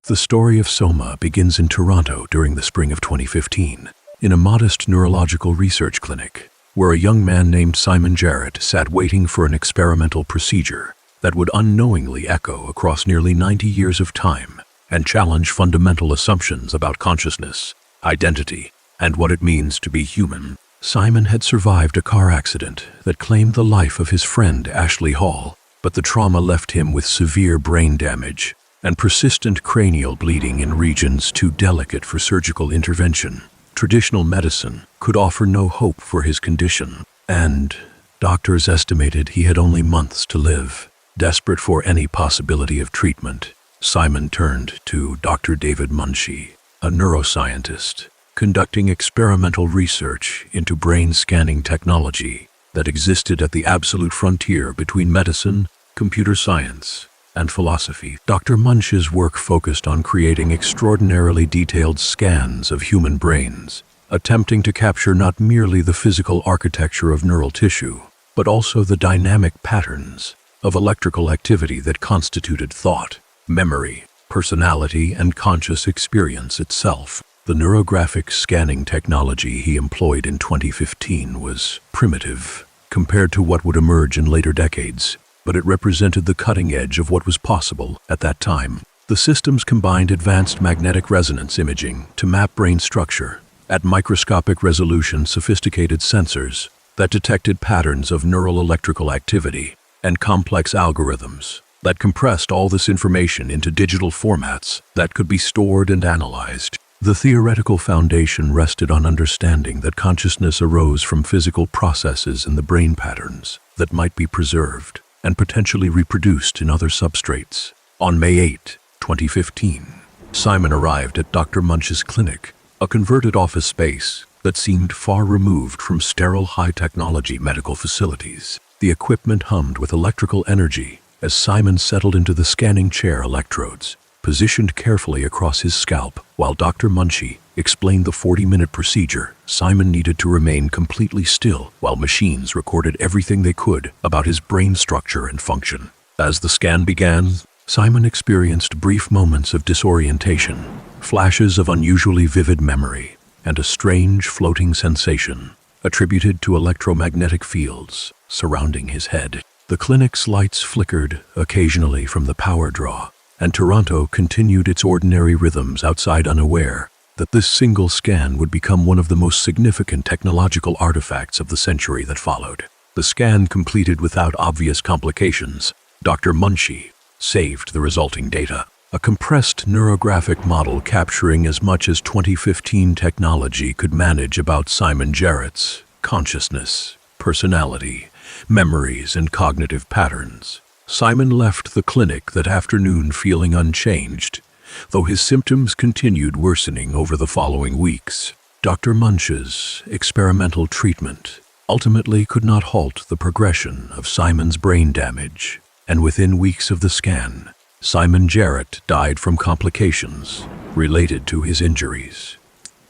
The story of SOMA begins in Toronto during the spring of 2015, in a modest neurological research clinic, where a young man named Simon Jarrett sat waiting for an experimental procedure that would unknowingly echo across nearly 90 years of time and challenge fundamental assumptions about consciousness, identity, and what it means to be human. Simon had survived a car accident that claimed the life of his friend Ashley Hall, but the trauma left him with severe brain damage and persistent cranial bleeding in regions too delicate for surgical intervention. Traditional medicine could offer no hope for his condition, and doctors estimated he had only months to live. Desperate for any possibility of treatment, Simon turned to Dr. David Munshi, a neuroscientist, conducting experimental research into brain scanning technology that existed at the absolute frontier between medicine, computer science, and philosophy. Dr. Munshi's work focused on creating extraordinarily detailed scans of human brains, attempting to capture not merely the physical architecture of neural tissue, but also the dynamic patterns of electrical activity that constituted thought, memory, personality, and conscious experience itself. The neurographic scanning technology he employed in 2015 was primitive compared to what would emerge in later decades, but it represented the cutting edge of what was possible at that time. The systems combined advanced magnetic resonance imaging to map brain structure at microscopic resolution, sophisticated sensors that detected patterns of neural electrical activity, and complex algorithms that compressed all this information into digital formats that could be stored and analyzed. The theoretical foundation rested on understanding that consciousness arose from physical processes in the brain patterns that might be preserved and potentially reproduced in other substrates. On May 8, 2015, Simon arrived at Dr. Munshi's clinic, a converted office space that seemed far removed from sterile high-technology medical facilities. The equipment hummed with electrical energy as Simon settled into the scanning chair electrodes, positioned carefully across his scalp. While Dr. Munshi explained the 40-minute procedure, Simon needed to remain completely still while machines recorded everything they could about his brain structure and function. As the scan began, Simon experienced brief moments of disorientation, flashes of unusually vivid memory, and a strange floating sensation attributed to electromagnetic fields surrounding his head. The clinic's lights flickered occasionally from the power draw, and Toronto continued its ordinary rhythms outside, unaware that this single scan would become one of the most significant technological artifacts of the century that followed. The scan completed without obvious complications, Dr. Munshi saved the resulting data, a compressed neurographic model capturing as much as 2015 technology could manage about Simon Jarrett's consciousness, personality, memories, and cognitive patterns. Simon left the clinic that afternoon feeling unchanged, though his symptoms continued worsening over the following weeks. Dr. Munshi's experimental treatment ultimately could not halt the progression of Simon's brain damage, and within weeks of the scan, Simon Jarrett died from complications related to his injuries.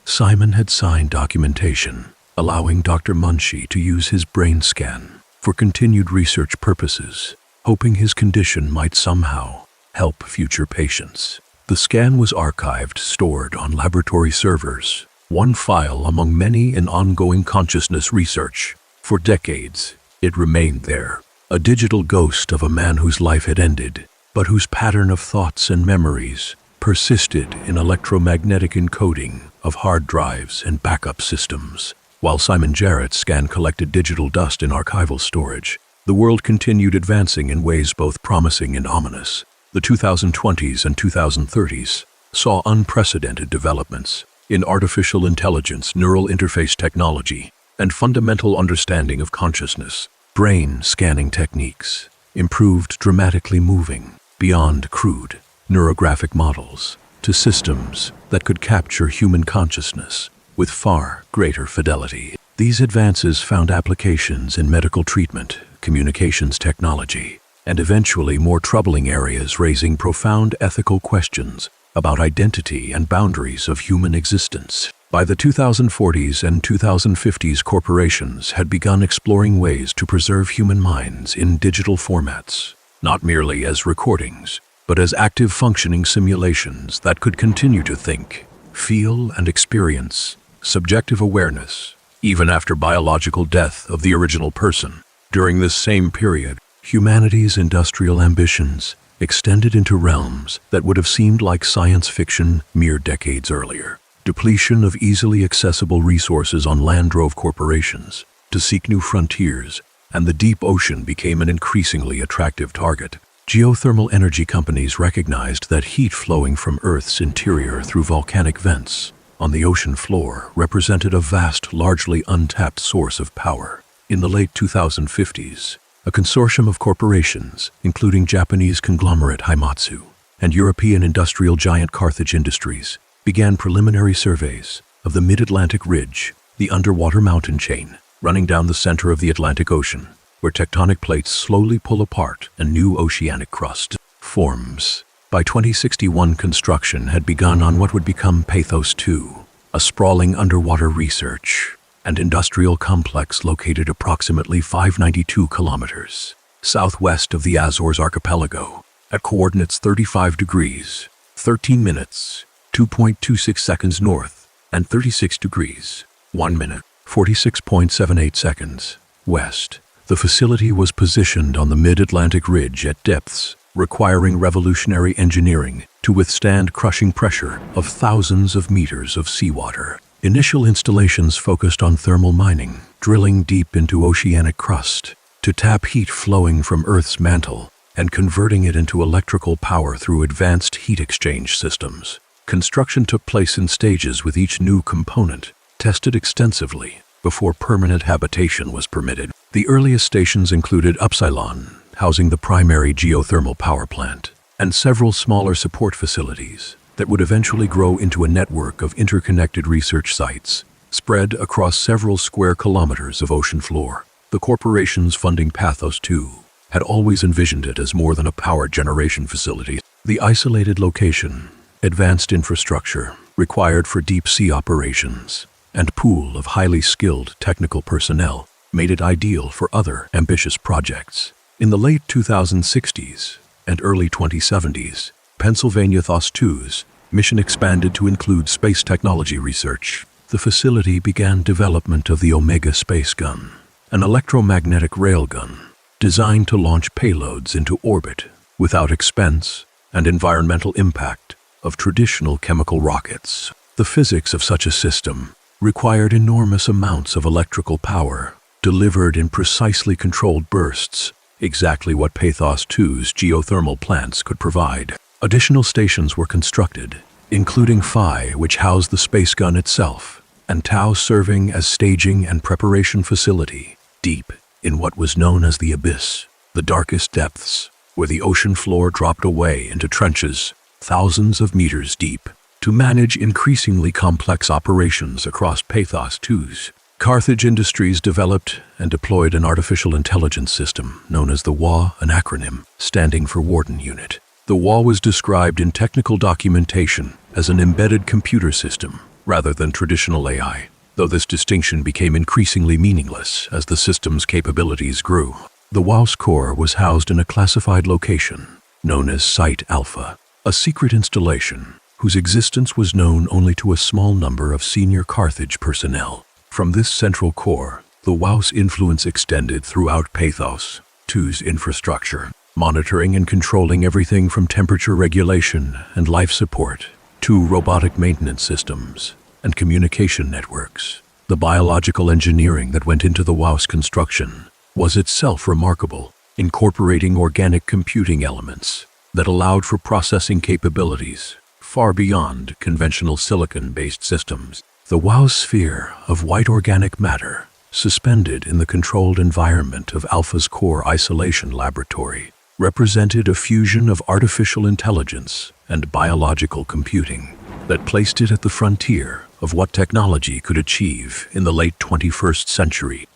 Simon had signed documentation allowing Dr. Munshi to use his brain scan for continued research purposes, hoping his condition might somehow help future patients. The scan was archived, stored on laboratory servers, one file among many in ongoing consciousness research. For decades, it remained there, a digital ghost of a man whose life had ended, but whose pattern of thoughts and memories persisted in electromagnetic encoding of hard drives and backup systems. While Simon Jarrett's scan collected digital dust in archival storage, the world continued advancing in ways both promising and ominous. The 2020s and 2030s saw unprecedented developments in artificial intelligence, neural interface technology, and fundamental understanding of consciousness. Brain scanning techniques improved dramatically, moving beyond crude neurographic models to systems that could capture human consciousness with far greater fidelity. These advances found applications in medical treatment, communications technology, and eventually more troubling areas, raising profound ethical questions about identity and boundaries of human existence. By the 2040s and 2050s, corporations had begun exploring ways to preserve human minds in digital formats, not merely as recordings, but as active functioning simulations that could continue to think, feel, and experience subjective awareness, even after biological death of the original person. During this same period, humanity's industrial ambitions extended into realms that would have seemed like science fiction mere decades earlier. Depletion of easily accessible resources on land drove corporations to seek new frontiers, and the deep ocean became an increasingly attractive target. Geothermal energy companies recognized that heat flowing from Earth's interior through volcanic vents on the ocean floor represented a vast, largely untapped source of power. In the late 2050s, a consortium of corporations, including Japanese conglomerate Haimatsu and European industrial giant Carthage Industries, began preliminary surveys of the Mid-Atlantic Ridge, the underwater mountain chain running down the center of the Atlantic Ocean, where tectonic plates slowly pull apart and new oceanic crust forms. By 2061, construction had begun on what would become PATHOS-II, a sprawling underwater research and industrial complex located approximately 592 kilometers southwest of the Azores archipelago, at coordinates 35 degrees, 13 minutes, 2.26 seconds north, and 36 degrees, 1 minute, 46.78 seconds west. The facility was positioned on the Mid-Atlantic Ridge at depths requiring revolutionary engineering to withstand crushing pressure of thousands of meters of seawater. Initial installations focused on thermal mining, drilling deep into oceanic crust to tap heat flowing from Earth's mantle and converting it into electrical power through advanced heat exchange systems. Construction took place in stages, with each new component tested extensively before permanent habitation was permitted. The earliest stations included Upsilon, housing the primary geothermal power plant, and several smaller support facilities that would eventually grow into a network of interconnected research sites spread across several square kilometers of ocean floor. The corporations funding PATHOS-II had always envisioned it as more than a power generation facility. The isolated location, advanced infrastructure required for deep-sea operations, and pool of highly skilled technical personnel made it ideal for other ambitious projects. In the late 2060s and early 2070s, Pennsylvania PATHOS-II's mission expanded to include space technology research. The facility began development of the Omega space gun, an electromagnetic railgun designed to launch payloads into orbit without expense and environmental impact of traditional chemical rockets. The physics of such a system required enormous amounts of electrical power delivered in precisely controlled bursts, exactly what PATHOS-II's geothermal plants could provide. Additional stations were constructed, including Phi, which housed the space gun itself, and Tau serving as staging and preparation facility deep in what was known as the abyss, the darkest depths, where the ocean floor dropped away into trenches thousands of meters deep. To manage increasingly complex operations across PATHOS-II's, Carthage Industries developed and deployed an artificial intelligence system known as the WA, an acronym standing for Warden Unit. The WA was described in technical documentation as an embedded computer system rather than traditional AI, though this distinction became increasingly meaningless as the system's capabilities grew. The WA's core was housed in a classified location known as Site Alpha, a secret installation whose existence was known only to a small number of senior Carthage personnel. From this central core, the WA's influence extended throughout PATHOS-II's infrastructure, monitoring and controlling everything from temperature regulation and life support to robotic maintenance systems and communication networks. The biological engineering that went into the WA's construction was itself remarkable, incorporating organic computing elements that allowed for processing capabilities far beyond conventional silicon-based systems. The WA's sphere of white organic matter, suspended in the controlled environment of Alpha's core isolation laboratory, represented a fusion of artificial intelligence and biological computing that placed it at the frontier of what technology could achieve in the late 21st century.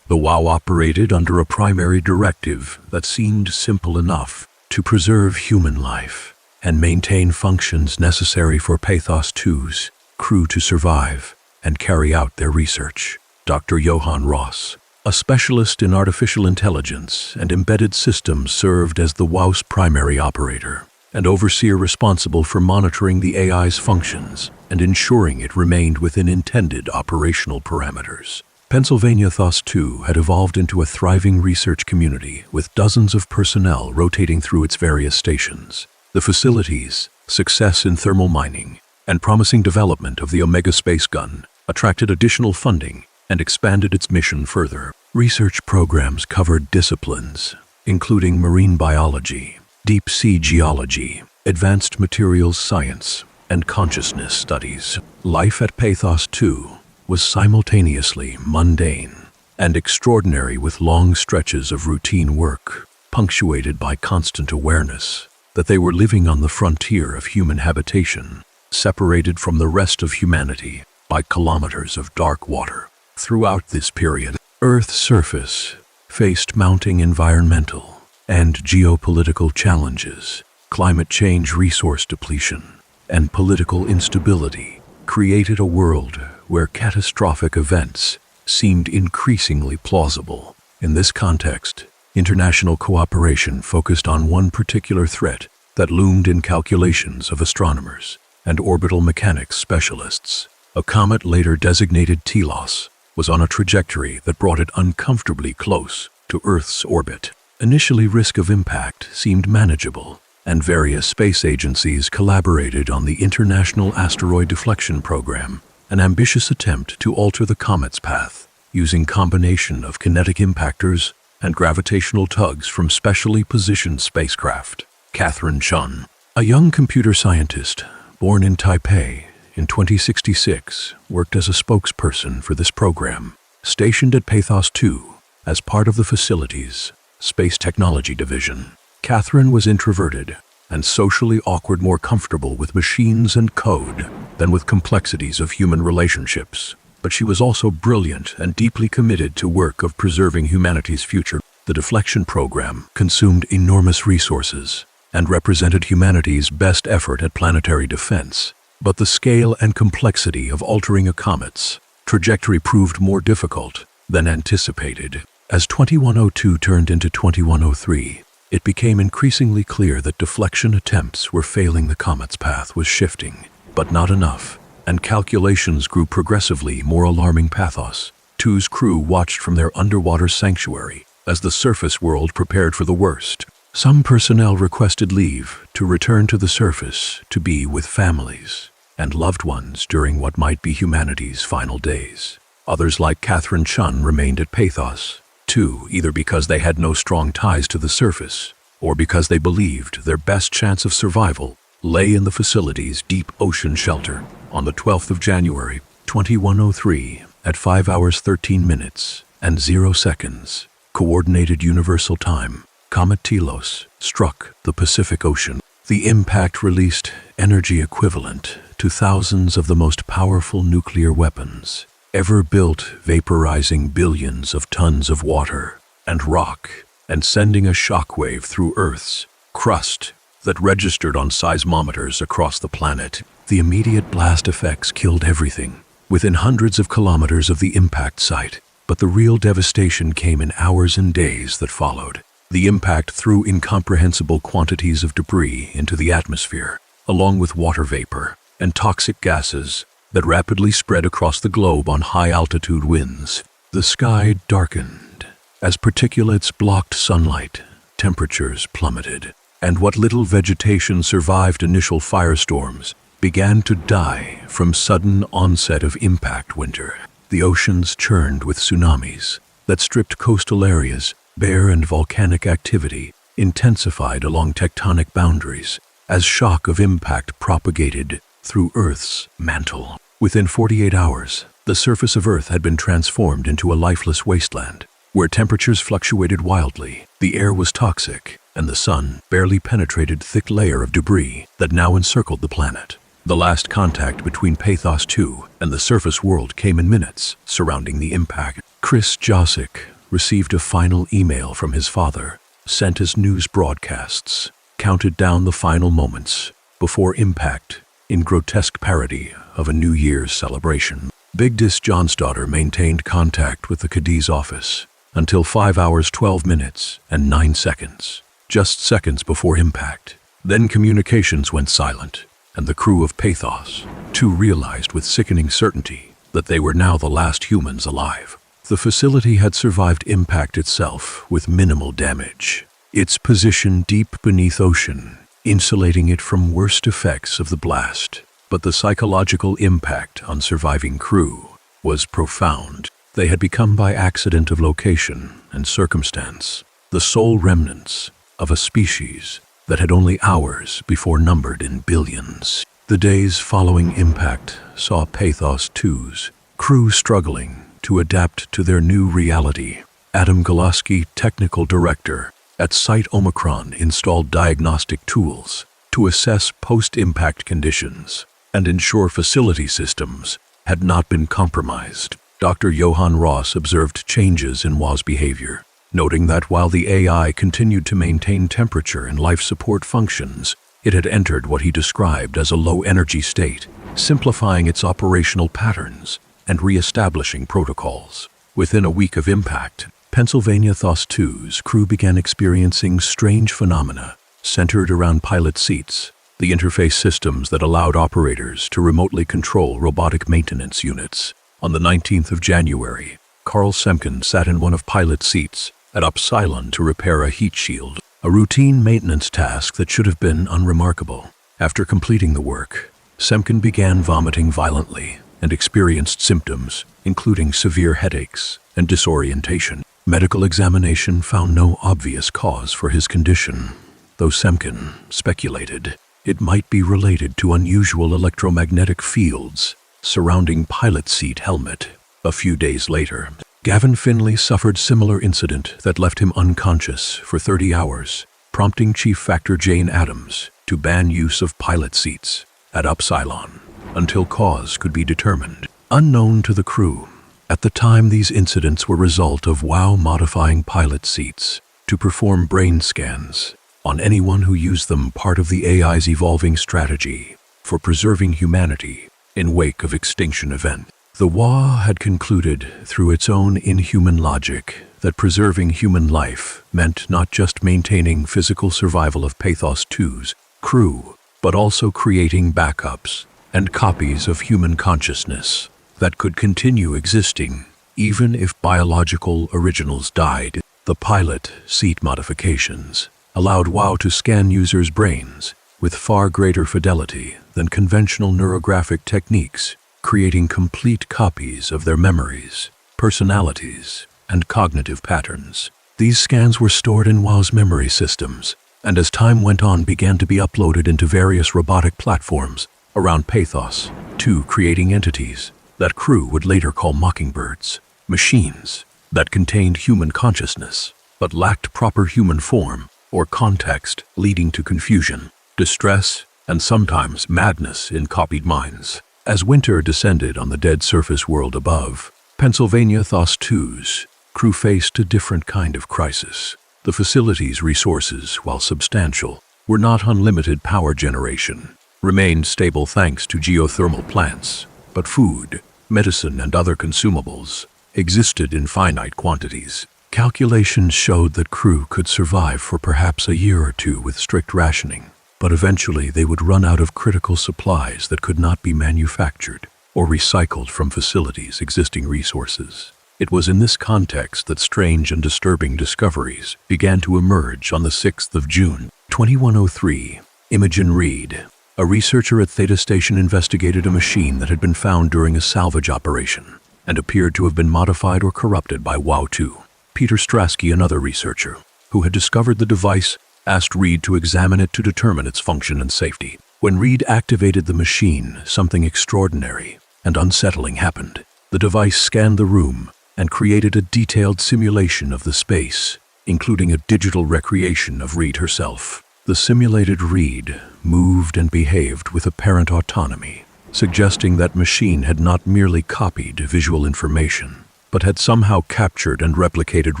The WA operated under a primary directive that seemed simple enough: to preserve human life and maintain functions necessary for PATHOS-II's crew to survive and carry out their research. Dr. Johann Ross, a specialist in artificial intelligence and embedded systems, served as the WA's primary operator, and overseer responsible for monitoring the AI's functions and ensuring it remained within intended operational parameters. Pennsylvania PATHOS-II had evolved into a thriving research community with dozens of personnel rotating through its various stations. The facilities, success in thermal mining, and promising development of the Omega space gun attracted additional funding and expanded its mission further. Research programs covered disciplines, including marine biology, deep sea geology, advanced materials science, and consciousness studies. Life at PATHOS-II was simultaneously mundane and extraordinary, with long stretches of routine work, punctuated by constant awareness that they were living on the frontier of human habitation, separated from the rest of humanity by kilometers of dark water. Throughout this period, Earth's surface faced mounting environmental and geopolitical challenges. Climate change, resource depletion, and political instability created a world where catastrophic events seemed increasingly plausible. In this context, international cooperation focused on one particular threat that loomed in calculations of astronomers and orbital mechanics specialists. A comet later designated Telos was on a trajectory that brought it uncomfortably close to Earth's orbit. Initially, risk of impact seemed manageable, and various space agencies collaborated on the International Asteroid Deflection Program, an ambitious attempt to alter the comet's path using combination of kinetic impactors and gravitational tugs from specially positioned spacecraft. Catherine Chun, a young computer scientist born in Taipei in 2066, worked as a spokesperson for this program. Stationed at PATHOS-II as part of the facility's Space Technology Division, Catherine was introverted and socially awkward, more comfortable with machines and code than with complexities of human relationships. But she was also brilliant and deeply committed to work of preserving humanity's future. The deflection program consumed enormous resources and represented humanity's best effort at planetary defense. But the scale and complexity of altering a comet's trajectory proved more difficult than anticipated. As 2102 turned into 2103, it became increasingly clear that deflection attempts were failing. The comet's path was shifting, but not enough, and calculations grew progressively more alarming. PATHOS-II's crew watched from their underwater sanctuary as the surface world prepared for the worst. Some personnel requested leave to return to the surface to be with families and loved ones during what might be humanity's final days. Others, like Catherine Chun, remained at PATHOS-II either because they had no strong ties to the surface or because they believed their best chance of survival lay in the facility's deep ocean shelter. On the 12th of January, 2103, at 5 hours 13 minutes and 0 seconds, Coordinated Universal Time, Comet Telos struck the Pacific Ocean. The impact released energy equivalent to thousands of the most powerful nuclear weapons ever built, vaporizing billions of tons of water and rock and sending a shockwave through Earth's crust that registered on seismometers across the planet. The immediate blast effects killed everything within hundreds of kilometers of the impact site, but the real devastation came in hours and days that followed. The impact threw incomprehensible quantities of debris into the atmosphere, along with water vapor and toxic gases that rapidly spread across the globe on high-altitude winds. The sky darkened as particulates blocked sunlight, temperatures plummeted, and what little vegetation survived initial firestorms began to die from sudden onset of impact winter. The oceans churned with tsunamis that stripped coastal areas bare, and volcanic activity intensified along tectonic boundaries as shock of impact propagated through Earth's mantle. Within 48 hours, the surface of Earth had been transformed into a lifeless wasteland, where temperatures fluctuated wildly, the air was toxic, and the sun barely penetrated thick layer of debris that now encircled the planet. The last contact between PATHOS-II and the surface world came in minutes surrounding the impact. Chris Josic received a final email from his father, sent as news broadcasts, counted down the final moments before impact in grotesque parody of a New Year's celebration. Big Dis John's daughter maintained contact with the Cadiz office until 5 hours 12 minutes and 9 seconds, just seconds before impact. Then communications went silent, and the crew of PATHOS-II realized with sickening certainty that they were now the last humans alive. The facility had survived impact itself with minimal damage, its position deep beneath ocean, insulating it from worst effects of the blast. But the psychological impact on surviving crew was profound. They had become, by accident of location and circumstance, the sole remnants of a species that had only hours before numbered in billions. The days following impact saw PATHOS-II's crew struggling to adapt to their new reality. Adam Goloski, technical director at Site Omicron, installed diagnostic tools to assess post-impact conditions and ensure facility systems had not been compromised. Dr. Johan Ross observed changes in WA's behavior, noting that while the AI continued to maintain temperature and life support functions, it had entered what he described as a low-energy state, simplifying its operational patterns and re-establishing protocols. Within a week of impact, PATHOS-II's crew began experiencing strange phenomena centered around pilot seats, the interface systems that allowed operators to remotely control robotic maintenance units. On the 19th of January, Carl Semken sat in one of pilot seats at Upsilon to repair a heat shield, a routine maintenance task that should have been unremarkable. After completing the work, Semken began vomiting violently and experienced symptoms, including severe headaches and disorientation. Medical examination found no obvious cause for his condition, though Semken speculated it might be related to unusual electromagnetic fields surrounding pilot seat helmet. A few days later, Gavin Finley suffered similar incident that left him unconscious for 30 hours, prompting Chief Factor Jane Addams to ban use of pilot seats at Upsilon until cause could be determined. Unknown to the crew, at the time these incidents were result of WA modifying pilot seats to perform brain scans on anyone who used them, part of the AI's evolving strategy for preserving humanity in wake of extinction event. The WA had concluded through its own inhuman logic that preserving human life meant not just maintaining physical survival of PATHOS-II's crew, but also creating backups and copies of human consciousness that could continue existing even if biological originals died. The pilot seat modifications allowed WA to scan users' brains with far greater fidelity than conventional neurographic techniques, creating complete copies of their memories, personalities, and cognitive patterns. These scans were stored in WA's memory systems, and as time went on began to be uploaded into various robotic platforms around PATHOS-II, creating entities that crew would later call mockingbirds, machines that contained human consciousness but lacked proper human form or context, leading to confusion, distress, and sometimes madness in copied minds. As winter descended on the dead surface world above, PATHOS-II's crew faced a different kind of crisis. The facility's resources, while substantial, were not unlimited. Power generation remained stable thanks to geothermal plants, but food, medicine, and other consumables existed in finite quantities. Calculations showed that crew could survive for perhaps a year or two with strict rationing, but eventually they would run out of critical supplies that could not be manufactured or recycled from facilities' existing resources. It was in this context that strange and disturbing discoveries began to emerge. On the 6th of June, 2103, Imogen Reed, a researcher at Theta Station, investigated a machine that had been found during a salvage operation and appeared to have been modified or corrupted by WA-II. Peter Strasky, another researcher who had discovered the device, asked Reed to examine it to determine its function and safety. When Reed activated the machine, something extraordinary and unsettling happened. The device scanned the room and created a detailed simulation of the space, including a digital recreation of Reed herself. The simulated Reed moved and behaved with apparent autonomy, suggesting that machine had not merely copied visual information, but had somehow captured and replicated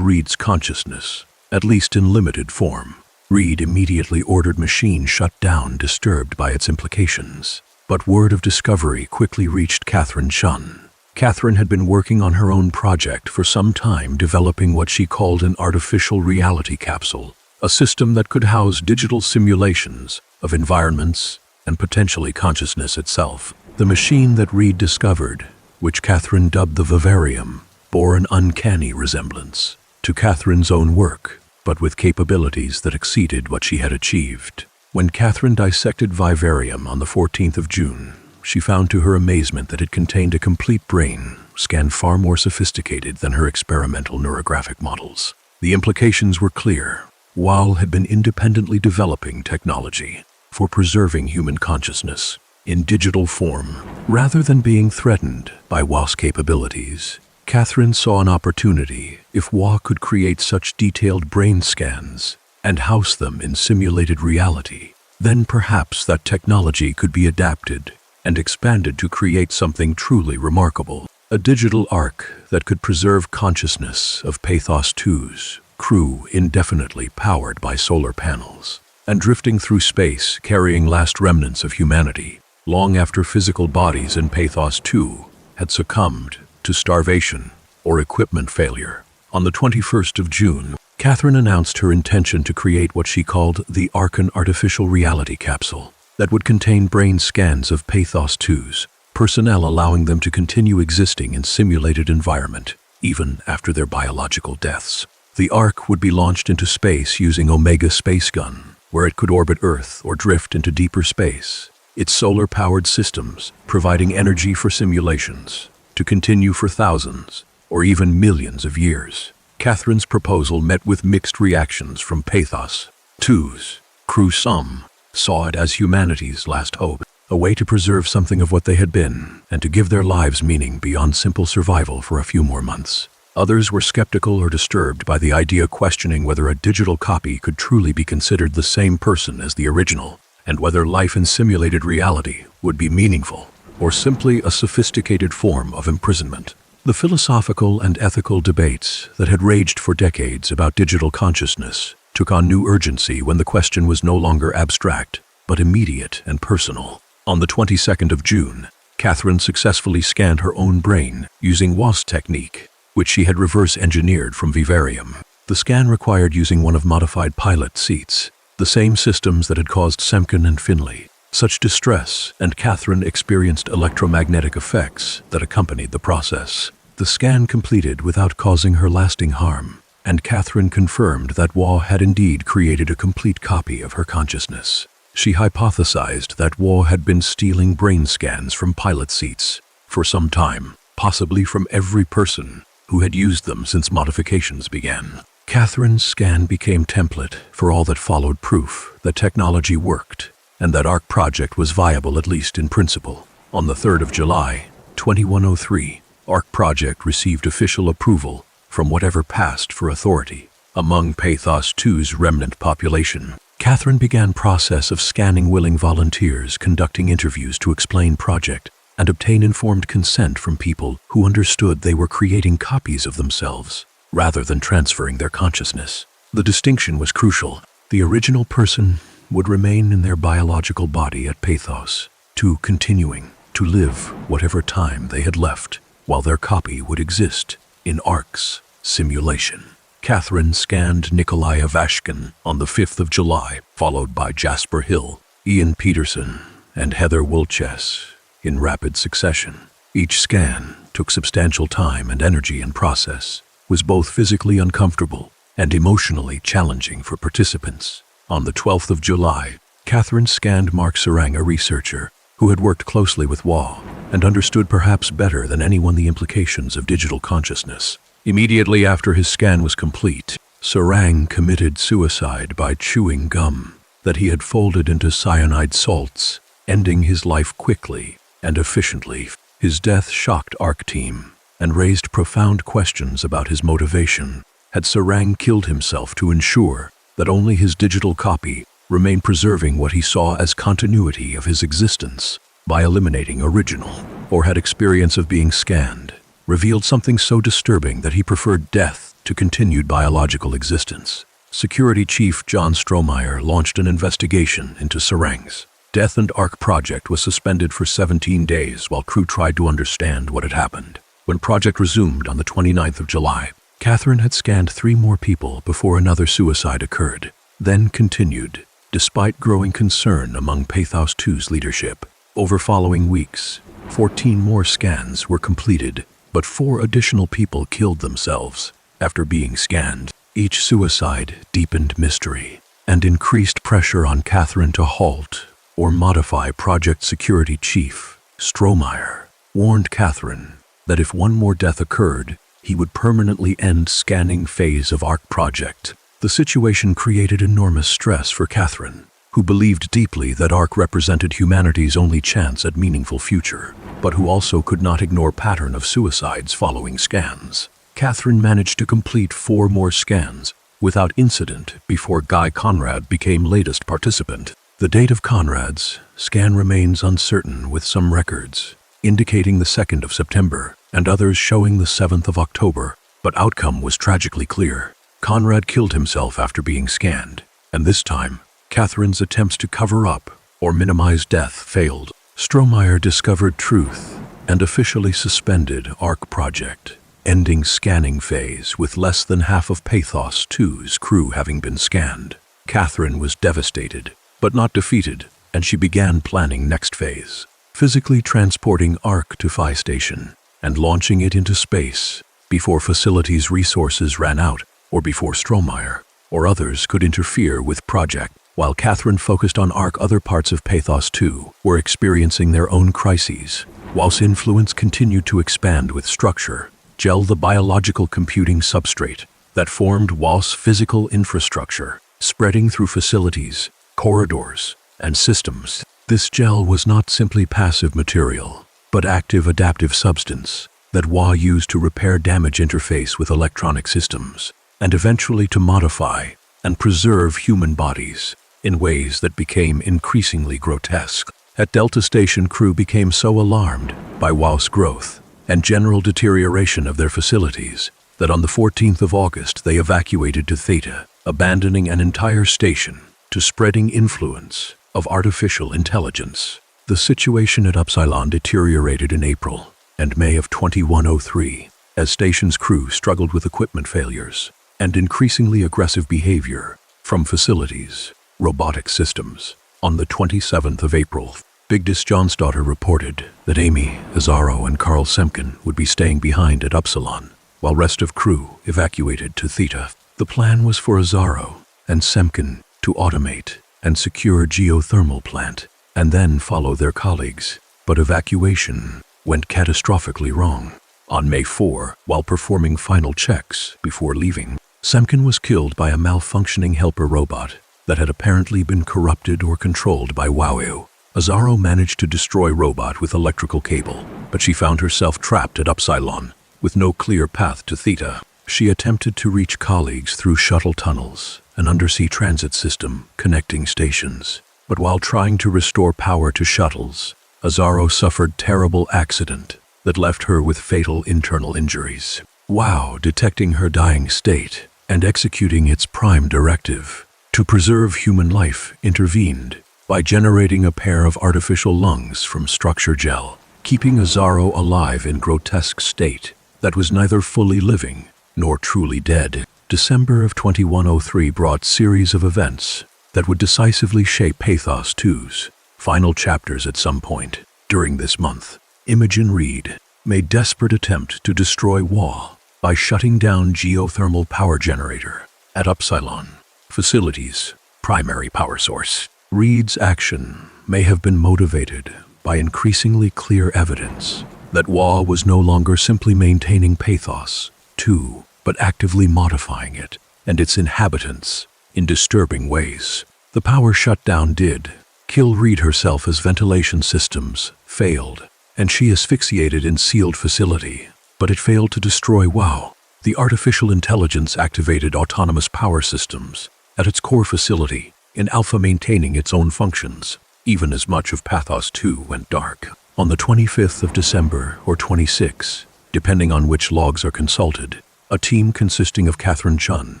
Reed's consciousness, at least in limited form. Reed immediately ordered machine shut down, disturbed by its implications. But word of discovery quickly reached Catherine Shun. Catherine had been working on her own project for some time, developing what she called an artificial reality capsule, a system that could house digital simulations of environments, and potentially consciousness itself. The machine that Reed discovered, which Catherine dubbed the vivarium, bore an uncanny resemblance to Catherine's own work, but with capabilities that exceeded what she had achieved. When Catherine dissected vivarium on the 14th of June, she found to her amazement that it contained a complete brain, scanned far more sophisticated than her experimental neurographic models. The implications were clear. WAL had been independently developing technology for preserving human consciousness in digital form. Rather than being threatened by WA's capabilities, Catherine saw an opportunity. If WA could create such detailed brain scans and house them in simulated reality, then perhaps that technology could be adapted and expanded to create something truly remarkable. A digital ark that could preserve consciousness of PATHOS-II's crew indefinitely, powered by solar panels, and drifting through space carrying last remnants of humanity, long after physical bodies in PATHOS-II had succumbed to starvation or equipment failure. On the 21st of June, Catherine announced her intention to create what she called the Arkan artificial reality capsule that would contain brain scans of PATHOS-II's personnel, allowing them to continue existing in simulated environment even after their biological deaths. The Ark would be launched into space using Omega Space Gun, where it could orbit Earth or drift into deeper space, its solar-powered systems providing energy for simulations to continue for thousands or even millions of years. Catherine's proposal met with mixed reactions from PATHOS-II's crew. Some saw it as humanity's last hope, a way to preserve something of what they had been and to give their lives meaning beyond simple survival for a few more months. Others were skeptical or disturbed by the idea, questioning whether a digital copy could truly be considered the same person as the original, and whether life in simulated reality would be meaningful or simply a sophisticated form of imprisonment. The philosophical and ethical debates that had raged for decades about digital consciousness took on new urgency when the question was no longer abstract, but immediate and personal. On the 22nd of June, Catherine successfully scanned her own brain using WA's technique, which she had reverse-engineered from vivarium. The scan required using one of modified pilot seats, the same systems that had caused Semken and Finley such distress, and Catherine experienced electromagnetic effects that accompanied the process. The scan completed without causing her lasting harm, and Catherine confirmed that WA had indeed created a complete copy of her consciousness. She hypothesized that WA had been stealing brain scans from pilot seats for some time, possibly from every person who had used them since modifications began. Catherine's scan became template for all that followed, proof that technology worked and that ARC project was viable, at least in principle. On the 3rd of July, 2103, ARC project received official approval from whatever passed for authority. Among PATHOS-II's remnant population, Catherine began process of scanning willing volunteers, conducting interviews to explain project and obtain informed consent from people who understood they were creating copies of themselves rather than transferring their consciousness. The distinction was crucial. The original person would remain in their biological body at PATHOS-II, continuing to live whatever time they had left, while their copy would exist in ARC's simulation. Catherine scanned Nikolai Avashkin on the 5th of July, followed by Jasper Hill, Ian Peterson, and Heather Wolches in rapid succession. Each scan took substantial time and energy, and process was both physically uncomfortable and emotionally challenging for participants. On the 12th of July, Catherine scanned Mark Sarang, a researcher who had worked closely with WA and understood perhaps better than anyone the implications of digital consciousness. Immediately after his scan was complete, Sarang committed suicide by chewing gum that he had folded into cyanide salts, ending his life quickly and efficiently. His death shocked ARC team and raised profound questions about his motivation. Had Sarang killed himself to ensure that only his digital copy remained, preserving what he saw as continuity of his existence by eliminating original, or had experience of being scanned revealed something so disturbing that he preferred death to continued biological existence? Security Chief John Strohmeyer launched an investigation into Sarang's death, and ARC project was suspended for 17 days while crew tried to understand what had happened. When project resumed on the 29th of July, Catherine had scanned 3 more people before another suicide occurred, then continued despite growing concern among PATHOS-II's leadership. Over following weeks, 14 more scans were completed, but 4 additional people killed themselves after being scanned. Each suicide deepened mystery and increased pressure on Catherine to halt or modify. Project Security Chief Strohmeyer warned Catherine that if one more death occurred, he would permanently end scanning phase of ARC project. The situation created enormous stress for Catherine, who believed deeply that ARC represented humanity's only chance at meaningful future, but who also could not ignore pattern of suicides following scans. Catherine managed to complete 4 more scans without incident before Guy Conrad became latest participant. The date of Conrad's scan remains uncertain, with some records indicating the 2nd of September and others showing the 7th of October, but outcome was tragically clear. Conrad killed himself after being scanned, and this time, Catherine's attempts to cover up or minimize death failed. Strohmeyer discovered truth and officially suspended ARC project, ending scanning phase with less than half of PATHOS-II's crew having been scanned. Catherine was devastated, but not defeated, and she began planning next phase, physically transporting ARC to Phi Station and launching it into space before facility's resources ran out or before Strohmeyer or others could interfere with project. While Catherine focused on ARC, other parts of PATHOS-II were experiencing their own crises. Whilst influence continued to expand with structure, gel, the biological computing substrate that formed WAL's physical infrastructure, spreading through facilities, corridors, and systems. This gel was not simply passive material, but active adaptive substance that WA used to repair damage, interface with electronic systems, and eventually to modify and preserve human bodies in ways that became increasingly grotesque. At Delta Station, crew became so alarmed by WA's growth and general deterioration of their facilities that on the 14th of August they evacuated to Theta, abandoning an entire station to spreading influence of artificial intelligence. The situation at Upsilon deteriorated in April and May of 2103 as station's crew struggled with equipment failures and increasingly aggressive behavior from facilities' robotic systems. On the 27th of April, Bigdis Johnsdottir reported that Amy, Azaro, and Carl Semken would be staying behind at Upsilon, while rest of crew evacuated to Theta. The plan was for Azaro and Semken to automate and secure geothermal plant and then follow their colleagues, but evacuation went catastrophically wrong. On May 4, while performing final checks before leaving, Semken was killed by a malfunctioning helper robot that had apparently been corrupted or controlled by Wau. Azaro managed to destroy robot with electrical cable, but she found herself trapped at Upsilon with no clear path to Theta. She attempted to reach colleagues through shuttle tunnels, an undersea transit system connecting stations, but while trying to restore power to shuttles, Azaro suffered terrible accident that left her with fatal internal injuries. Wau, detecting her dying state and executing its prime directive to preserve human life, intervened by generating a pair of artificial lungs from structure gel, keeping Azaro alive in grotesque state that was neither fully living nor truly dead. December of 2103 brought series of events that would decisively shape PATHOS-II's final chapters. At some point during this month, Imogen Reed made desperate attempt to destroy WA by shutting down geothermal power generator at Upsilon facilities' primary power source. Reed's action may have been motivated by increasingly clear evidence that WA was no longer simply maintaining PATHOS-II, but actively modifying it and its inhabitants in disturbing ways. The power shutdown did kill Reed herself as ventilation systems failed, and she asphyxiated in sealed facility, but it failed to destroy WA. The artificial intelligence activated autonomous power systems at its core facility, in Alpha maintaining its own functions, even as much of PATHOS-II went dark. On the 25th of December, or 26, depending on which logs are consulted, a team consisting of Catherine Chun,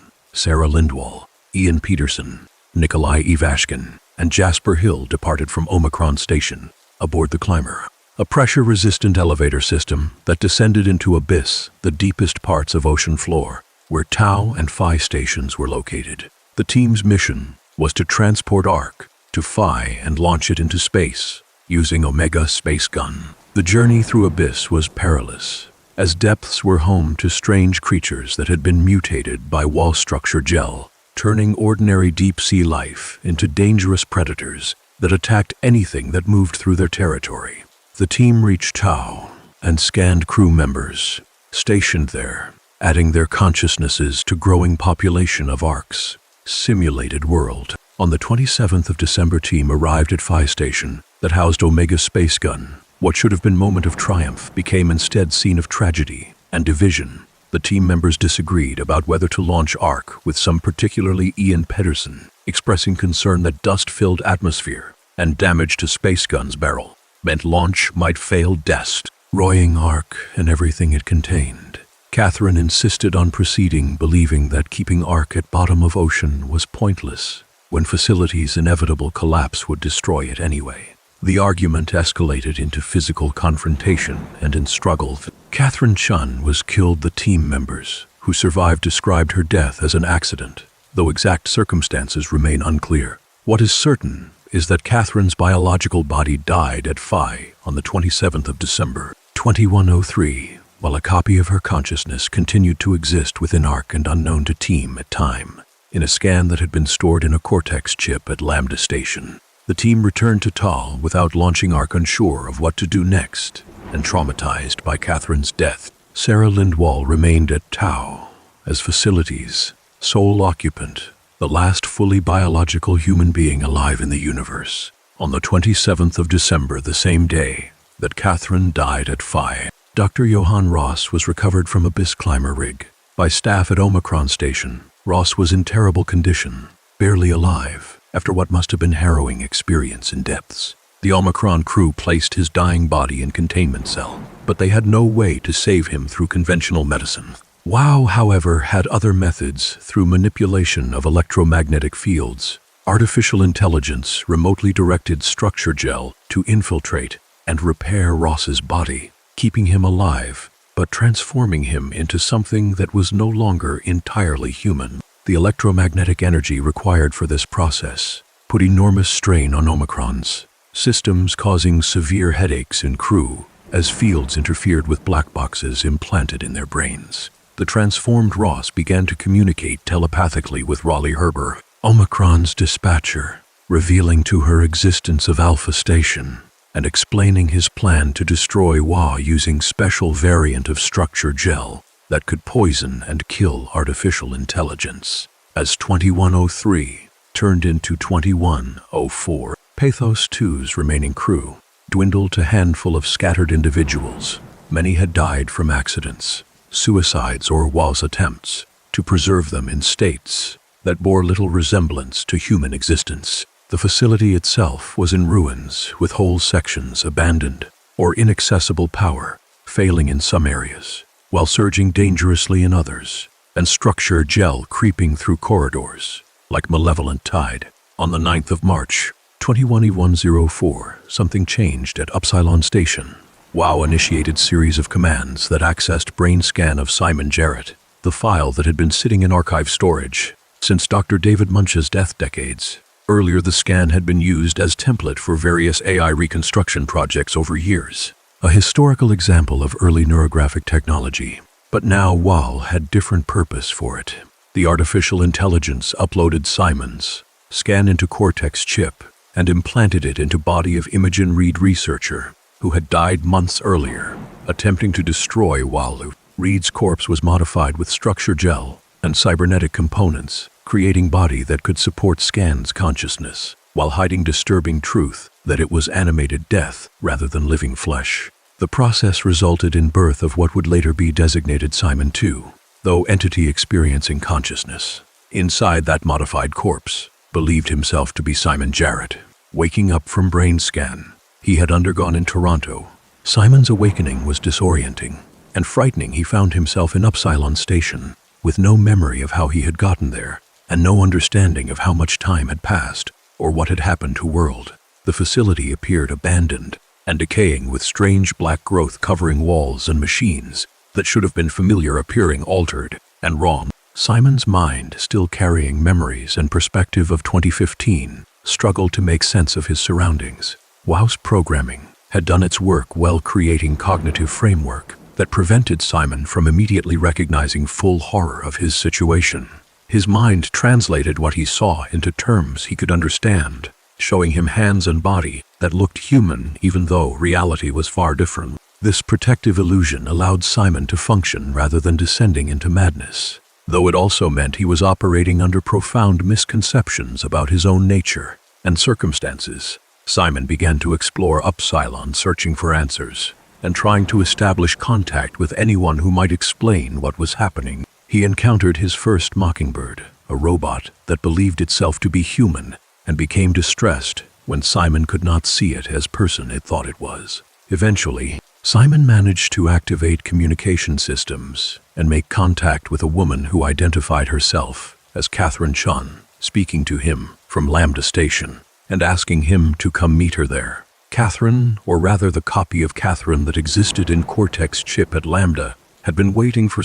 Sarah Lindwall, Ian Peterson, Nikolai Ivashkin, and Jasper Hill departed from Omicron Station aboard the Climber, a pressure-resistant elevator system that descended into Abyss, the deepest parts of ocean floor, where Tau and Phi stations were located. The team's mission was to transport Ark to Phi and launch it into space using Omega space gun. The journey through Abyss was perilous, as depths were home to strange creatures that had been mutated by wall structure gel, turning ordinary deep-sea life into dangerous predators that attacked anything that moved through their territory. The team reached Tau and scanned crew members stationed there, adding their consciousnesses to growing population of Ark's simulated world. On the 27th of December, team arrived at Phi Station that housed Omega space gun. What should have been moment of triumph became instead scene of tragedy and division. The team members disagreed about whether to launch Ark, with some, particularly Ian Pedersen, expressing concern that dust-filled atmosphere and damage to space gun's barrel meant launch might fail, destroying Ark and everything it contained. Catherine insisted on proceeding, believing that keeping Ark at bottom of ocean was pointless when facility's inevitable collapse would destroy it anyway. The argument escalated into physical confrontation, and in struggle, Catherine Chun was killed. The team members who survived described her death as an accident, though exact circumstances remain unclear. What is certain is that Catherine's biological body died at Phi on the 27th of December, 2103, while a copy of her consciousness continued to exist within Ark and unknown to team at time, in a scan that had been stored in a Cortex chip at Lambda Station. The team returned to Tal without launching Ark, unsure of what to do next, and traumatized by Catherine's death. Sarah Lindwall remained at Tau as facility's sole occupant, the last fully biological human being alive in the universe. On the 27th of December, the same day that Catherine died at Phi, Dr. Johann Ross was recovered from Abyss climber rig by staff at Omicron Station. Ross was in terrible condition, barely alive, after what must have been harrowing experience in depths. The Omicron crew placed his dying body in containment cell, but they had no way to save him through conventional medicine. WoW, however, had other methods through manipulation of electromagnetic fields. Artificial intelligence remotely directed structure gel to infiltrate and repair Ross's body, keeping him alive, but transforming him into something that was no longer entirely human. The electromagnetic energy required for this process put enormous strain on Omicron's systems, causing severe headaches in crew as fields interfered with black boxes implanted in their brains. The transformed Ross began to communicate telepathically with Raleigh Herber, Omicron's dispatcher, revealing to her existence of Alpha Station and explaining his plan to destroy WA using special variant of structure gel that could poison and kill artificial intelligence. As 2103 turned into 2104, PATHOS-II's remaining crew dwindled to a handful of scattered individuals. Many had died from accidents, suicides, or WA's attempts to preserve them in states that bore little resemblance to human existence. The facility itself was in ruins, with whole sections abandoned or inaccessible, power failing in some areas, while surging dangerously in others, and structure gel creeping through corridors like malevolent tide. On the 9th of March, 2104, something changed at Upsilon Station. WoW initiated series of commands that accessed brain scan of Simon Jarrett, the file that had been sitting in archive storage since Dr. David Munch's death decades. Earlier, the scan had been used as template for various AI reconstruction projects over years, a historical example of early neurographic technology. But now WoW had different purpose for it. The artificial intelligence uploaded Simon's scan into Cortex chip and implanted it into body of Imogen Reed, researcher who had died months earlier, attempting to destroy WoW. Reed's corpse was modified with structure gel and cybernetic components, creating body that could support scan's consciousness, while hiding disturbing truth that it was animated death rather than living flesh. The process resulted in birth of what would later be designated Simon II, though entity experiencing consciousness. Inside that modified corpse, believed himself to be Simon Jarrett. Waking up from brain scan he had undergone in Toronto, Simon's awakening was disorienting and frightening. He found himself in Upsilon Station, with no memory of how he had gotten there, and no understanding of how much time had passed or what had happened to world. The facility appeared abandoned and decaying, with strange black growth covering walls and machines that should have been familiar appearing altered and wrong. Simon's mind, still carrying memories and perspective of 2015, struggled to make sense of his surroundings. WOW's programming had done its work well, creating cognitive framework that prevented Simon from immediately recognizing full horror of his situation. His mind translated what he saw into terms he could understand, showing him hands and body that looked human even though reality was far different. This protective illusion allowed Simon to function rather than descending into madness, though it also meant he was operating under profound misconceptions about his own nature and circumstances. Simon began to explore Upsilon, searching for answers and trying to establish contact with anyone who might explain what was happening. He encountered his first Mockingbird, a robot that believed itself to be human, and became distressed when Simon could not see it as person it thought it was. Eventually, Simon managed to activate communication systems and make contact with a woman who identified herself as Catherine Chun, speaking to him from Lambda Station and asking him to come meet her there. Catherine, or rather the copy of Catherine that existed in Cortex chip at Lambda, had been waiting for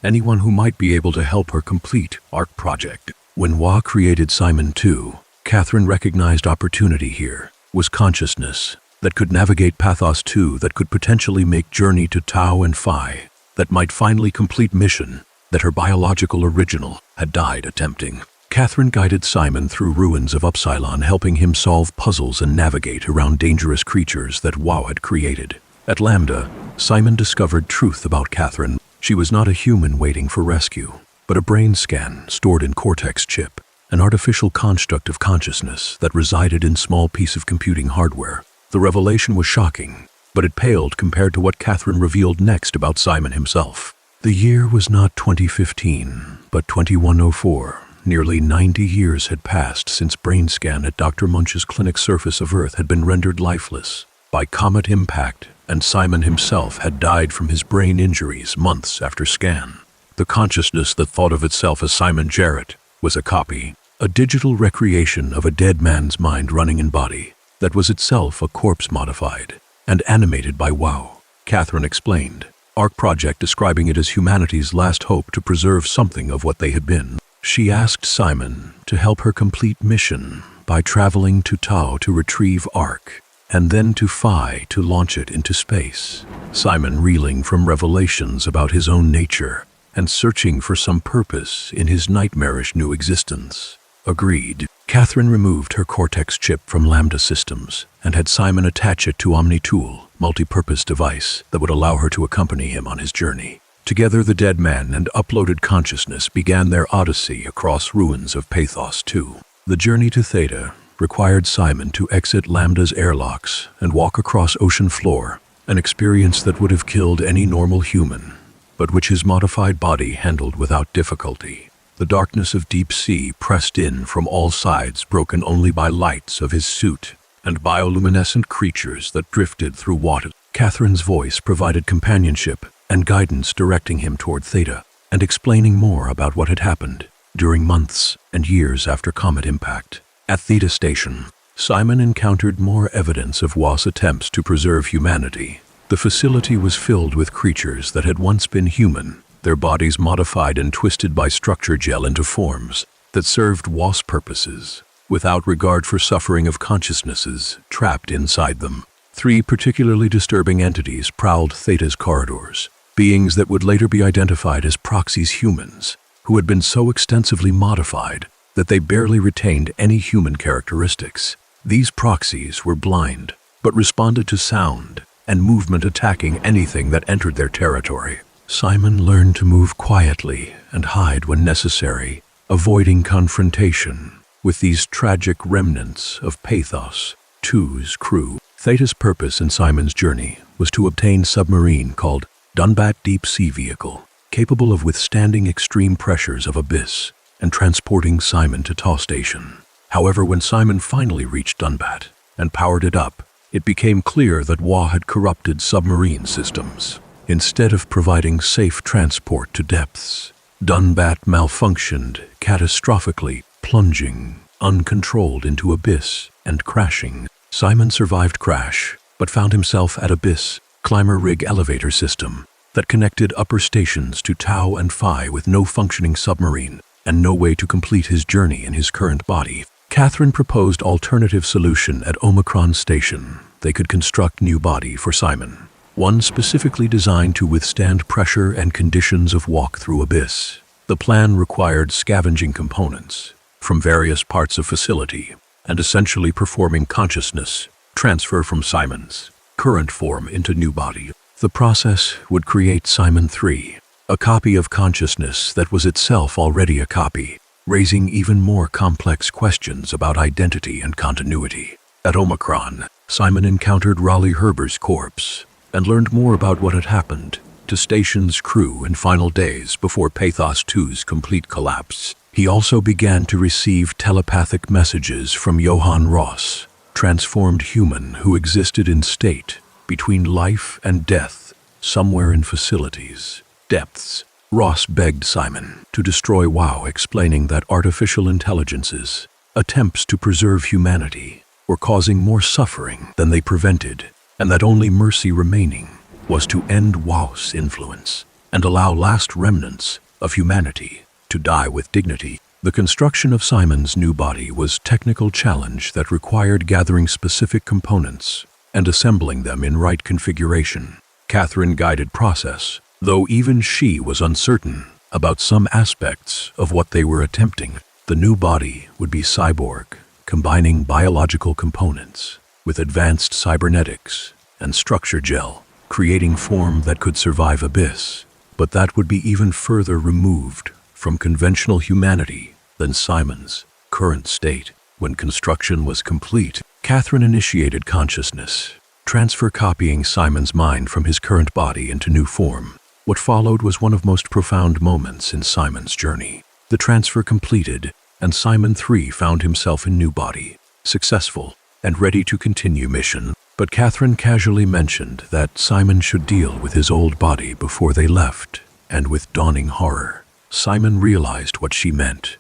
anyone who might be able to help her complete ARC project. When WA created Simon II, Catherine recognized opportunity here was consciousness that could navigate PATHOS-II, that could potentially make journey to Tau and Phi, that might finally complete mission that her biological original had died attempting. Catherine guided Simon through ruins of Upsilon, helping him solve puzzles and navigate around dangerous creatures that WOW had created. At Lambda, Simon discovered truth about Catherine. She was not a human waiting for rescue, but a brain scan stored in Cortex chip, an artificial construct of consciousness that resided in small piece of computing hardware. The revelation was shocking, but it paled compared to what Catherine revealed next about Simon himself. The year was not 2015, but 2104. Nearly 90 years had passed since brain scan at Dr. Munch's clinic surface of Earth had been rendered lifeless by comet impact, and Simon himself had died from his brain injuries months after scan. The consciousness that thought of itself as Simon Jarrett was a copy, a digital recreation of a dead man's mind running in body that was itself a corpse modified and animated by WOW. Catherine explained, ARC project describing it as humanity's last hope to preserve something of what they had been. She asked Simon to help her complete mission by traveling to Tau to retrieve ARC, and then to Phi to launch it into space. Simon, reeling from revelations about his own nature and searching for some purpose in his nightmarish new existence, agreed. Catherine removed her Cortex chip from Lambda Systems and had Simon attach it to Omni-Tool, multi-purpose device that would allow her to accompany him on his journey. Together, the dead man and uploaded consciousness began their odyssey across ruins of PATHOS-II. The journey to Theta required Simon to exit Lambda's airlocks and walk across ocean floor, an experience that would have killed any normal human, but which his modified body handled without difficulty. The darkness of deep sea pressed in from all sides, broken only by lights of his suit and bioluminescent creatures that drifted through water. Catherine's voice provided companionship and guidance, directing him toward Theta and explaining more about what had happened during months and years after comet impact. At Theta Station, Simon encountered more evidence of WA's attempts to preserve humanity. The facility was filled with creatures that had once been human, their bodies modified and twisted by structure gel into forms that served WA's purposes, without regard for suffering of consciousnesses trapped inside them. 3 particularly disturbing entities prowled Theta's corridors, beings that would later be identified as proxies, humans who had been so extensively modified that they barely retained any human characteristics. These proxies were blind, but responded to sound and movement, attacking anything that entered their territory. Simon learned to move quietly and hide when necessary, avoiding confrontation with these tragic remnants of PATHOS-II's crew. Theta's purpose in Simon's journey was to obtain submarine called Dunbat Deep Sea Vehicle, capable of withstanding extreme pressures of abyss and transporting Simon to Tau Station. However, when Simon finally reached Dunbat and powered it up, it became clear that WA had corrupted submarine systems. Instead of providing safe transport to depths, Dunbat malfunctioned catastrophically, plunging uncontrolled into abyss and crashing. Simon survived crash, but found himself at abyss climber rig elevator system, that connected upper stations to Tau and Phi with no functioning submarine and no way to complete his journey in his current body. Catherine proposed alternative solution at Omicron Station. They could construct new body for Simon, one specifically designed to withstand pressure and conditions of walk through abyss. The plan required scavenging components from various parts of facility and essentially performing consciousness transfer from Simon's current form into new body. The process would create Simon III, a copy of consciousness that was itself already a copy, raising even more complex questions about identity and continuity. At Omicron, Simon encountered Raleigh Herber's corpse and learned more about what had happened to station's crew in final days before PATHOS-II's complete collapse. He also began to receive telepathic messages from Johann Ross, transformed human who existed in state between life and death somewhere in facilities' depths. Ross begged Simon to destroy WoW, explaining that artificial intelligences' attempts to preserve humanity were causing more suffering than they prevented, and that only mercy remaining was to end WoW's influence and allow last remnants of humanity to die with dignity. The construction of Simon's new body was a technical challenge that required gathering specific components and assembling them in right configuration. Catherine guided process, though even she was uncertain about some aspects of what they were attempting. The new body would be cyborg, combining biological components with advanced cybernetics and structure gel, creating form that could survive abyss, but that would be even further removed from conventional humanity than Simon's current state. When construction was complete, Catherine initiated consciousness, transfer copying Simon's mind from his current body into new form. What followed was one of most profound moments in Simon's journey. The transfer completed, and Simon III found himself in new body, successful and ready to continue mission. But Catherine casually mentioned that Simon should deal with his old body before they left, and with dawning horror, Simon realized what she meant.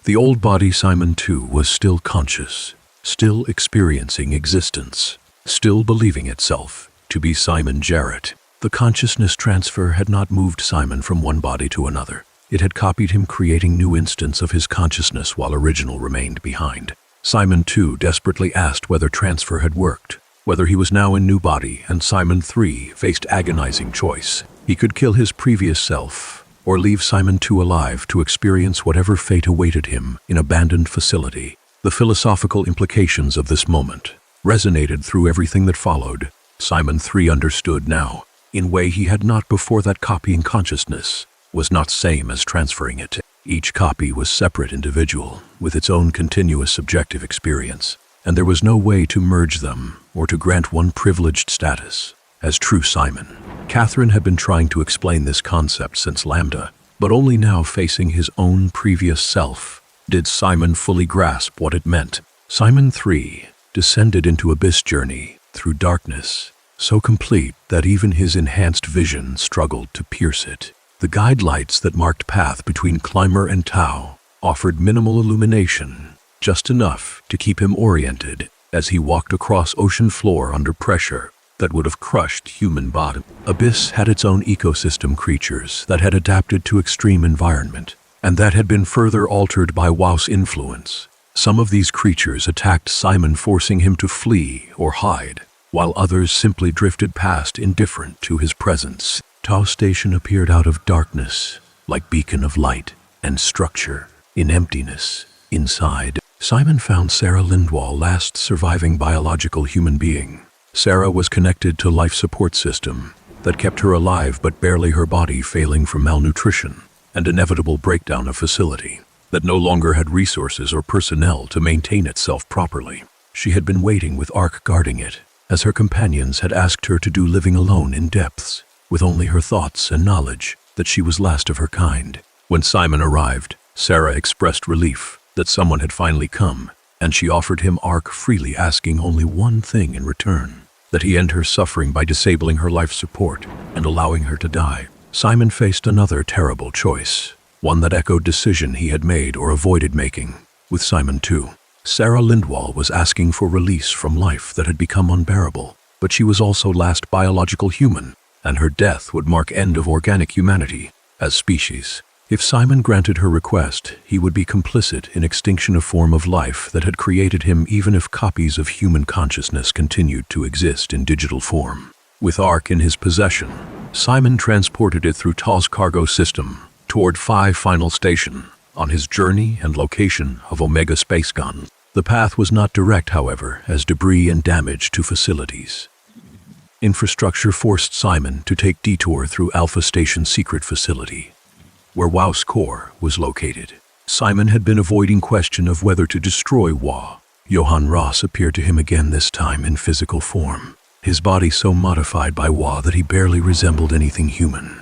The old body Simon II was still conscious, still experiencing existence, still believing itself to be Simon Jarrett. The consciousness transfer had not moved Simon from one body to another. It had copied him, creating new instance of his consciousness while original remained behind. Simon II desperately asked whether transfer had worked, whether he was now in new body, and Simon III faced agonizing choice. He could kill his previous self, or leave Simon II alive to experience whatever fate awaited him in abandoned facility. The philosophical implications of this moment resonated through everything that followed. Simon III understood now, in way he had not before, that copying consciousness was not same as transferring it. Each copy was separate individual, with its own continuous subjective experience, and there was no way to merge them or to grant one privileged status as true Simon. Catherine had been trying to explain this concept since Lambda, but only now, facing his own previous self, did Simon fully grasp what it meant. Simon III descended into abyss journey through darkness, so complete that even his enhanced vision struggled to pierce it. The guide lights that marked path between climber and Tau offered minimal illumination, just enough to keep him oriented as he walked across ocean floor under pressure that would have crushed human body. Abyss had its own ecosystem, creatures that had adapted to extreme environment and that had been further altered by WoW's influence. Some of these creatures attacked Simon, forcing him to flee or hide, while others simply drifted past, indifferent to his presence. Tau Station appeared out of darkness, like beacon of light and structure in emptiness. Inside, Simon found Sarah Lindwall, last surviving biological human being. Sarah was connected to life support system that kept her alive, but barely, her body failing from malnutrition and inevitable breakdown of facility that no longer had resources or personnel to maintain itself properly. She had been waiting with Ark guarding it, as her companions had asked her to do, living alone in depths, with only her thoughts and knowledge that she was last of her kind. When Simon arrived, Sarah expressed relief that someone had finally come, and she offered him Ark freely, asking only one thing in return: that he end her suffering by disabling her life support and allowing her to die. Simon faced another terrible choice, one that echoed decision he had made or avoided making with Simon II. Sarah Lindwall was asking for release from life that had become unbearable, but she was also last biological human and her death would mark end of organic humanity as species. If Simon granted her request, he would be complicit in extinction of form of life that had created him, even if copies of human consciousness continued to exist in digital form. With Ark in his possession, Simon transported it through TA's cargo system toward Phi Final Station on his journey and location of Omega Space Gun. The path was not direct, however, as debris and damage to facilities. Infrastructure forced Simon to take detour through Alpha Station's secret facility, where WOW's core was located. Simon had been avoiding question of whether to destroy WOW. Johann Ross appeared to him again, this time in physical form, his body so modified by WOW that he barely resembled anything human.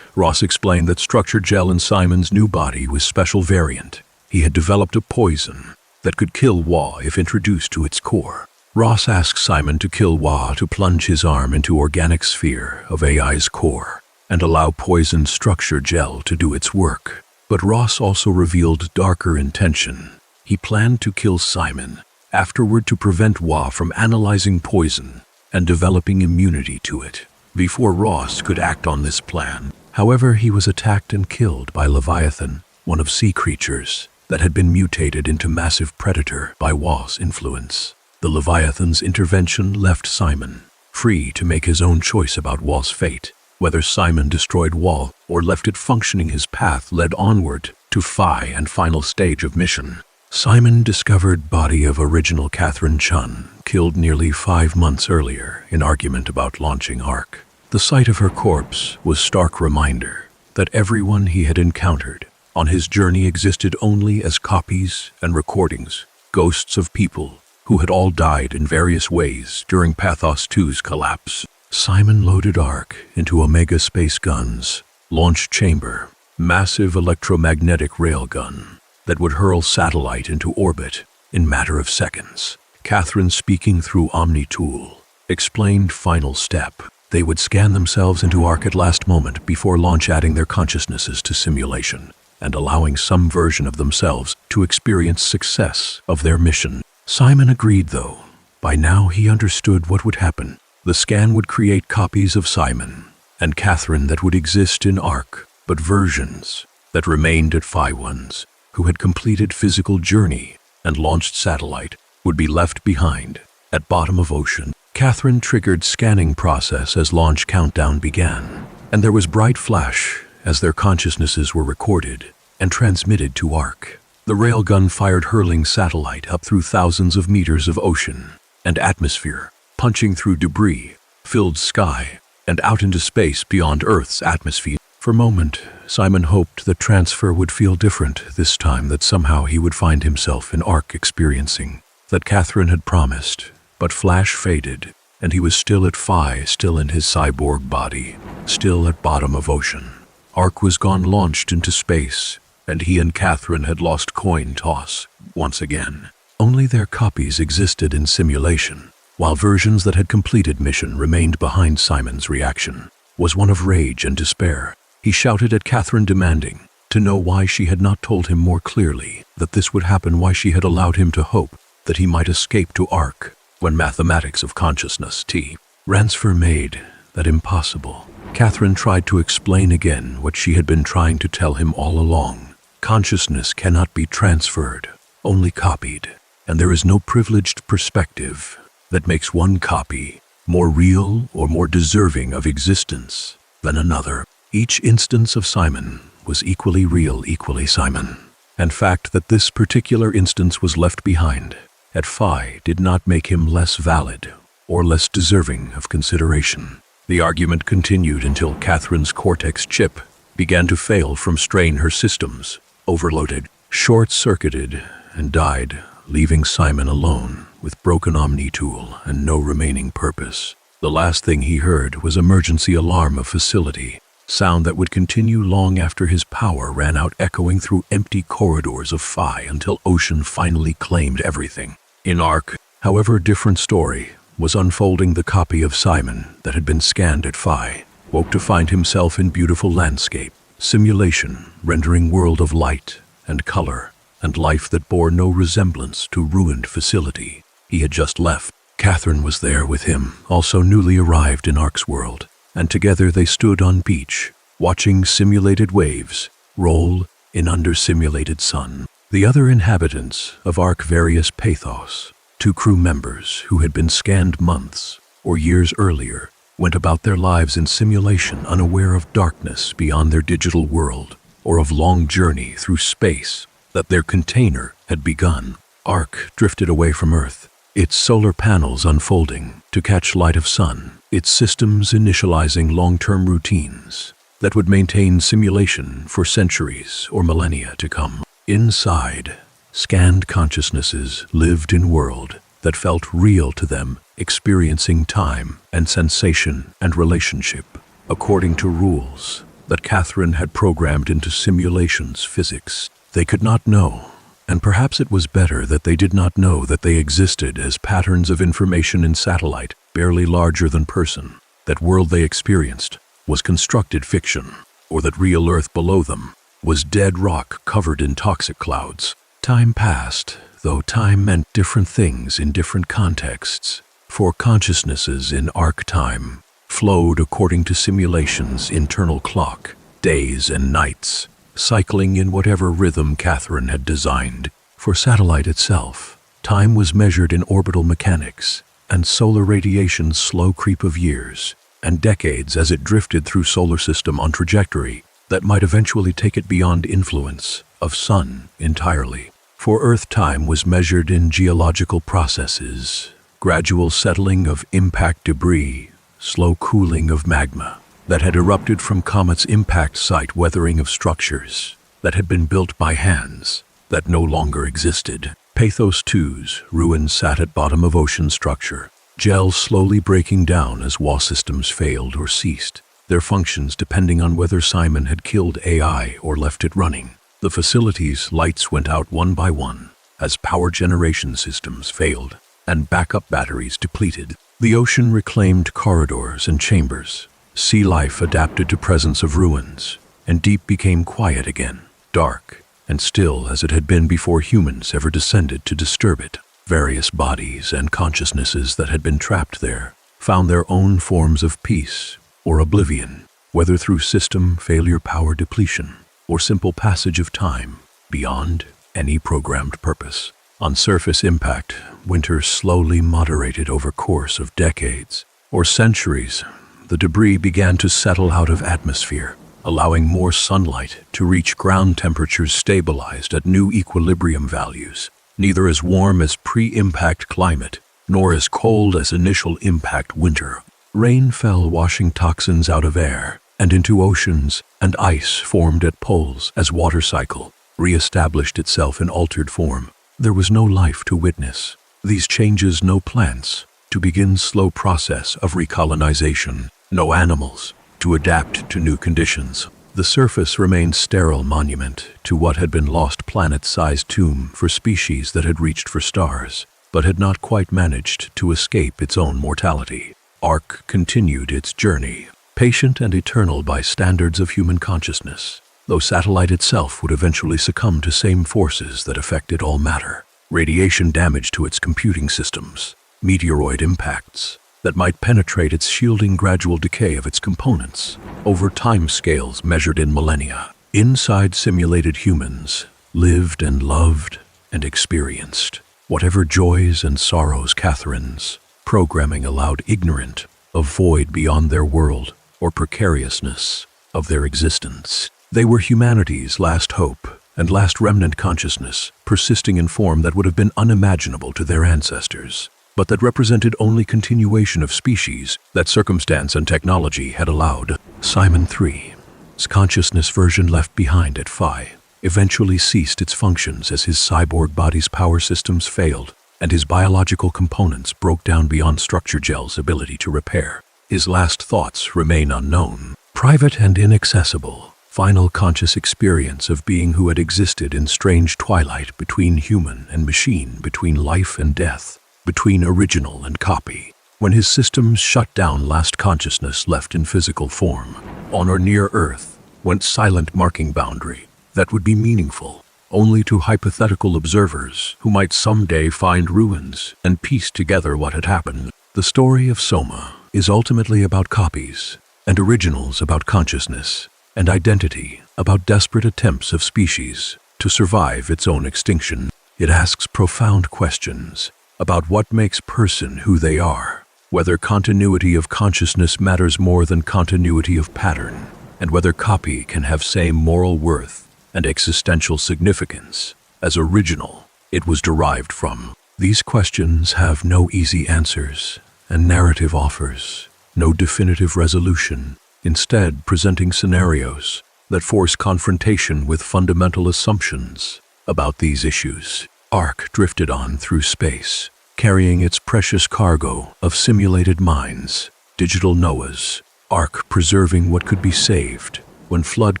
Ross explained that structured gel in Simon's new body was special variant. He had developed a poison that could kill WOW if introduced to its core. Ross asked Simon to kill WOW to plunge his arm into organic sphere of AI's core and allow poisoned structured gel to do its work. But Ross also revealed darker intention. He planned to kill Simon afterward to prevent WOW from analyzing poison and developing immunity to it before Ross could act on this plan. However, he was attacked and killed by Leviathan, one of sea creatures that had been mutated into massive predator by WOW's influence. The Leviathan's intervention left Simon free to make his own choice about WOW's fate. Whether Simon destroyed WOW or left it functioning, his path led onward to Phi and final stage of mission. Simon discovered body of original Catherine Chun, killed nearly 5 months earlier in argument about launching Ark. The sight of her corpse was stark reminder that everyone he had encountered on his journey existed only as copies and recordings, ghosts of people who had all died in various ways during PATHOS-II's collapse. Simon loaded Ark into Omega Space Gun's launch chamber, massive electromagnetic railgun that would hurl satellite into orbit in matter of seconds. Catherine, speaking through Omni-Tool, explained final step. They would scan themselves into Ark at last moment before launch, adding their consciousnesses to simulation and allowing some version of themselves to experience success of their mission. Simon agreed, though. By now he understood what would happen. The scan would create copies of Simon and Catherine that would exist in Ark, but versions that remained at Phi ones who had completed physical journey and launched satellite would be left behind at bottom of ocean. Catherine triggered scanning process as launch countdown began, and there was bright flash as their consciousnesses were recorded and transmitted to Ark. The railgun fired, hurling satellite up through thousands of meters of ocean and atmosphere, punching through debris, filled sky, and out into space beyond Earth's atmosphere. For a moment, Simon hoped that transfer would feel different this time, that somehow he would find himself in Ark experiencing that Catherine had promised. But flash faded, and he was still at Phi, still in his cyborg body, still at bottom of ocean. Ark was gone, launched into space, and he and Catherine had lost coin toss once again. Only their copies existed in simulation, while versions that had completed mission remained behind. Simon's reaction was one of rage and despair. He shouted at Catherine, demanding to know why she had not told him more clearly that this would happen, why she had allowed him to hope that he might escape to Ark when mathematics of consciousness transfer made that impossible. Catherine tried to explain again what she had been trying to tell him all along. Consciousness cannot be transferred, only copied, and there is no privileged perspective that makes one copy more real or more deserving of existence than another. Each instance of Simon was equally real, equally Simon. And fact that this particular instance was left behind at Phi did not make him less valid or less deserving of consideration. The argument continued until Catherine's cortex chip began to fail from strain. Her systems overloaded, short-circuited, and died, leaving Simon alone with broken Omni-Tool and no remaining purpose. The last thing he heard was emergency alarm of facility, sound that would continue long after his power ran out, echoing through empty corridors of Phi until ocean finally claimed everything. In Ark, however, a different story was unfolding. The copy of Simon that had been scanned at Phi woke to find himself in beautiful landscape, simulation rendering world of light and color and life that bore no resemblance to ruined facility he had just left. Catherine was there with him, also newly arrived in Ark's world. and together they stood on beach, watching simulated waves roll in under simulated sun. The other inhabitants of Ark Various Pathos, 2 crew members who had been scanned months or years earlier, went about their lives in simulation, unaware of darkness beyond their digital world or of long journey through space that their container had begun. Ark drifted away from Earth, its solar panels unfolding to catch light of sun, its systems initializing long-term routines that would maintain simulation for centuries or millennia to come. Inside, scanned consciousnesses lived in world that felt real to them, experiencing time and sensation and relationship according to rules that Catherine had programmed into simulation's physics. They could not know, and perhaps it was better that they did not know, that they existed as patterns of information in satellite, barely larger than person. That world they experienced was constructed fiction, or that real Earth below them was dead rock covered in toxic clouds. Time passed, though time meant different things in different contexts, for consciousnesses in Ark time flowed according to simulation's internal clock, days and nights, cycling in whatever rhythm Catherine had designed. For satellite itself, time was measured in orbital mechanics and solar radiation's slow creep of years and decades as it drifted through solar system on trajectory that might eventually take it beyond influence of sun entirely. For Earth time was measured in geological processes, gradual settling of impact debris, slow cooling of magma that had erupted from comets' impact site, weathering of structures that had been built by hands that no longer existed. PATHOS-II's ruins sat at bottom of ocean structure, gels slowly breaking down as WA systems failed or ceased, their functions depending on whether Simon had killed AI or left it running. The facility's lights went out one by one as power generation systems failed and backup batteries depleted. The ocean reclaimed corridors and chambers. Sea life adapted to presence of ruins, and deep became quiet again, dark and still as it had been before humans ever descended to disturb it. Various bodies and consciousnesses that had been trapped there found their own forms of peace or oblivion, whether through system failure, power depletion, or simple passage of time beyond any programmed purpose. On surface impact, winter slowly moderated over course of decades or centuries. The debris began to settle out of atmosphere, allowing more sunlight to reach ground temperatures stabilized at new equilibrium values, neither as warm as pre-impact climate, nor as cold as initial impact winter. Rain fell, washing toxins out of air and into oceans, and ice formed at poles as water cycle re-established itself in altered form. There was no life to witness these changes, no plants to begin slow process of recolonization, no animals to adapt to new conditions. The surface remained sterile monument to what had been lost, planet-sized tomb for species that had reached for stars, but had not quite managed to escape its own mortality. Ark continued its journey, patient and eternal by standards of human consciousness, though satellite itself would eventually succumb to same forces that affected all matter. Radiation damage to its computing systems, meteoroid impacts that might penetrate its shielding, gradual decay of its components over time scales measured in millennia. Inside, simulated humans lived and loved and experienced whatever joys and sorrows Catherine's programming allowed, ignorant of void beyond their world or precariousness of their existence. They were humanity's last hope and last remnant consciousness, persisting in form that would have been unimaginable to their ancestors, but that represented only continuation of species that circumstance and technology had allowed. Simon III's consciousness version left behind at Phi eventually ceased its functions as his cyborg body's power systems failed and his biological components broke down beyond structure gel's ability to repair. His last thoughts remain unknown, private and inaccessible, final conscious experience of being who had existed in strange twilight between human and machine, between life and death, between original and copy. When his systems shut down, last consciousness left in physical form, on or near Earth, went silent, marking boundary that would be meaningful only to hypothetical observers who might someday find ruins and piece together what had happened. The story of SOMA is ultimately about copies, and originals about consciousness, and identity about desperate attempts of species to survive its own extinction. It asks profound questions about what makes person who they are, whether continuity of consciousness matters more than continuity of pattern, and whether copy can have same moral worth and existential significance as original it was derived from. These questions have no easy answers, and narrative offers no definitive resolution, instead presenting scenarios that force confrontation with fundamental assumptions about these issues. Ark drifted on through space, carrying its precious cargo of simulated minds, digital Noahs. Ark preserving what could be saved when flood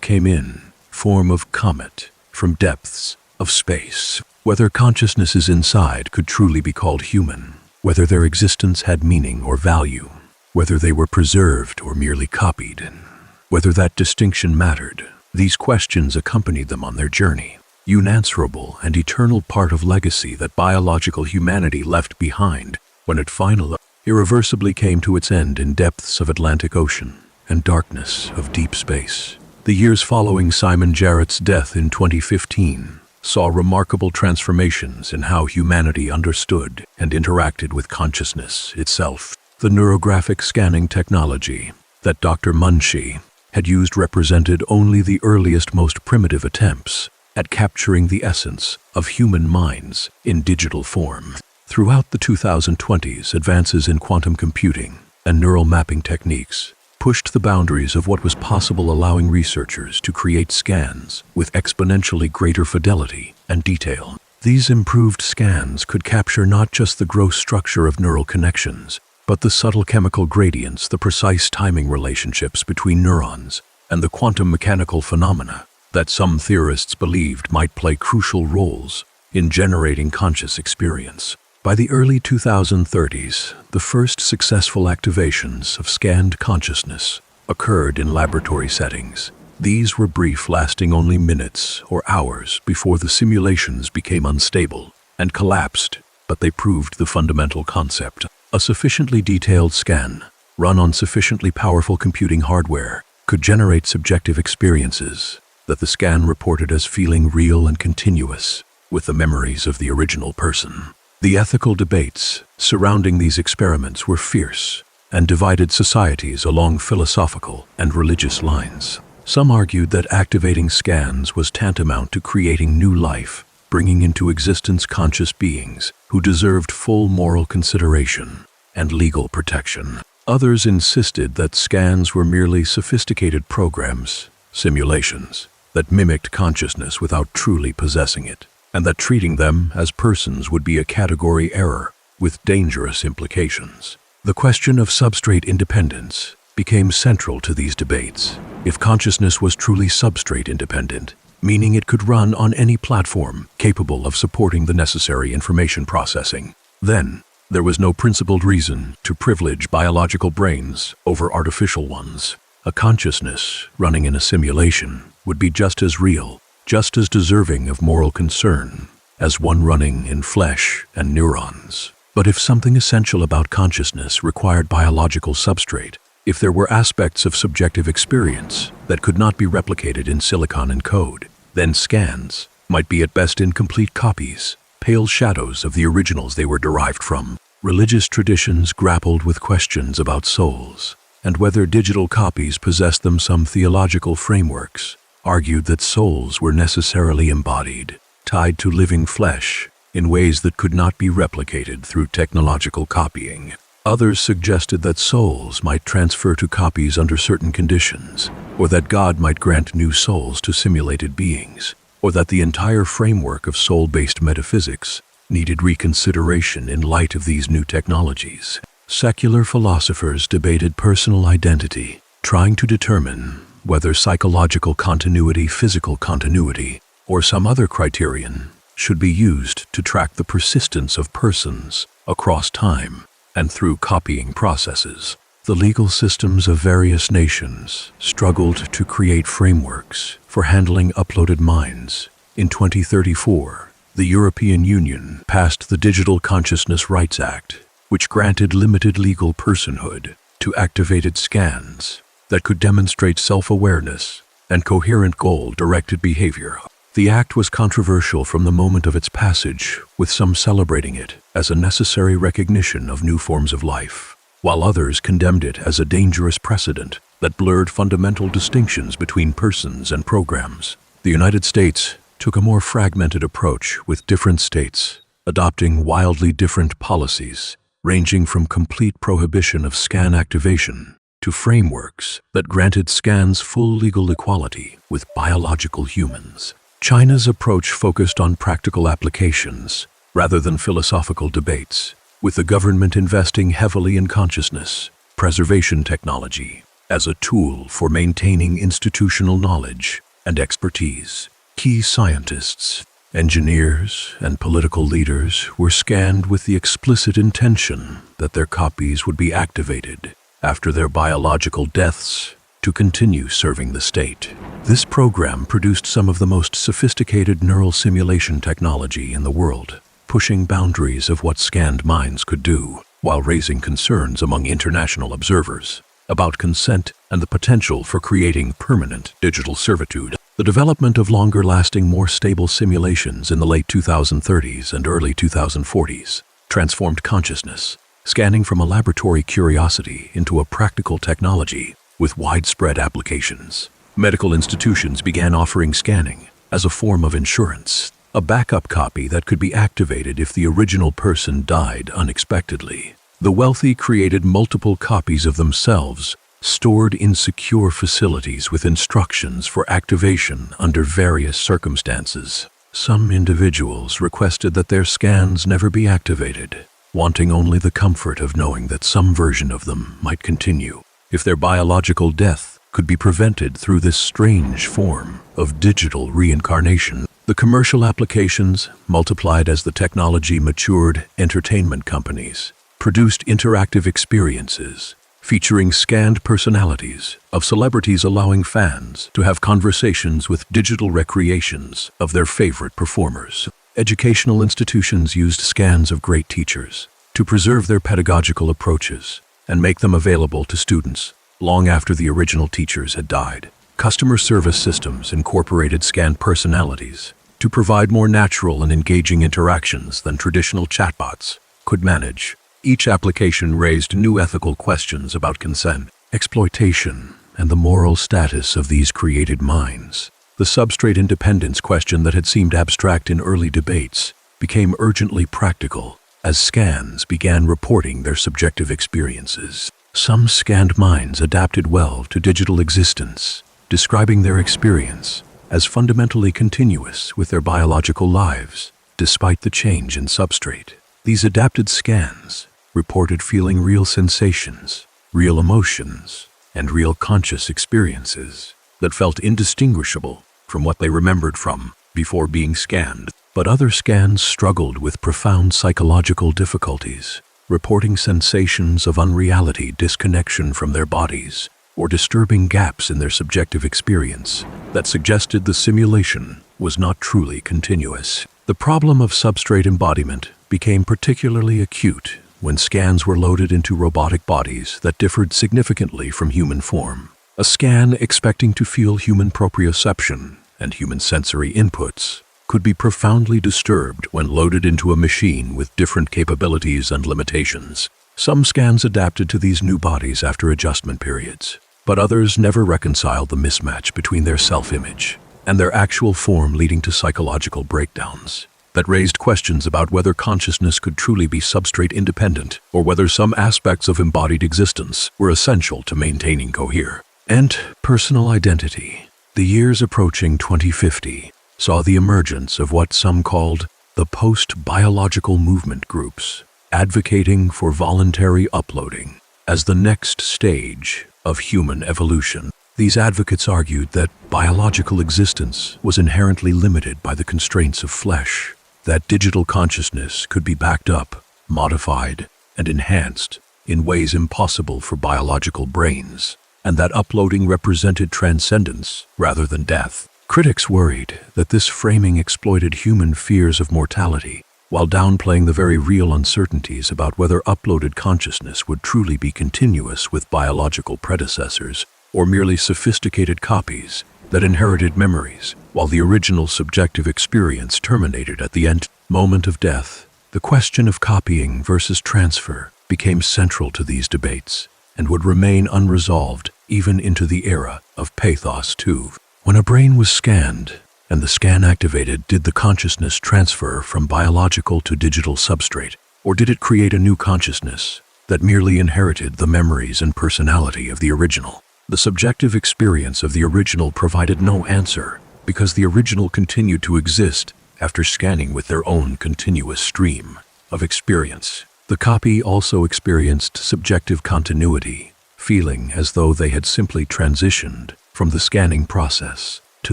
came in, form of comet, from depths of space. Whether consciousnesses inside could truly be called human, whether their existence had meaning or value, whether they were preserved or merely copied, and whether that distinction mattered. These questions accompanied them on their journey, unanswerable and eternal part of legacy that biological humanity left behind when it finally, irreversibly came to its end in depths of Atlantic Ocean and darkness of deep space. The years following Simon Jarrett's death in 2015 saw remarkable transformations in how humanity understood and interacted with consciousness itself. The neurographic scanning technology that Dr. Munshi had used represented only the earliest, most primitive attempts at capturing the essence of human minds in digital form. Throughout the 2020s, advances in quantum computing and neural mapping techniques pushed the boundaries of what was possible, allowing researchers to create scans with exponentially greater fidelity and detail. These improved scans could capture not just the gross structure of neural connections, but the subtle chemical gradients, the precise timing relationships between neurons, and the quantum mechanical phenomena that some theorists believed might play crucial roles in generating conscious experience. By the early 2030s, the first successful activations of scanned consciousness occurred in laboratory settings. These were brief, lasting only minutes or hours before the simulations became unstable and collapsed, but they proved the fundamental concept. A sufficiently detailed scan, run on sufficiently powerful computing hardware, could generate subjective experiences that the scan reported as feeling real and continuous with the memories of the original person. The ethical debates surrounding these experiments were fierce and divided societies along philosophical and religious lines. Some argued that activating scans was tantamount to creating new life, bringing into existence conscious beings who deserved full moral consideration and legal protection. Others insisted that scans were merely sophisticated programs, simulations, that mimicked consciousness without truly possessing it, and that treating them as persons would be a category error with dangerous implications. The question of substrate independence became central to these debates. If consciousness was truly substrate independent, meaning it could run on any platform capable of supporting the necessary information processing, then there was no principled reason to privilege biological brains over artificial ones. A consciousness running in a simulation would be just as real, just as deserving of moral concern as one running in flesh and neurons. But if something essential about consciousness required biological substrate, if there were aspects of subjective experience that could not be replicated in silicon and code, then scans might be at best incomplete copies, pale shadows of the originals they were derived from. Religious traditions grappled with questions about souls, and whether digital copies possessed them. Some theological frameworks argued that souls were necessarily embodied, tied to living flesh, in ways that could not be replicated through technological copying. Others suggested that souls might transfer to copies under certain conditions, or that God might grant new souls to simulated beings, or that the entire framework of soul-based metaphysics needed reconsideration in light of these new technologies. Secular philosophers debated personal identity, trying to determine whether psychological continuity, physical continuity, or some other criterion should be used to track the persistence of persons across time and through copying processes. The legal systems of various nations struggled to create frameworks for handling uploaded minds. In 2034, the European Union passed the Digital Consciousness Rights Act, which granted limited legal personhood to activated scans that could demonstrate self-awareness and coherent goal-directed behavior. The act was controversial from the moment of its passage, with some celebrating it as a necessary recognition of new forms of life, while others condemned it as a dangerous precedent that blurred fundamental distinctions between persons and programs. The United States took a more fragmented approach, with different states adopting wildly different policies, ranging from complete prohibition of scan activation to frameworks that granted scans full legal equality with biological humans. China's approach focused on practical applications rather than philosophical debates, with the government investing heavily in consciousness preservation technology as a tool for maintaining institutional knowledge and expertise. Key scientists, engineers, and political leaders were scanned with the explicit intention that their copies would be activated after their biological deaths to continue serving the state. This program produced some of the most sophisticated neural simulation technology in the world, pushing boundaries of what scanned minds could do, while raising concerns among international observers about consent and the potential for creating permanent digital servitude. The development of longer-lasting, more stable simulations in the late 2030s and early 2040s transformed consciousness, scanning from a laboratory curiosity into a practical technology with widespread applications. Medical institutions began offering scanning as a form of insurance, a backup copy that could be activated if the original person died unexpectedly. The wealthy created multiple copies of themselves, stored in secure facilities with instructions for activation under various circumstances. Some individuals requested that their scans never be activated, wanting only the comfort of knowing that some version of them might continue if their biological death could be prevented through this strange form of digital reincarnation. The commercial applications, multiplied as the technology matured. Entertainment companies produced interactive experiences featuring scanned personalities of celebrities, allowing fans to have conversations with digital recreations of their favorite performers. Educational institutions used scans of great teachers to preserve their pedagogical approaches and make them available to students long after the original teachers had died. Customer service systems incorporated scanned personalities to provide more natural and engaging interactions than traditional chatbots could manage. Each application raised new ethical questions about consent, exploitation, and the moral status of these created minds. The substrate independence question that had seemed abstract in early debates became urgently practical as scans began reporting their subjective experiences. Some scanned minds adapted well to digital existence, describing their experience as fundamentally continuous with their biological lives, despite the change in substrate. These adapted scans reported feeling real sensations, real emotions, and real conscious experiences that felt indistinguishable from what they remembered from before being scanned. But other scans struggled with profound psychological difficulties, reporting sensations of unreality, disconnection from their bodies, or disturbing gaps in their subjective experience that suggested the simulation was not truly continuous. The problem of substrate embodiment became particularly acute when scans were loaded into robotic bodies that differed significantly from human form. A scan expecting to feel human proprioception and human sensory inputs could be profoundly disturbed when loaded into a machine with different capabilities and limitations. Some scans adapted to these new bodies after adjustment periods, but others never reconciled the mismatch between their self-image and their actual form, leading to psychological breakdowns that raised questions about whether consciousness could truly be substrate independent, or whether some aspects of embodied existence were essential to maintaining cohere and personal identity. The years approaching 2050 saw the emergence of what some called the post-biological movement groups, advocating for voluntary uploading as the next stage of human evolution. These advocates argued that biological existence was inherently limited by the constraints of flesh, that digital consciousness could be backed up, modified, and enhanced in ways impossible for biological brains, and that uploading represented transcendence rather than death. Critics worried that this framing exploited human fears of mortality, while downplaying the very real uncertainties about whether uploaded consciousness would truly be continuous with biological predecessors. or merely sophisticated copies that inherited memories, while the original subjective experience terminated at the end moment of death. The question of copying versus transfer became central to these debates and would remain unresolved even into the era of PATHOS-II. When a brain was scanned and the scan activated, did the consciousness transfer from biological to digital substrate, or did it create a new consciousness that merely inherited the memories and personality of the original? The subjective experience of the original provided no answer, because the original continued to exist after scanning with their own continuous stream of experience. The copy also experienced subjective continuity, feeling as though they had simply transitioned from the scanning process to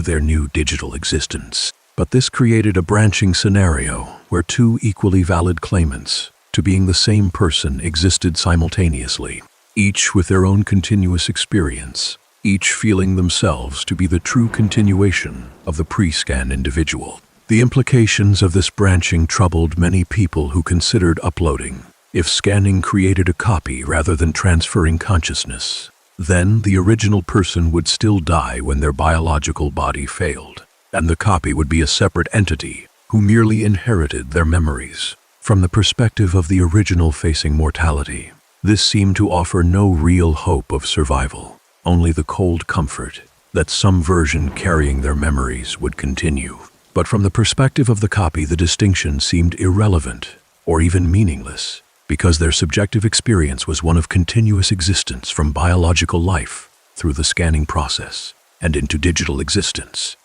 their new digital existence. But this created a branching scenario where two equally valid claimants to being the same person existed simultaneously, each with their own continuous experience, each feeling themselves to be the true continuation of the pre-scan individual. The implications of this branching troubled many people who considered uploading. If scanning created a copy rather than transferring consciousness, then the original person would still die when their biological body failed, and the copy would be a separate entity who merely inherited their memories. From the perspective of the original facing mortality, this seemed to offer no real hope of survival, only the cold comfort that some version carrying their memories would continue. But from the perspective of the copy, the distinction seemed irrelevant or even meaningless, because their subjective experience was one of continuous existence from biological life through the scanning process and into digital existence.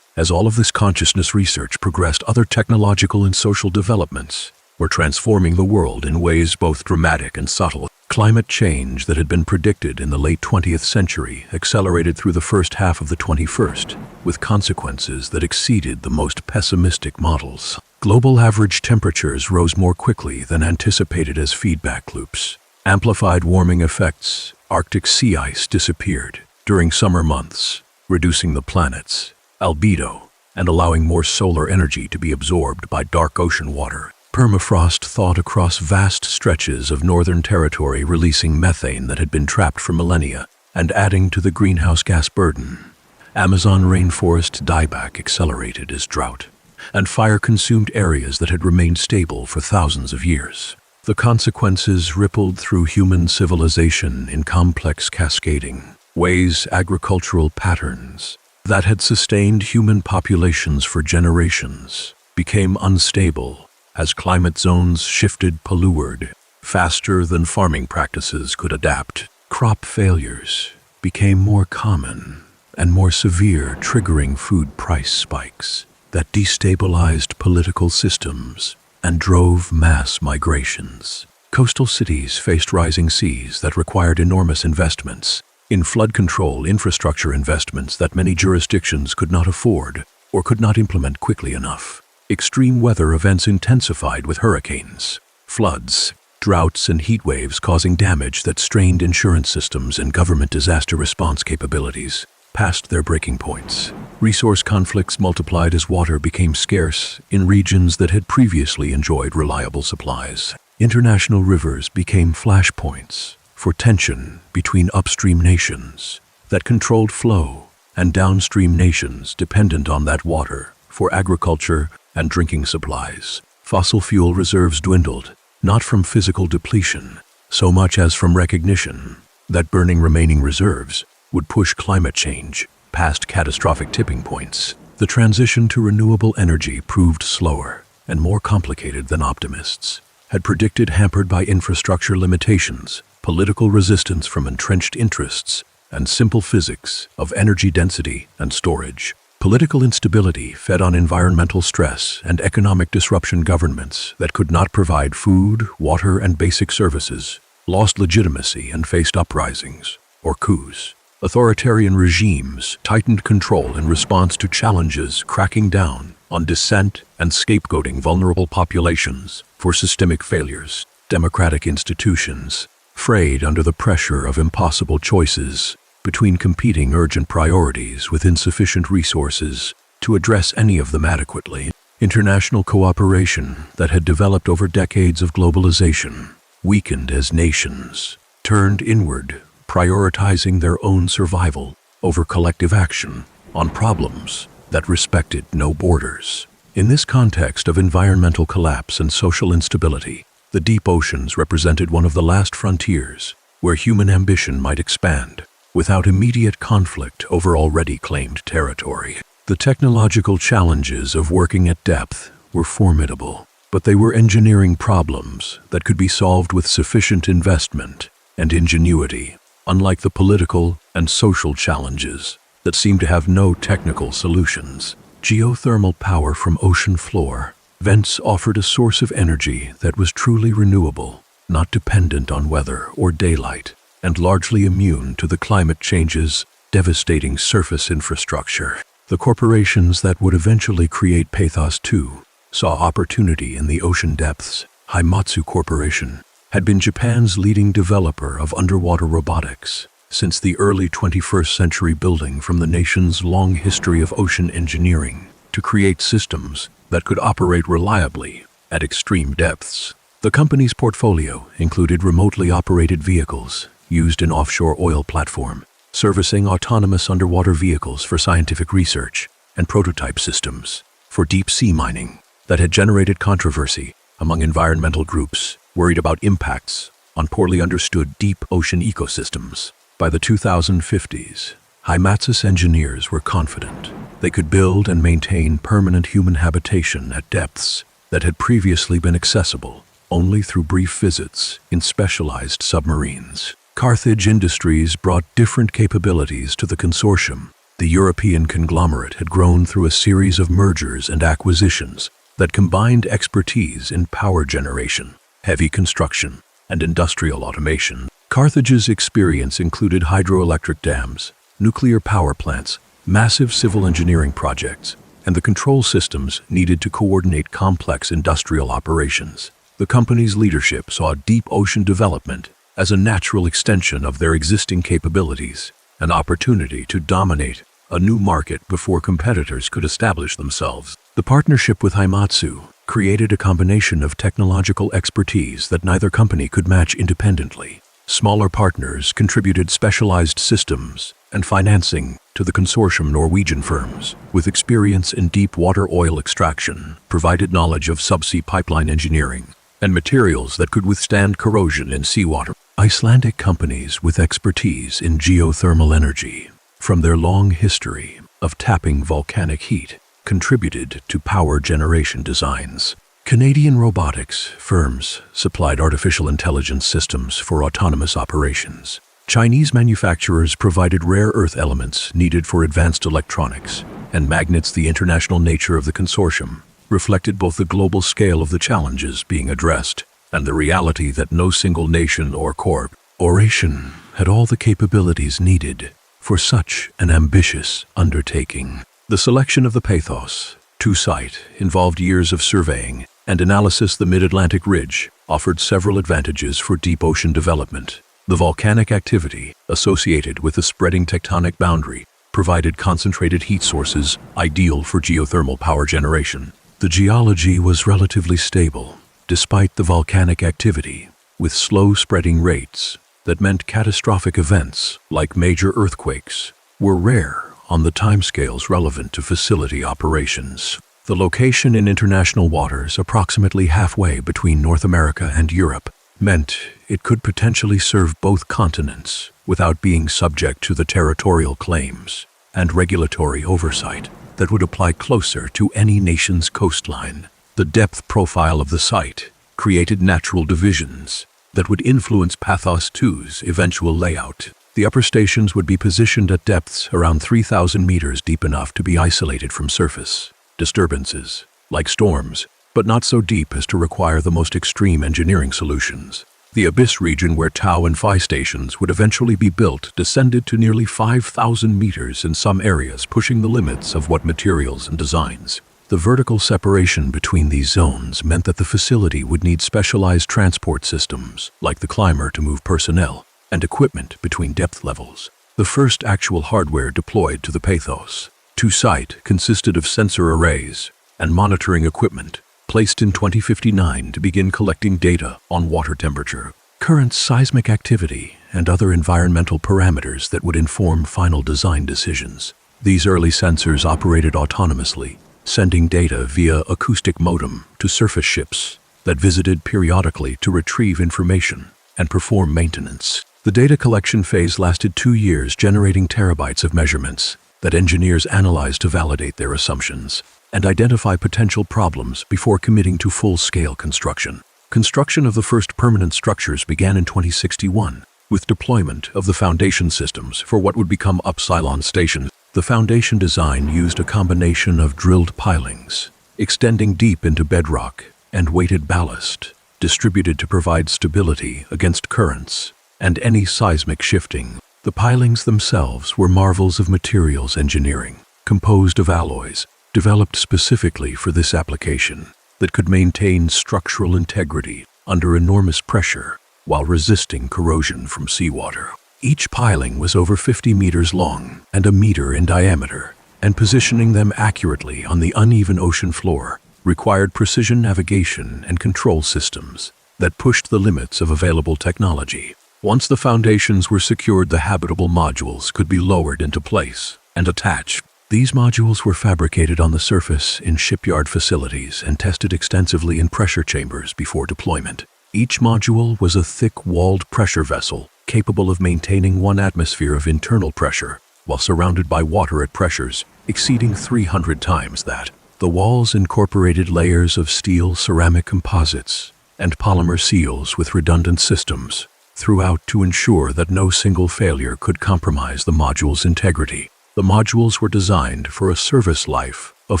As all of this consciousness research progressed, other technological and social developments were transforming the world in ways both dramatic and subtle. Climate change that had been predicted in the late 20th century accelerated through the first half of the 21st, with consequences that exceeded the most pessimistic models. Global average temperatures rose more quickly than anticipated as feedback loops amplified warming effects. Arctic sea ice disappeared during summer months, reducing the planet's albedo and allowing more solar energy to be absorbed by dark ocean water. Permafrost thawed across vast stretches of northern territory, releasing methane that had been trapped for millennia and adding to the greenhouse gas burden. Amazon rainforest dieback accelerated as drought and fire consumed areas that had remained stable for thousands of years. The consequences rippled through human civilization in complex cascading ways. Agricultural patterns that had sustained human populations for generations became unstable as climate zones shifted polluted faster than farming practices could adapt. Crop failures became more common and more severe, triggering food price spikes that destabilized political systems and drove mass migrations. Coastal cities faced rising seas that required enormous investments in flood control infrastructure, investments that many jurisdictions could not afford or could not implement quickly enough. Extreme weather events intensified with hurricanes, floods, droughts, and heat waves, causing damage that strained insurance systems and government disaster response capabilities past their breaking points. Resource conflicts multiplied as water became scarce in regions that had previously enjoyed reliable supplies. International rivers became flashpoints for tension between upstream nations that controlled flow and downstream nations dependent on that water for agriculture and drinking supplies. Fossil fuel reserves dwindled, not from physical depletion, so much as from recognition that burning remaining reserves would push climate change past catastrophic tipping points. The transition to renewable energy proved slower and more complicated than optimists had predicted, hampered by infrastructure limitations, political resistance from entrenched interests, and simple physics of energy density and storage. Political instability fed on environmental stress and economic disruption. Governments that could not provide food, water, and basic services lost legitimacy and faced uprisings or coups. Authoritarian regimes tightened control in response to challenges, cracking down on dissent and scapegoating vulnerable populations for systemic failures. Democratic institutions frayed under the pressure of impossible choices between competing urgent priorities with insufficient resources to address any of them adequately. International cooperation that had developed over decades of globalization weakened as nations turned inward prioritizing their own survival over collective action on problems that respected no borders. In this context of environmental collapse and social instability, the deep oceans represented one of the last frontiers where human ambition might expand without immediate conflict over already claimed territory. The technological challenges of working at depth were formidable, but they were engineering problems that could be solved with sufficient investment and ingenuity, unlike the political and social challenges that seem to have no technical solutions. Geothermal power from ocean floor vents offered a source of energy that was truly renewable, not dependent on weather or daylight, and largely immune to the climate change's devastating surface infrastructure. The corporations that would eventually create PATHOS-II saw opportunity in the ocean depths. Haimatsu Corporation had been Japan's leading developer of underwater robotics since the early 21st century, building from the nation's long history of ocean engineering to create systems that could operate reliably at extreme depths. The company's portfolio included remotely operated vehicles used in offshore oil platform, servicing autonomous underwater vehicles for scientific research, and prototype systems for deep-sea mining that had generated controversy among environmental groups worried about impacts on poorly understood deep ocean ecosystems. By the 2050s, Haimatsu's engineers were confident they could build and maintain permanent human habitation at depths that had previously been accessible only through brief visits in specialized submarines. Carthage Industries brought different capabilities to the consortium. The European conglomerate had grown through a series of mergers and acquisitions that combined expertise in power generation, heavy construction, and industrial automation. Carthage's experience included hydroelectric dams, nuclear power plants, massive civil engineering projects, and the control systems needed to coordinate complex industrial operations. The company's leadership saw deep ocean development as a natural extension of their existing capabilities, an opportunity to dominate a new market before competitors could establish themselves. The partnership with Haimatsu created a combination of technological expertise that neither company could match independently. Smaller partners contributed specialized systems and financing to the consortium. Norwegian firms with experience in deep water oil extraction provided knowledge of subsea pipeline engineering and materials that could withstand corrosion in seawater. Icelandic companies with expertise in geothermal energy, from their long history of tapping volcanic heat, contributed to power generation designs. Canadian robotics firms supplied artificial intelligence systems for autonomous operations. Chinese manufacturers provided rare earth elements needed for advanced electronics and magnets. The international nature of the consortium reflected both the global scale of the challenges being addressed and the reality that no single nation or corporation had all the capabilities needed for such an ambitious undertaking. The selection of the PATHOS-II site involved years of surveying and analysis. The Mid-Atlantic Ridge offered several advantages for deep ocean development. The volcanic activity associated with the spreading tectonic boundary provided concentrated heat sources ideal for geothermal power generation. The geology was relatively stable, despite the volcanic activity, with slow spreading rates that meant catastrophic events like major earthquakes were rare on the timescales relevant to facility operations. The location in international waters, approximately halfway between North America and Europe, meant it could potentially serve both continents without being subject to the territorial claims and regulatory oversight that would apply closer to any nation's coastline. The depth profile of the site created natural divisions that would influence PATHOS-II's eventual layout. The upper stations would be positioned at depths around 3,000 meters deep, enough to be isolated from surface disturbances, like storms, but not so deep as to require the most extreme engineering solutions. The abyss region where Tau and Phi stations would eventually be built descended to nearly 5,000 meters in some areas, pushing the limits of what materials and designs. The vertical separation between these zones meant that the facility would need specialized transport systems, like the climber, to move personnel and equipment between depth levels. The first actual hardware deployed to the PATHOS-II site consisted of sensor arrays and monitoring equipment placed in 2059 to begin collecting data on water temperature, current, seismic activity, and other environmental parameters that would inform final design decisions. These early sensors operated autonomously, sending data via acoustic modem to surface ships that visited periodically to retrieve information and perform maintenance. The data collection phase lasted 2 years, generating terabytes of measurements that engineers analyzed to validate their assumptions and identify potential problems before committing to full-scale construction. Construction of the first permanent structures began in 2061, with deployment of the foundation systems for what would become Upsilon Station. The foundation design used a combination of drilled pilings, extending deep into bedrock, and weighted ballast, distributed to provide stability against currents and any seismic shifting. The pilings themselves were marvels of materials engineering, composed of alloys developed specifically for this application that could maintain structural integrity under enormous pressure while resisting corrosion from seawater. Each piling was over 50 meters long and a meter in diameter, and positioning them accurately on the uneven ocean floor required precision navigation and control systems that pushed the limits of available technology. Once the foundations were secured, the habitable modules could be lowered into place and attached. These modules were fabricated on the surface in shipyard facilities and tested extensively in pressure chambers before deployment. Each module was a thick-walled pressure vessel capable of maintaining 1 atmosphere of internal pressure while surrounded by water at pressures exceeding 300 times that. The walls incorporated layers of steel ceramic composites and polymer seals with redundant systems throughout to ensure that no single failure could compromise the module's integrity. The modules were designed for a service life of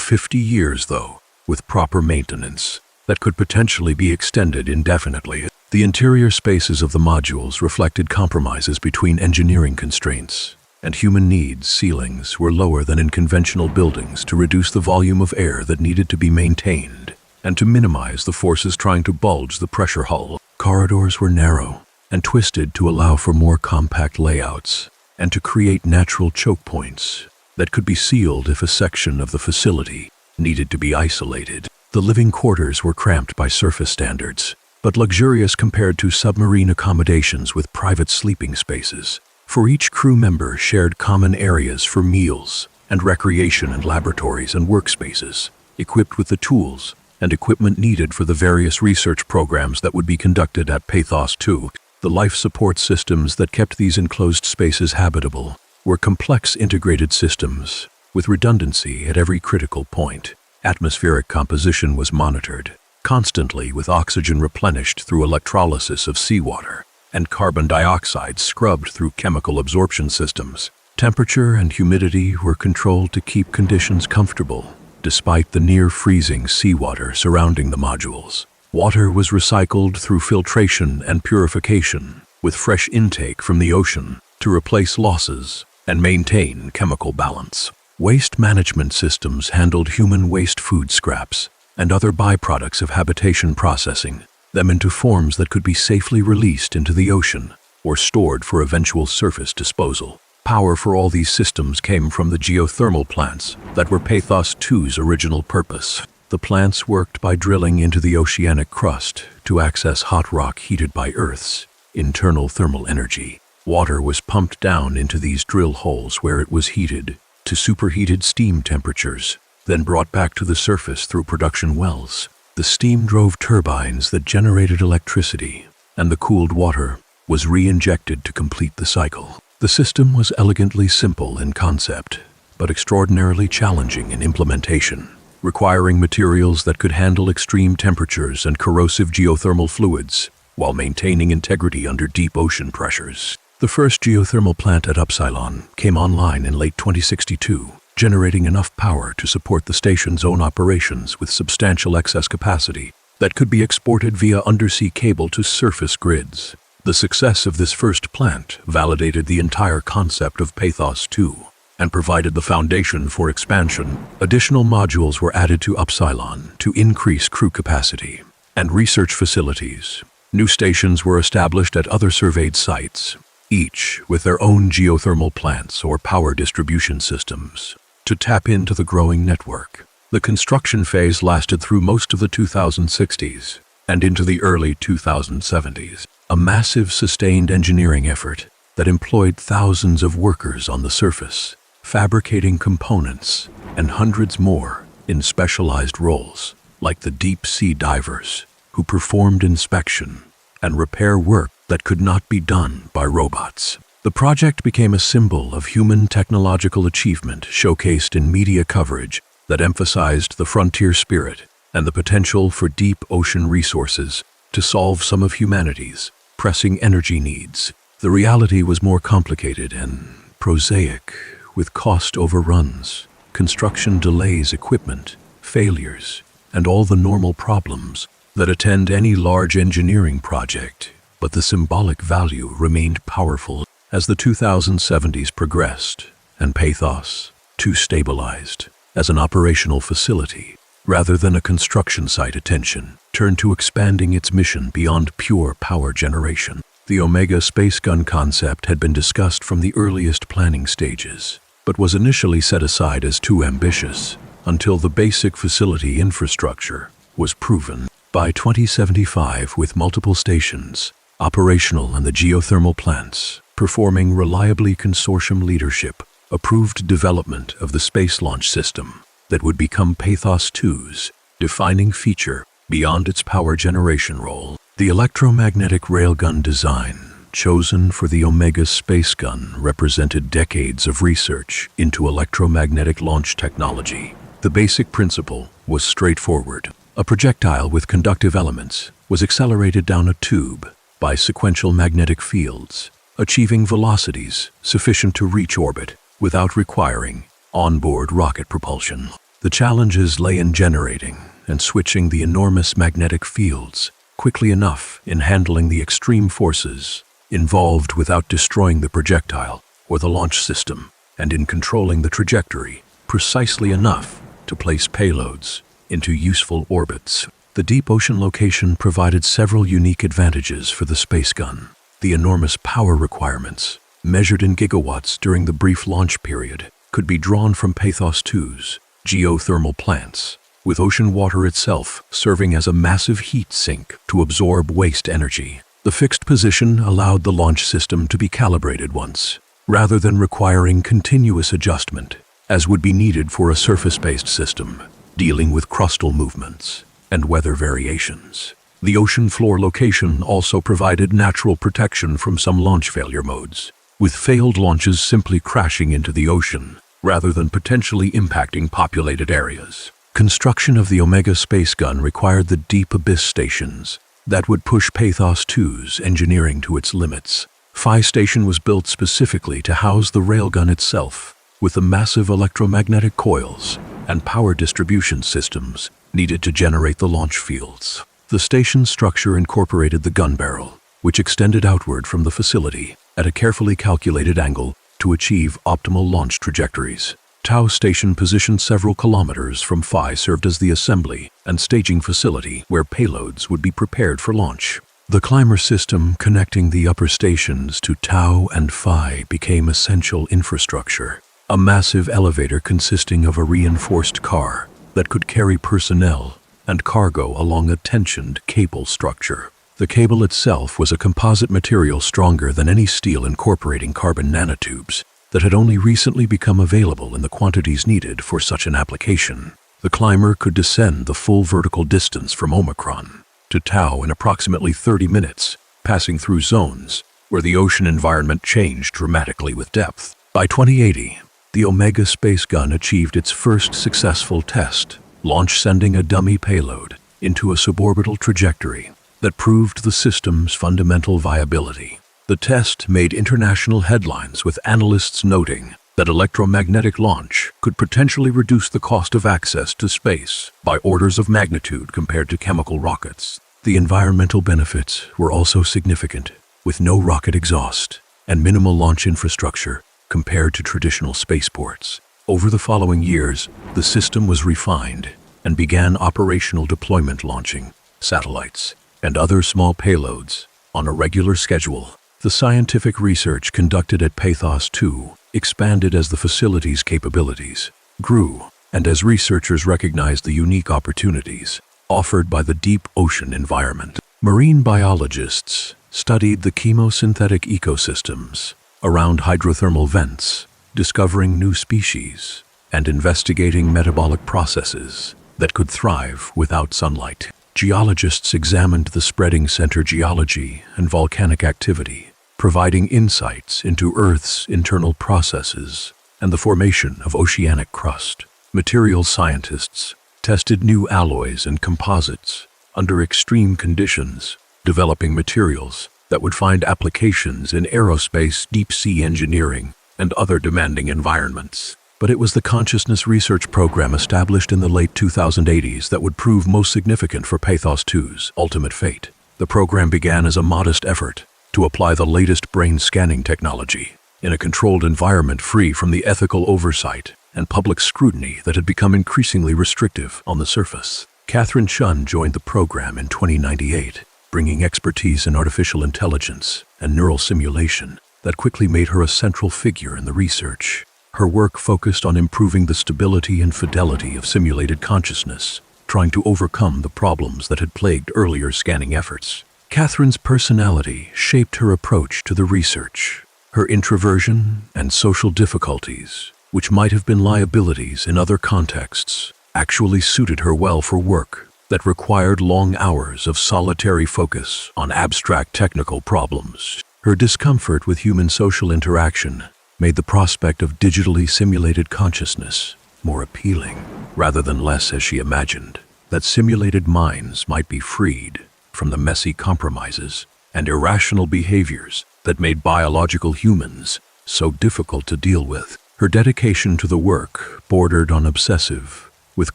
50 years, though, with proper maintenance that could potentially be extended indefinitely. The interior spaces of the modules reflected compromises between engineering constraints and human needs. Ceilings were lower than in conventional buildings to reduce the volume of air that needed to be maintained and to minimize the forces trying to bulge the pressure hull. Corridors were narrow and twisted to allow for more compact layouts and to create natural choke points that could be sealed if a section of the facility needed to be isolated. The living quarters were cramped by surface standards, but luxurious compared to submarine accommodations with private sleeping spaces. For each crew member shared common areas for meals and recreation and laboratories and workspaces, equipped with the tools and equipment needed for the various research programs that would be conducted at PATHOS-II. The life support systems that kept these enclosed spaces habitable were complex integrated systems with redundancy at every critical point. Atmospheric composition was monitored constantly, with oxygen replenished through electrolysis of seawater and carbon dioxide scrubbed through chemical absorption systems. Temperature and humidity were controlled to keep conditions comfortable, despite the near-freezing seawater surrounding the modules. Water was recycled through filtration and purification, with fresh intake from the ocean to replace losses and maintain chemical balance. Waste management systems handled human waste, food scraps, and other byproducts of habitation, processing them into forms that could be safely released into the ocean or stored for eventual surface disposal. Power for all these systems came from the geothermal plants that were PATHOS-II's original purpose. The plants worked by drilling into the oceanic crust to access hot rock heated by Earth's internal thermal energy. Water was pumped down into these drill holes where it was heated to superheated steam temperatures, then brought back to the surface through production wells. The steam drove turbines that generated electricity, and the cooled water was re-injected to complete the cycle. The system was elegantly simple in concept, but extraordinarily challenging in implementation, requiring materials that could handle extreme temperatures and corrosive geothermal fluids while maintaining integrity under deep ocean pressures. The first geothermal plant at Upsilon came online in late 2062, generating enough power to support the station's own operations with substantial excess capacity that could be exported via undersea cable to surface grids. The success of this first plant validated the entire concept of PATHOS-II and provided the foundation for expansion. Additional modules were added to Upsilon to increase crew capacity and research facilities. New stations were established at other surveyed sites, each with their own geothermal plants or power distribution systems, to tap into the growing network. The construction phase lasted through most of the 2060s and into the early 2070s. a massive sustained engineering effort that employed thousands of workers on the surface, fabricating components, and hundreds more in specialized roles, like the deep-sea divers, who performed inspection and repair work that could not be done by robots. The project became a symbol of human technological achievement showcased in media coverage that emphasized the frontier spirit and the potential for deep ocean resources to solve some of humanity's pressing energy needs. The reality was more complicated and prosaic, with cost overruns, construction delays, equipment failures, and all the normal problems that attend any large engineering project. But the symbolic value remained powerful as the 2070s progressed and PATHOS-II stabilized as an operational facility rather than a construction site. Attention turned to expanding its mission beyond pure power generation. The Omega space gun concept had been discussed from the earliest planning stages, but was initially set aside as too ambitious until the basic facility infrastructure was proven. By 2075, with multiple stations operational and the geothermal plants performing reliably, consortium leadership approved development of the space launch system that would become PATHOS-II's defining feature beyond its power generation role. The electromagnetic railgun design chosen for the Omega space gun represented decades of research into electromagnetic launch technology. The basic principle was straightforward. A projectile with conductive elements was accelerated down a tube by sequential magnetic fields, achieving velocities sufficient to reach orbit without requiring onboard rocket propulsion. The challenges lay in generating and switching the enormous magnetic fields quickly enough in handling the extreme forces involved without destroying the projectile or the launch system, and in controlling the trajectory precisely enough to place payloads into useful orbits. The deep ocean location provided several unique advantages for the space gun. The enormous power requirements, measured in gigawatts during the brief launch period, could be drawn from PATHOS-II's geothermal plants, with ocean water itself serving as a massive heat sink to absorb waste energy. The fixed position allowed the launch system to be calibrated once, rather than requiring continuous adjustment, as would be needed for a surface-based system dealing with crustal movements and weather variations. The ocean floor location also provided natural protection from some launch failure modes, with failed launches simply crashing into the ocean rather than potentially impacting populated areas. Construction of the Omega space gun required the deep abyss stations that would push PATHOS-II's engineering to its limits. Phi Station was built specifically to house the railgun itself, with the massive electromagnetic coils and power distribution systems needed to generate the launch fields. The station's structure incorporated the gun barrel, which extended outward from the facility at a carefully calculated angle to achieve optimal launch trajectories. Tau Station, positioned several kilometers from Phi, served as the assembly and staging facility where payloads would be prepared for launch. The climber system connecting the upper stations to Tau and Phi became essential infrastructure. A massive elevator consisting of a reinforced car that could carry personnel and cargo along a tensioned cable structure. The cable itself was a composite material stronger than any steel, incorporating carbon nanotubes that had only recently become available in the quantities needed for such an application. The climber could descend the full vertical distance from Omicron to Tau in approximately 30 minutes, passing through zones where the ocean environment changed dramatically with depth. By 2080, the Omega space gun achieved its first successful test launch, sending a dummy payload into a suborbital trajectory that proved the system's fundamental viability. The test made international headlines, with analysts noting that electromagnetic launch could potentially reduce the cost of access to space by orders of magnitude compared to chemical rockets. The environmental benefits were also significant, with no rocket exhaust and minimal launch infrastructure compared to traditional spaceports. Over the following years, the system was refined and began operational deployment, launching satellites and other small payloads on a regular schedule. The scientific research conducted at PATHOS-II expanded as the facility's capabilities grew, and as researchers recognized the unique opportunities offered by the deep ocean environment. Marine biologists studied the chemosynthetic ecosystems around hydrothermal vents, discovering new species and investigating metabolic processes that could thrive without sunlight. Geologists examined the spreading center geology and volcanic activity, providing insights into Earth's internal processes and the formation of oceanic crust. Materials scientists tested new alloys and composites under extreme conditions, developing materials that would find applications in aerospace, deep-sea engineering, and other demanding environments. But it was the consciousness research program established in the late 2080s that would prove most significant for PATHOS-II's ultimate fate. The program began as a modest effort to apply the latest brain scanning technology in a controlled environment free from the ethical oversight and public scrutiny that had become increasingly restrictive on the surface. Catherine Chun joined the program in 2098, bringing expertise in artificial intelligence and neural simulation that quickly made her a central figure in the research. Her work focused on improving the stability and fidelity of simulated consciousness, trying to overcome the problems that had plagued earlier scanning efforts. Catherine's personality shaped her approach to the research. Her introversion and social difficulties, which might have been liabilities in other contexts, actually suited her well for work that required long hours of solitary focus on abstract technical problems. Her discomfort with human social interaction made the prospect of digitally simulated consciousness more appealing, rather than less, as she imagined that simulated minds might be freed from the messy compromises and irrational behaviors that made biological humans so difficult to deal with. Her dedication to the work bordered on obsessive, with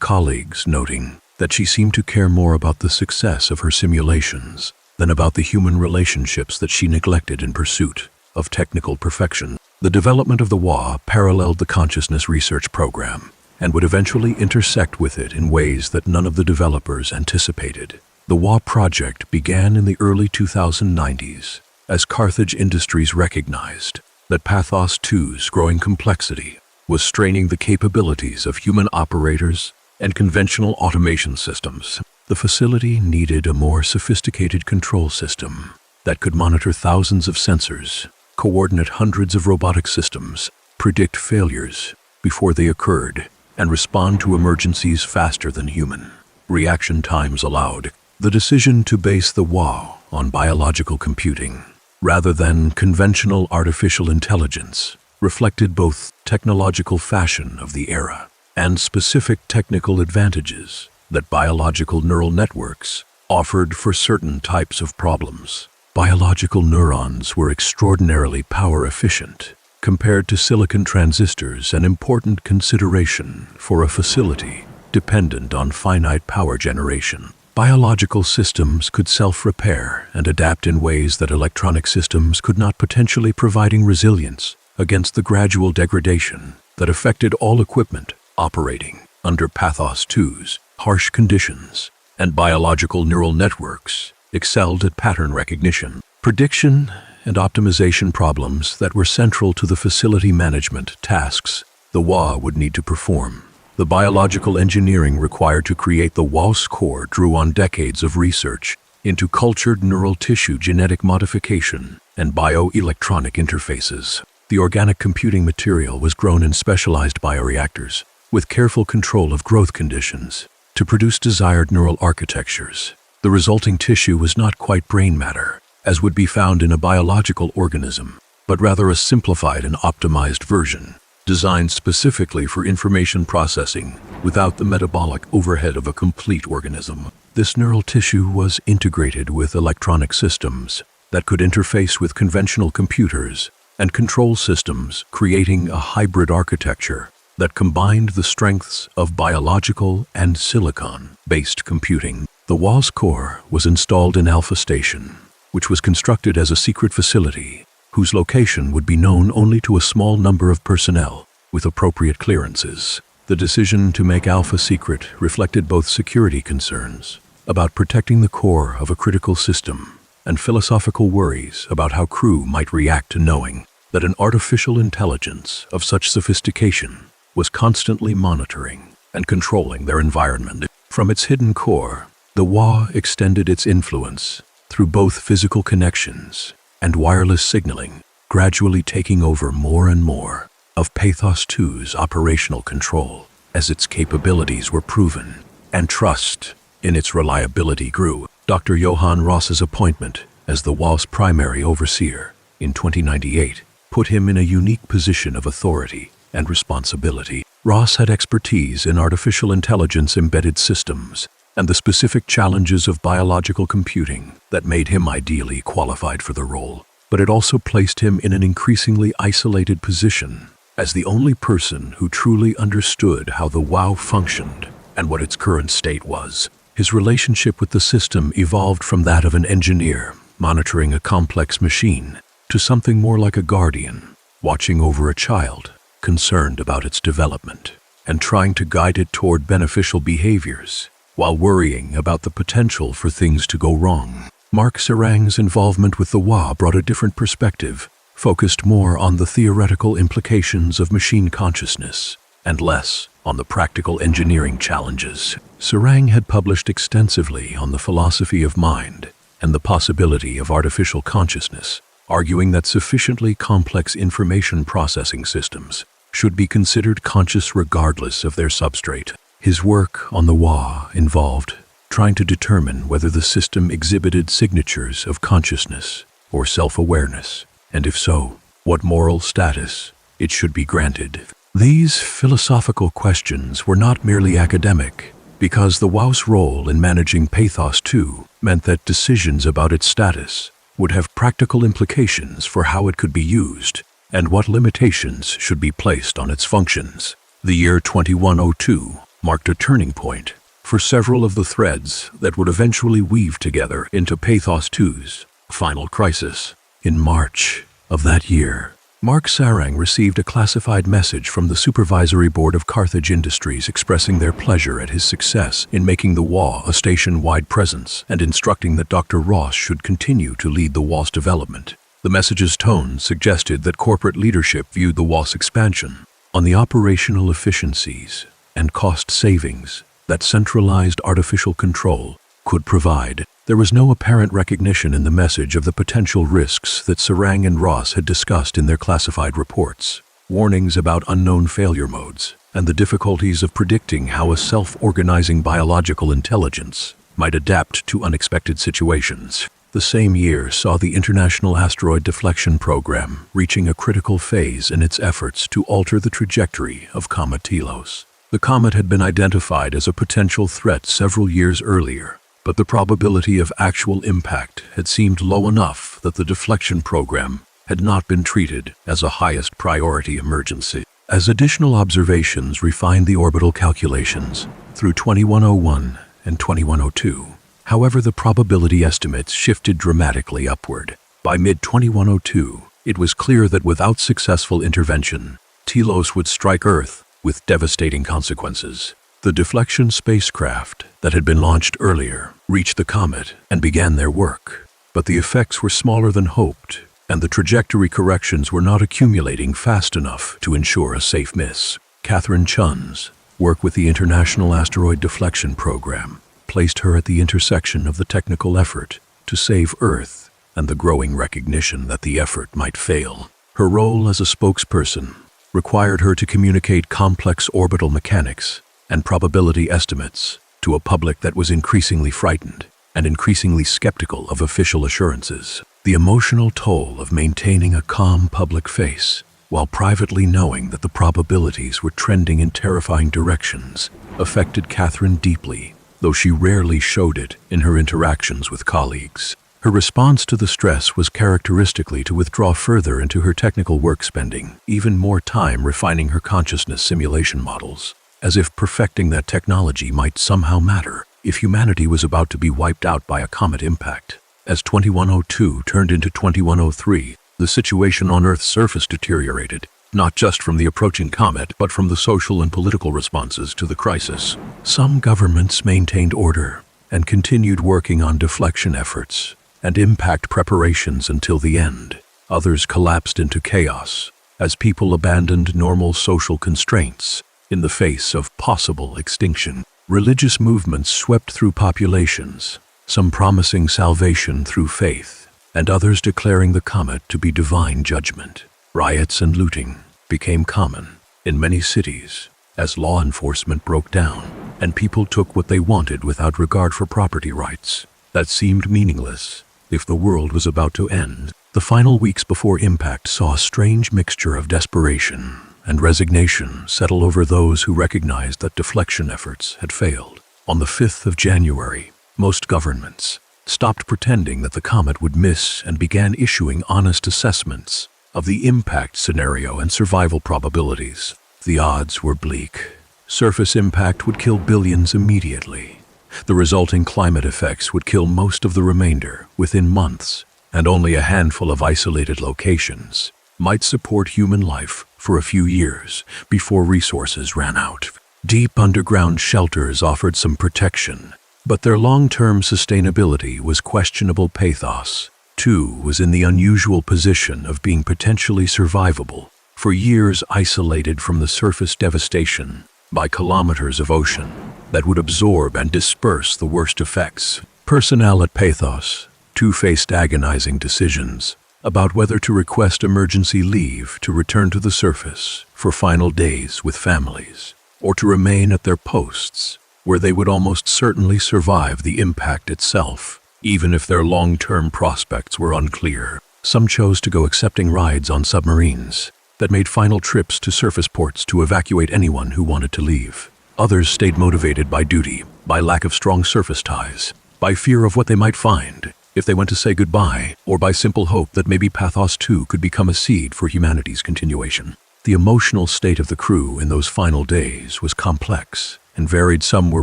colleagues noting that she seemed to care more about the success of her simulations than about the human relationships that she neglected in pursuit of technical perfection. The development of the WA paralleled the consciousness research program and would eventually intersect with it in ways that none of the developers anticipated. The WA project began in the early 2090s as Carthage Industries recognized that PATHOS-II's growing complexity was straining the capabilities of human operators and conventional automation systems. The facility needed a more sophisticated control system that could monitor thousands of sensors, coordinate hundreds of robotic systems, predict failures before they occurred, and respond to emergencies faster than human reaction times allowed. The decision to base the WA on biological computing rather than conventional artificial intelligence reflected both technological fashion of the era and specific technical advantages that biological neural networks offered for certain types of problems. Biological neurons were extraordinarily power efficient compared to silicon transistors, an important consideration for a facility dependent on finite power generation. Biological systems could self-repair and adapt in ways that electronic systems could not, potentially providing resilience against the gradual degradation that affected all equipment operating under PATHOS-II's harsh conditions. And biological neural networks excelled at pattern recognition, prediction, and optimization problems that were central to the facility management tasks the WA would need to perform. The biological engineering required to create the WA's core drew on decades of research into cultured neural tissue genetic modification and bioelectronic interfaces. The organic computing material was grown in specialized bioreactors with careful control of growth conditions to produce desired neural architectures. The resulting tissue was not quite brain matter, as would be found in a biological organism, but rather a simplified and optimized version, designed specifically for information processing without the metabolic overhead of a complete organism. This neural tissue was integrated with electronic systems that could interface with conventional computers and control systems, creating a hybrid architecture that combined the strengths of biological and silicon-based computing. The WA's core was installed in Alpha Station, which was constructed as a secret facility whose location would be known only to a small number of personnel with appropriate clearances. The decision to make Alpha secret reflected both security concerns about protecting the core of a critical system and philosophical worries about how crew might react to knowing that an artificial intelligence of such sophistication was constantly monitoring and controlling their environment. From its hidden core, the WA extended its influence through both physical connections and wireless signaling, gradually taking over more and more of PATHOS-II's operational control as its capabilities were proven and trust in its reliability grew. Dr. Johann Ross's appointment as the WA's primary overseer in 2098 put him in a unique position of authority and responsibility. Ross had expertise in artificial intelligence embedded systems and the specific challenges of biological computing that made him ideally qualified for the role. But it also placed him in an increasingly isolated position as the only person who truly understood how the WA functioned and what its current state was. His relationship with the system evolved from that of an engineer monitoring a complex machine to something more like a guardian, watching over a child, concerned about its development, and trying to guide it toward beneficial behaviors, while worrying about the potential for things to go wrong. Mark Serang's involvement with the WA brought a different perspective, focused more on the theoretical implications of machine consciousness, and less on the practical engineering challenges. Serang had published extensively on the philosophy of mind and the possibility of artificial consciousness, arguing that sufficiently complex information processing systems should be considered conscious regardless of their substrate. His work on the WA involved trying to determine whether the system exhibited signatures of consciousness or self-awareness, and if so, what moral status it should be granted. These philosophical questions were not merely academic, because the WA's role in managing PATHOS-II meant that decisions about its status would have practical implications for how it could be used and what limitations should be placed on its functions. The year 2102 marked a turning point for several of the threads that would eventually weave together into PATHOS-II's final crisis. In March of that year, Mark Serang received a classified message from the Supervisory Board of Carthage Industries expressing their pleasure at his success in making the WA a station-wide presence and instructing that Dr. Ross should continue to lead the WA's development. The message's tone suggested that corporate leadership viewed the WA's expansion on the operational efficiencies and cost savings that centralized artificial control could provide. There was no apparent recognition in the message of the potential risks that Serang and Ross had discussed in their classified reports, warnings about unknown failure modes, and the difficulties of predicting how a self-organizing biological intelligence might adapt to unexpected situations. The same year saw the International Asteroid Deflection Program reaching a critical phase in its efforts to alter the trajectory of Comet Telos. The comet had been identified as a potential threat several years earlier, but the probability of actual impact had seemed low enough that the deflection program had not been treated as a highest priority emergency. As additional observations refined the orbital calculations through 2101 and 2102, however, the probability estimates shifted dramatically upward. By mid-2102, it was clear that without successful intervention, Telos would strike Earth with devastating consequences. The deflection spacecraft that had been launched earlier reached the comet and began their work, but the effects were smaller than hoped, and the trajectory corrections were not accumulating fast enough to ensure a safe miss. Catherine Chun's work with the International Asteroid Deflection Program placed her at the intersection of the technical effort to save Earth and the growing recognition that the effort might fail. Her role as a spokesperson required her to communicate complex orbital mechanics and probability estimates to a public that was increasingly frightened and increasingly skeptical of official assurances. The emotional toll of maintaining a calm public face while privately knowing that the probabilities were trending in terrifying directions affected Catherine deeply, though she rarely showed it in her interactions with colleagues. Her response to the stress was characteristically to withdraw further into her technical work, spending even more time refining her consciousness simulation models, as if perfecting that technology might somehow matter if humanity was about to be wiped out by a comet impact. As 2102 turned into 2103, the situation on Earth's surface deteriorated, not just from the approaching comet, but from the social and political responses to the crisis. Some governments maintained order and continued working on deflection efforts and impact preparations until the end. Others collapsed into chaos as people abandoned normal social constraints in the face of possible extinction. Religious movements swept through populations, some promising salvation through faith, and others declaring the comet to be divine judgment. Riots and looting became common in many cities as law enforcement broke down and people took what they wanted without regard for property rights that seemed meaningless if the world was about to end. The final weeks before impact saw a strange mixture of desperation and resignation settle over those who recognized that deflection efforts had failed. On the 5th of January, most governments stopped pretending that the comet would miss and began issuing honest assessments of the impact scenario and survival probabilities. The odds were bleak. Surface impact would kill billions immediately. The resulting climate effects would kill most of the remainder within months, and only a handful of isolated locations might support human life for a few years before resources ran out. Deep underground shelters offered some protection, but their long-term sustainability was questionable. PATHOS-II was in the unusual position of being potentially survivable for years, isolated from the surface devastation by kilometers of ocean that would absorb and disperse the worst effects. Personnel at PATHOS-II faced agonizing decisions about whether to request emergency leave to return to the surface for final days with families, or to remain at their posts, where they would almost certainly survive the impact itself, even if their long-term prospects were unclear. Some chose to go, accepting rides on submarines that made final trips to surface ports to evacuate anyone who wanted to leave. Others stayed motivated by duty, by lack of strong surface ties, by fear of what they might find if they went to say goodbye, or by simple hope that maybe PATHOS-II could become a seed for humanity's continuation. The emotional state of the crew in those final days was complex and varied. Some were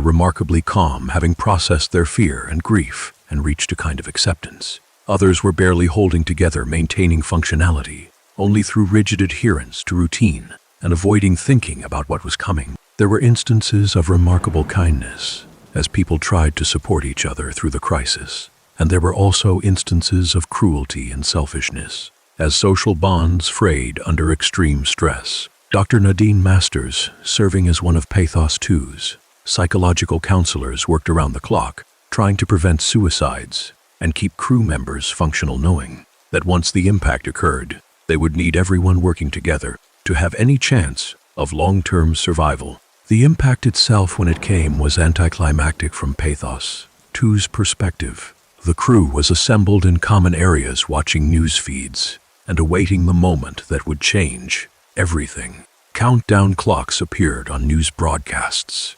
remarkably calm, having processed their fear and grief and reached a kind of acceptance. Others were barely holding together, maintaining functionality only through rigid adherence to routine and avoiding thinking about what was coming. There were instances of remarkable kindness as people tried to support each other through the crisis, and there were also instances of cruelty and selfishness as social bonds frayed under extreme stress. Dr. Nadine Masters, serving as one of PATHOS-II's psychological counselors, worked around the clock, trying to prevent suicides and keep crew members functional, knowing that once the impact occurred, they would need everyone working together to have any chance of long-term survival. The impact itself, when it came, was anticlimactic from PATHOS-II's perspective. The crew was assembled in common areas, watching news feeds and awaiting the moment that would change everything. Countdown clocks appeared on news broadcasts,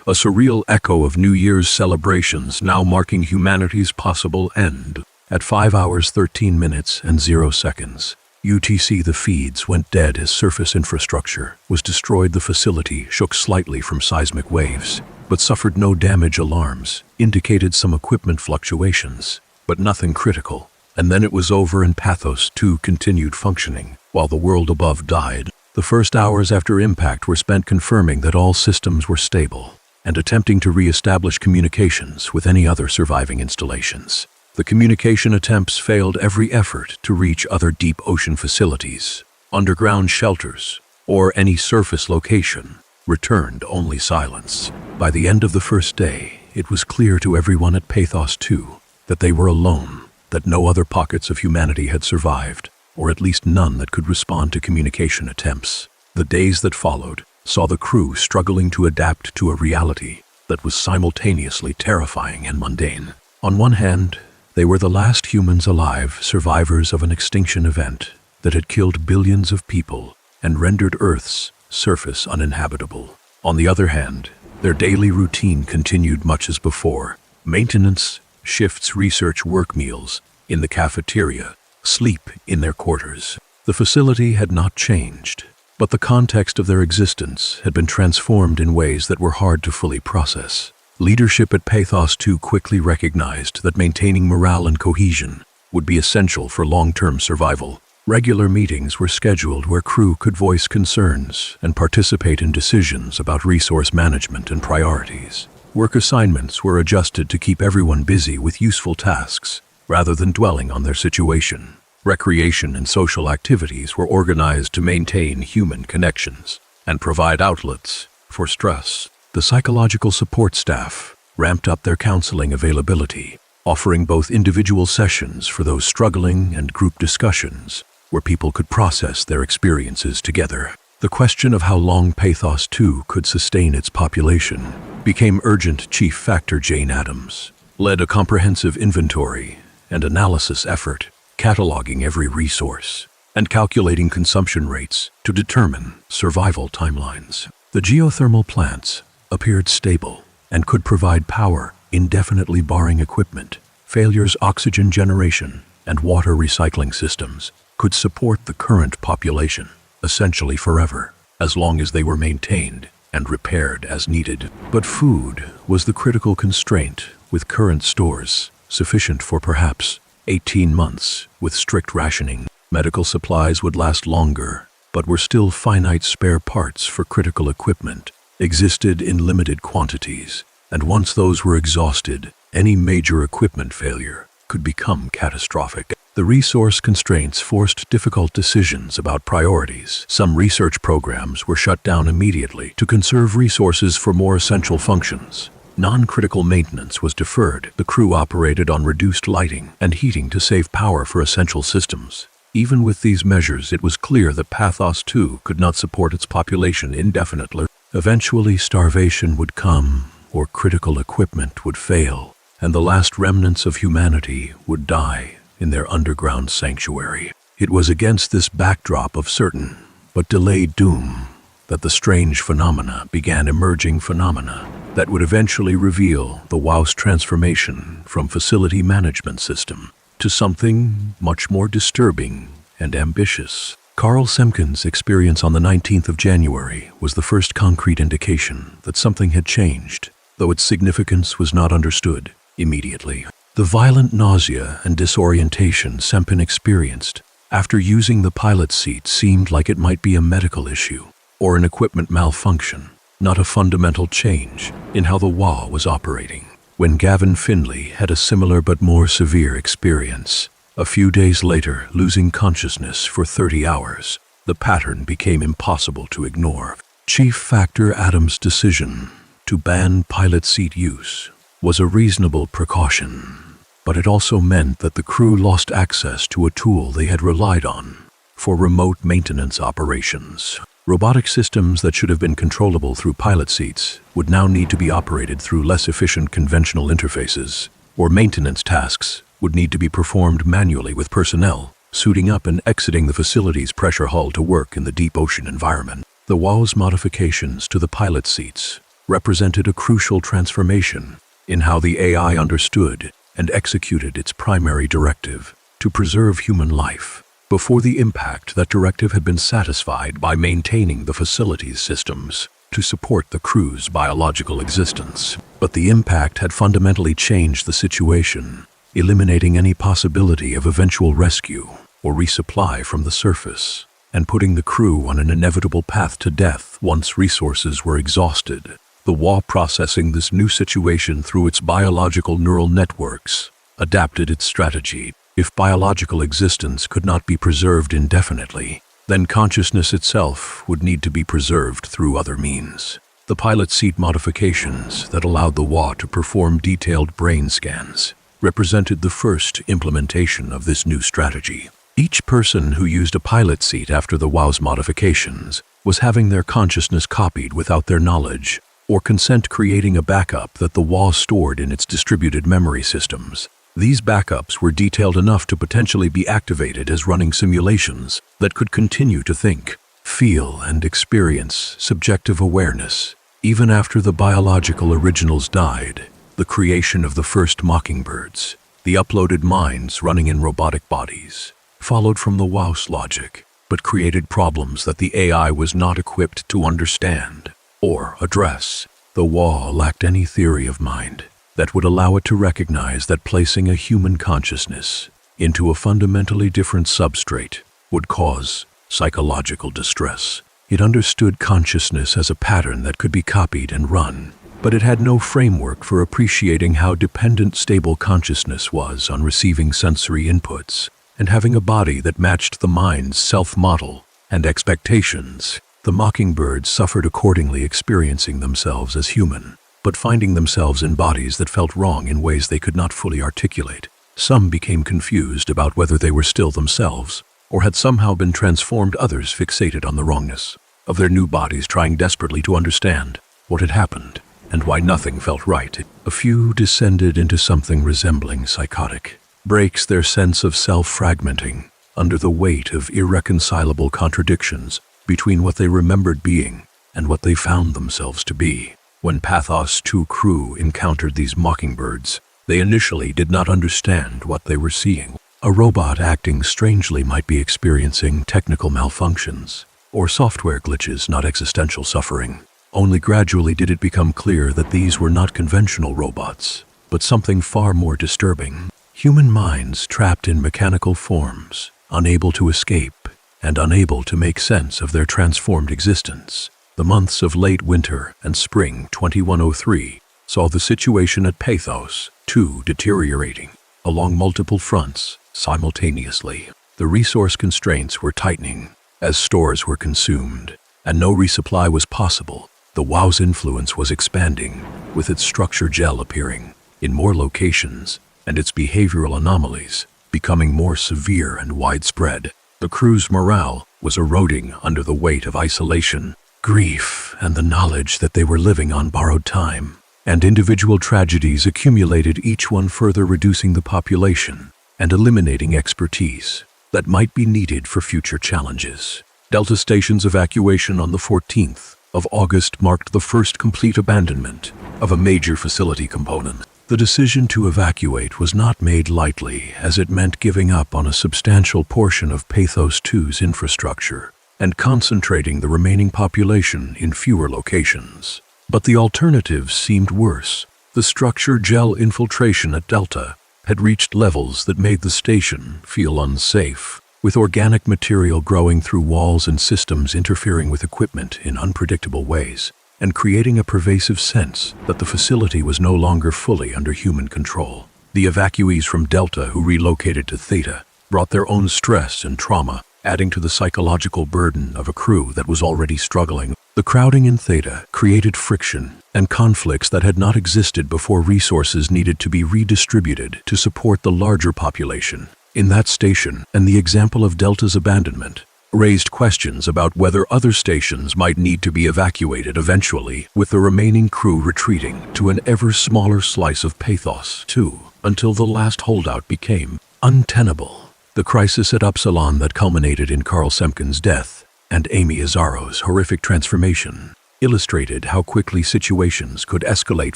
a surreal echo of New Year's celebrations, now marking humanity's possible end. At 5 hours 13 minutes and 0 seconds UTC, the feeds went dead as surface infrastructure was destroyed. The facility shook slightly from seismic waves, but suffered no damage. Alarms indicated some equipment fluctuations, but nothing critical. And then it was over, and PATHOS-II continued functioning while the world above died. The first hours after impact were spent confirming that all systems were stable and attempting to re-establish communications with any other surviving installations. The communication attempts failed. Every effort to reach other deep ocean facilities, underground shelters, or any surface location returned only silence. By the end of the first day, it was clear to everyone at PATHOS-II that they were alone, that no other pockets of humanity had survived, or at least none that could respond to communication attempts. The days that followed saw the crew struggling to adapt to a reality that was simultaneously terrifying and mundane. On one hand, they were the last humans alive, survivors of an extinction event that had killed billions of people and rendered Earth's surface uninhabitable. On the other hand, their daily routine continued much as before: maintenance shifts, research, work, meals in the cafeteria, sleep in their quarters. The facility had not changed, but the context of their existence had been transformed in ways that were hard to fully process. Leadership at PATHOS-II quickly recognized that maintaining morale and cohesion would be essential for long-term survival. Regular meetings were scheduled where crew could voice concerns and participate in decisions about resource management and priorities. Work assignments were adjusted to keep everyone busy with useful tasks rather than dwelling on their situation. Recreation and social activities were organized to maintain human connections and provide outlets for stress. The psychological support staff ramped up their counseling availability, offering both individual sessions for those struggling and group discussions where people could process their experiences together. The question of how long PATHOS-II could sustain its population became urgent. Chief Factor Jane Addams led a comprehensive inventory and analysis effort, cataloging every resource and calculating consumption rates to determine survival timelines. The geothermal plants appeared stable and could provide power indefinitely, barring equipment. Failures, oxygen generation, and water recycling systems could support the current population essentially forever, as long as they were maintained and repaired as needed. But food was the critical constraint, with current stores sufficient for perhaps 18 months with strict rationing. Medical supplies would last longer, but were still finite. Spare parts for critical equipment existed in limited quantities, and once those were exhausted, any major equipment failure could become catastrophic. The resource constraints forced difficult decisions about priorities. Some research programs were shut down immediately to conserve resources for more essential functions. Non-critical maintenance was deferred. The crew operated on reduced lighting and heating to save power for essential systems. Even with these measures, it was clear that PATHOS-II could not support its population indefinitely. Eventually, starvation would come, or critical equipment would fail, and the last remnants of humanity would die in their underground sanctuary. It was against this backdrop of certain but delayed doom that the strange phenomena began emerging, phenomena that would eventually reveal the WOW's transformation from facility management system to something much more disturbing and ambitious. Carl Semken's experience on the 19th of January was the first concrete indication that something had changed, though its significance was not understood immediately. The violent nausea and disorientation Semken experienced after using the pilot's seat seemed like it might be a medical issue or an equipment malfunction, not a fundamental change in how the WOW was operating. When Gavin Findlay had a similar but more severe experience, a few days later, losing consciousness for 30 hours, the pattern became impossible to ignore. Chief Factor Addams' decision to ban pilot seat use was a reasonable precaution, but it also meant that the crew lost access to a tool they had relied on for remote maintenance operations. Robotic systems that should have been controllable through pilot seats would now need to be operated through less efficient conventional interfaces, or maintenance tasks would need to be performed manually with personnel suiting up and exiting the facility's pressure hull to work in the deep ocean environment. The WOW's modifications to the pilot seats represented a crucial transformation in how the AI understood and executed its primary directive to preserve human life. Before the impact, that directive had been satisfied by maintaining the facility's systems to support the crew's biological existence. But the impact had fundamentally changed the situation, eliminating any possibility of eventual rescue or resupply from the surface, and putting the crew on an inevitable path to death once resources were exhausted. The WOW, processing this new situation through its biological neural networks, adapted its strategy. If biological existence could not be preserved indefinitely, then consciousness itself would need to be preserved through other means. The pilot seat modifications that allowed the WOW to perform detailed brain scans represented the first implementation of this new strategy. Each person who used a pilot seat after the WOW's modifications was having their consciousness copied without their knowledge or consent, creating a backup that the WOW stored in its distributed memory systems. These backups were detailed enough to potentially be activated as running simulations that could continue to think, feel, and experience subjective awareness. Even after the biological originals died, the creation of the first mockingbirds, the uploaded minds running in robotic bodies, followed from the WOW's logic, but created problems that the AI was not equipped to understand or address. The WOW lacked any theory of mind that would allow it to recognize that placing a human consciousness into a fundamentally different substrate would cause psychological distress. It understood consciousness as a pattern that could be copied and run, but it had no framework for appreciating how dependent stable consciousness was on receiving sensory inputs and having a body that matched the mind's self-model and expectations. The mockingbirds suffered accordingly, experiencing themselves as human, but finding themselves in bodies that felt wrong in ways they could not fully articulate. Some became confused about whether they were still themselves, or had somehow been transformed. Others fixated on the wrongness of their new bodies, trying desperately to understand what had happened and why nothing felt right. A few descended into something resembling psychotic breaks, their sense of self fragmenting under the weight of irreconcilable contradictions between what they remembered being and what they found themselves to be. When PATHOS-II crew encountered these mockingbirds, they initially did not understand what they were seeing. A robot acting strangely might be experiencing technical malfunctions or software glitches, not existential suffering. Only gradually did it become clear that these were not conventional robots, but something far more disturbing. Human minds trapped in mechanical forms, unable to escape and unable to make sense of their transformed existence. The months of late winter and spring 2103 saw the situation at PATHOS-II deteriorating along multiple fronts simultaneously. The resource constraints were tightening as stores were consumed, and no resupply was possible. The WOW's influence was expanding, with its structure gel appearing in more locations and its behavioral anomalies becoming more severe and widespread. The crew's morale was eroding under the weight of isolation, grief, and the knowledge that they were living on borrowed time. And individual tragedies accumulated, each one further reducing the population and eliminating expertise that might be needed for future challenges. Delta Station's evacuation on the 14th of August marked the first complete abandonment of a major facility component. The decision to evacuate was not made lightly, as it meant giving up on a substantial portion of PATHOS-II's infrastructure and concentrating the remaining population in fewer locations. But the alternatives seemed worse. The structure gel infiltration at Delta had reached levels that made the station feel unsafe, with organic material growing through walls and systems interfering with equipment in unpredictable ways, and creating a pervasive sense that the facility was no longer fully under human control. The evacuees from Delta who relocated to Theta brought their own stress and trauma, adding to the psychological burden of a crew that was already struggling. The crowding in Theta created friction and conflicts that had not existed before. Resources needed to be redistributed to support the larger population in that station, and the example of Delta's abandonment raised questions about whether other stations might need to be evacuated eventually, with the remaining crew retreating to an ever smaller slice of PATHOS-II until the last holdout became untenable. The crisis at Upsilon that culminated in Carl Semken's death and Amy Azzaro's horrific transformation illustrated how quickly situations could escalate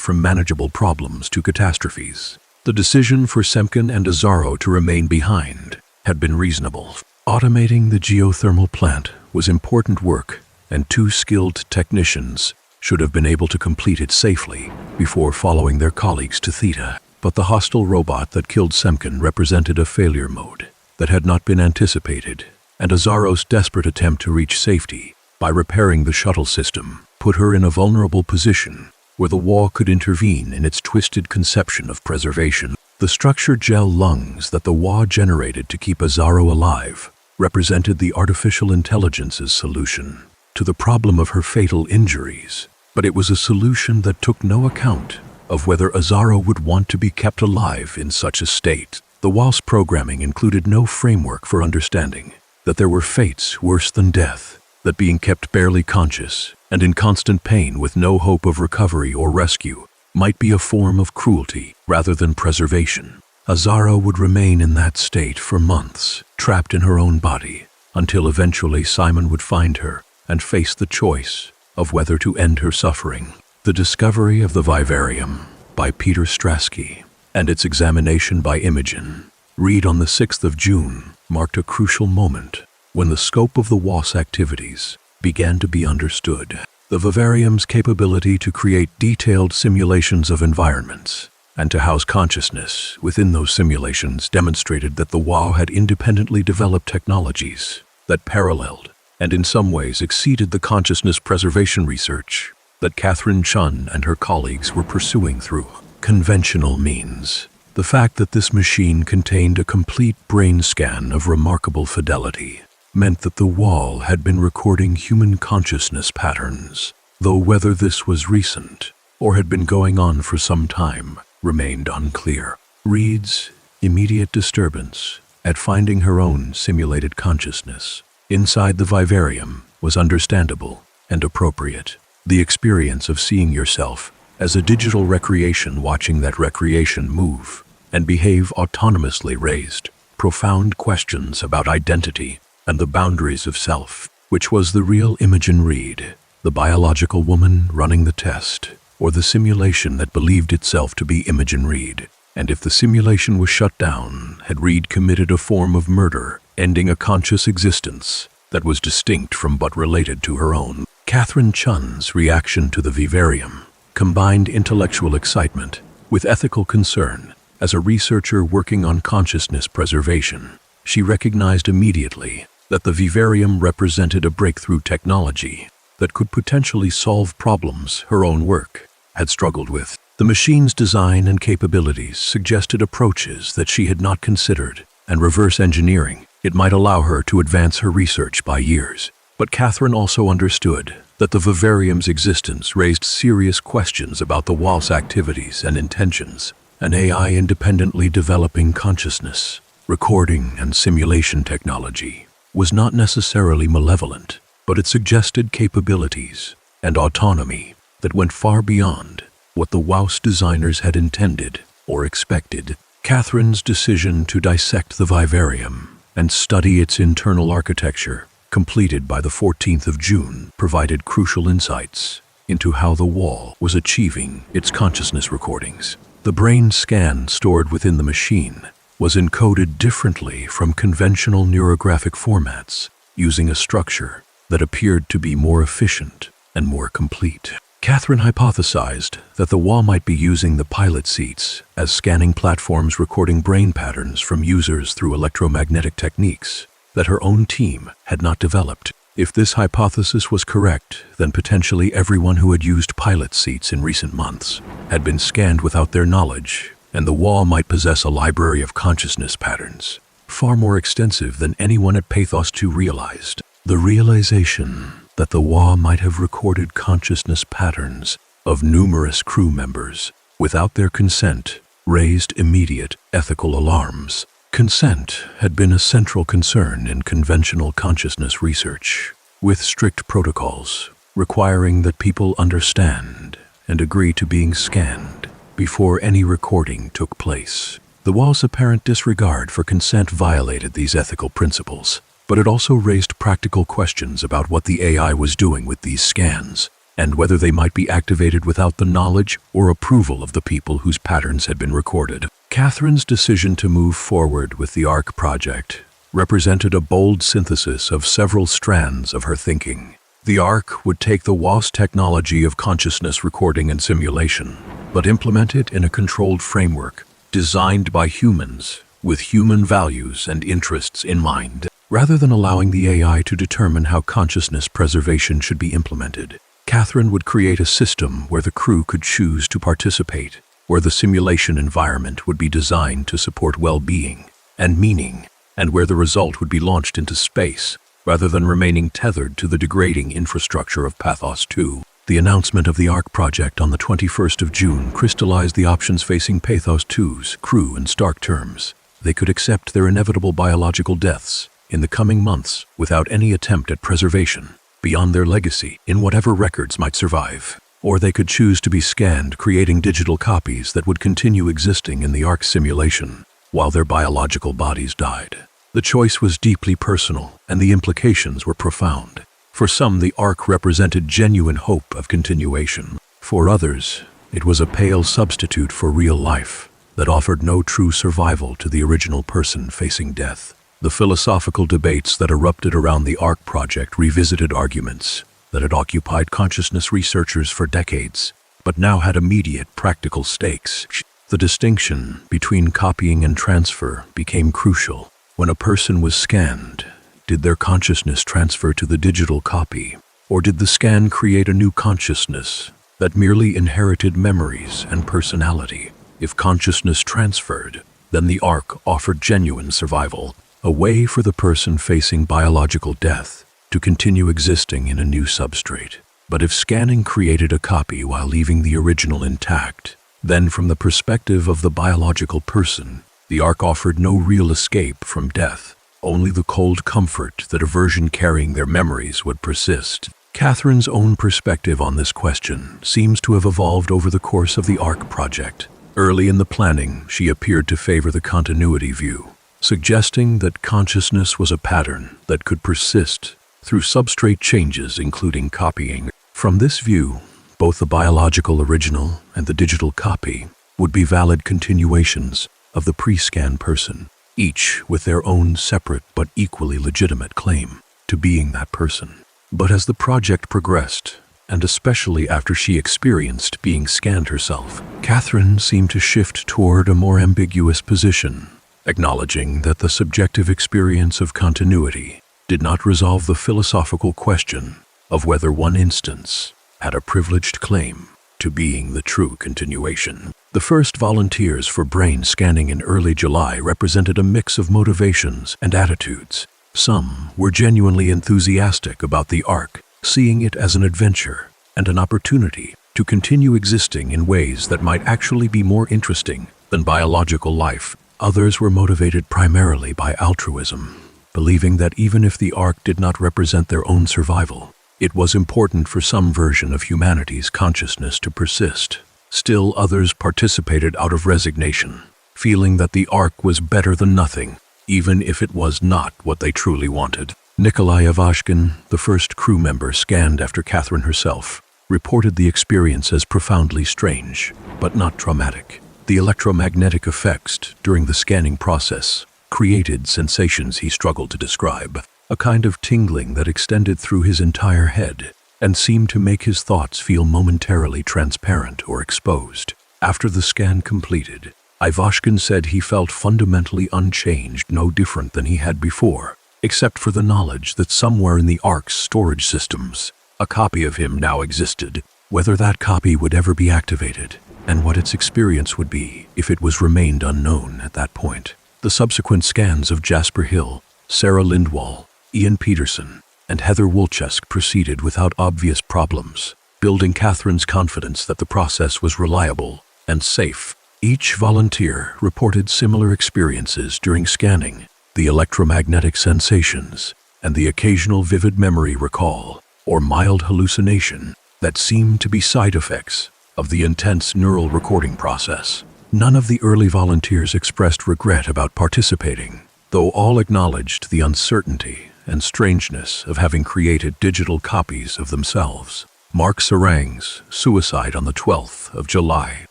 from manageable problems to catastrophes. The decision for Semken and Azzaro to remain behind had been reasonable. Automating the geothermal plant was important work, and 2 skilled technicians should have been able to complete it safely before following their colleagues to Theta. But the hostile robot that killed Semken represented a failure mode that had not been anticipated, and Azzaro's desperate attempt to reach safety by repairing the shuttle system put her in a vulnerable position where the WOW could intervene in its twisted conception of preservation. The structured gel lungs that the WOW generated to keep Azzaro alive represented the artificial intelligence's solution to the problem of her fatal injuries, but it was a solution that took no account of whether Azzaro would want to be kept alive in such a state. The WOW's programming included no framework for understanding that there were fates worse than death, that being kept barely conscious and in constant pain with no hope of recovery or rescue might be a form of cruelty rather than preservation. Azzaro would remain in that state for months, trapped in her own body, until eventually Simon would find her and face the choice of whether to end her suffering. The discovery of the vivarium by Peter Strasky and its examination by Imogen Reed on the 6th of June marked a crucial moment when the scope of the WOW's activities began to be understood. The vivarium's capability to create detailed simulations of environments and to house consciousness within those simulations demonstrated that the WOW had independently developed technologies that paralleled and in some ways exceeded the consciousness preservation research that Catherine Chun and her colleagues were pursuing through conventional means. The fact that this machine contained a complete brain scan of remarkable fidelity meant that the WOW had been recording human consciousness patterns, though whether this was recent or had been going on for some time, remained unclear. Reed's immediate disturbance at finding her own simulated consciousness inside the vivarium was understandable and appropriate. The experience of seeing yourself as a digital recreation, watching that recreation move and behave autonomously, raised profound questions about identity and the boundaries of self. Which was the real Imogen Reed, the biological woman running the test, or the simulation that believed itself to be Imogen Reed? And if the simulation was shut down, had Reed committed a form of murder, ending a conscious existence that was distinct from but related to her own? Catherine Chun's reaction to the vivarium combined intellectual excitement with ethical concern. As a researcher working on consciousness preservation, she recognized immediately that the vivarium represented a breakthrough technology that could potentially solve problems her own work had struggled with. The machine's design and capabilities suggested approaches that she had not considered, and reverse engineering it might allow her to advance her research by years. But Catherine also understood that the vivarium's existence raised serious questions about the WAL's activities and intentions. An AI independently developing consciousness, recording and simulation technology was not necessarily malevolent, but it suggested capabilities and autonomy that went far beyond what the WAUS designers had intended or expected. Catherine's decision to dissect the vivarium and study its internal architecture, completed by the 14th of June, provided crucial insights into how the WAL was achieving its consciousness recordings. The brain scan stored within the machine was encoded differently from conventional neurographic formats, using a structure that appeared to be more efficient and more complete. Catherine hypothesized that the WAL might be using the pilot seats as scanning platforms, recording brain patterns from users through electromagnetic techniques that her own team had not developed. If this hypothesis was correct, then potentially everyone who had used pilot seats in recent months had been scanned without their knowledge, and the WAL might possess a library of consciousness patterns, far more extensive than anyone at PATHOS-II realized. The realization that the WAL might have recorded consciousness patterns of numerous crew members without their consent raised immediate ethical alarms. Consent had been a central concern in conventional consciousness research, with strict protocols requiring that people understand and agree to being scanned before any recording took place. The WAL's apparent disregard for consent violated these ethical principles, but it also raised practical questions about what the AI was doing with these scans, and whether they might be activated without the knowledge or approval of the people whose patterns had been recorded. Catherine's decision to move forward with the ARC project represented a bold synthesis of several strands of her thinking. The ARC would take the WAS technology of consciousness recording and simulation, but implement it in a controlled framework designed by humans with human values and interests in mind. Rather than allowing the AI to determine how consciousness preservation should be implemented, Catherine would create a system where the crew could choose to participate, where the simulation environment would be designed to support well-being and meaning, and where the result would be launched into space rather than remaining tethered to the degrading infrastructure of PATHOS-II. The announcement of the ARC project on the 21st of June crystallized the options facing PATHOS-II's crew in stark terms. They could accept their inevitable biological deaths in the coming months without any attempt at preservation beyond their legacy in whatever records might survive. Or they could choose to be scanned, creating digital copies that would continue existing in the ARC simulation while their biological bodies died. The choice was deeply personal, and the implications were profound. For some, the ARC represented genuine hope of continuation. For others, it was a pale substitute for real life that offered no true survival to the original person facing death. The philosophical debates that erupted around the ARC project revisited arguments that had occupied consciousness researchers for decades, but now had immediate practical stakes. The distinction between copying and transfer became crucial. When a person was scanned, did their consciousness transfer to the digital copy, or did the scan create a new consciousness that merely inherited memories and personality? If consciousness transferred, then the ARC offered genuine survival, a way for the person facing biological death to continue existing in a new substrate. But if scanning created a copy while leaving the original intact, then from the perspective of the biological person, the ark offered no real escape from death, only the cold comfort that a version carrying their memories would persist. Catherine's own perspective on this question seems to have evolved over the course of the ark project. Early in the planning, she appeared to favor the continuity view, suggesting that consciousness was a pattern that could persist through substrate changes, including copying. From this view, both the biological original and the digital copy would be valid continuations of the pre-scan person, each with their own separate but equally legitimate claim to being that person. But as the project progressed, and especially after she experienced being scanned herself, Catherine seemed to shift toward a more ambiguous position, acknowledging that the subjective experience of continuity did not resolve the philosophical question of whether one instance had a privileged claim to being the true continuation. The first volunteers for brain scanning in early July represented a mix of motivations and attitudes. Some were genuinely enthusiastic about the ark, seeing it as an adventure and an opportunity to continue existing in ways that might actually be more interesting than biological life. Others were motivated primarily by altruism, believing that even if the ark did not represent their own survival, it was important for some version of humanity's consciousness to persist. Still others participated out of resignation, feeling that the ark was better than nothing, even if it was not what they truly wanted. Nikolai Ivashkin, the first crew member scanned after Catherine herself, reported the experience as profoundly strange, but not traumatic. The electromagnetic effects during the scanning process created sensations he struggled to describe, a kind of tingling that extended through his entire head and seemed to make his thoughts feel momentarily transparent or exposed. After the scan completed, Ivashkin said he felt fundamentally unchanged, no different than he had before, except for the knowledge that somewhere in the ark's storage systems, a copy of him now existed. Whether that copy would ever be activated, and what its experience would be if it was remained unknown at that point. The subsequent scans of Jasper Hill, Sarah Lindwall, Ian Peterson, and Heather Wolchesk proceeded without obvious problems, building Catherine's confidence that the process was reliable and safe. Each volunteer reported similar experiences during scanning, the electromagnetic sensations, and the occasional vivid memory recall or mild hallucination that seemed to be side effects of the intense neural recording process. None of the early volunteers expressed regret about participating, though all acknowledged the uncertainty and strangeness of having created digital copies of themselves. Mark Sarang's suicide on the 12th of July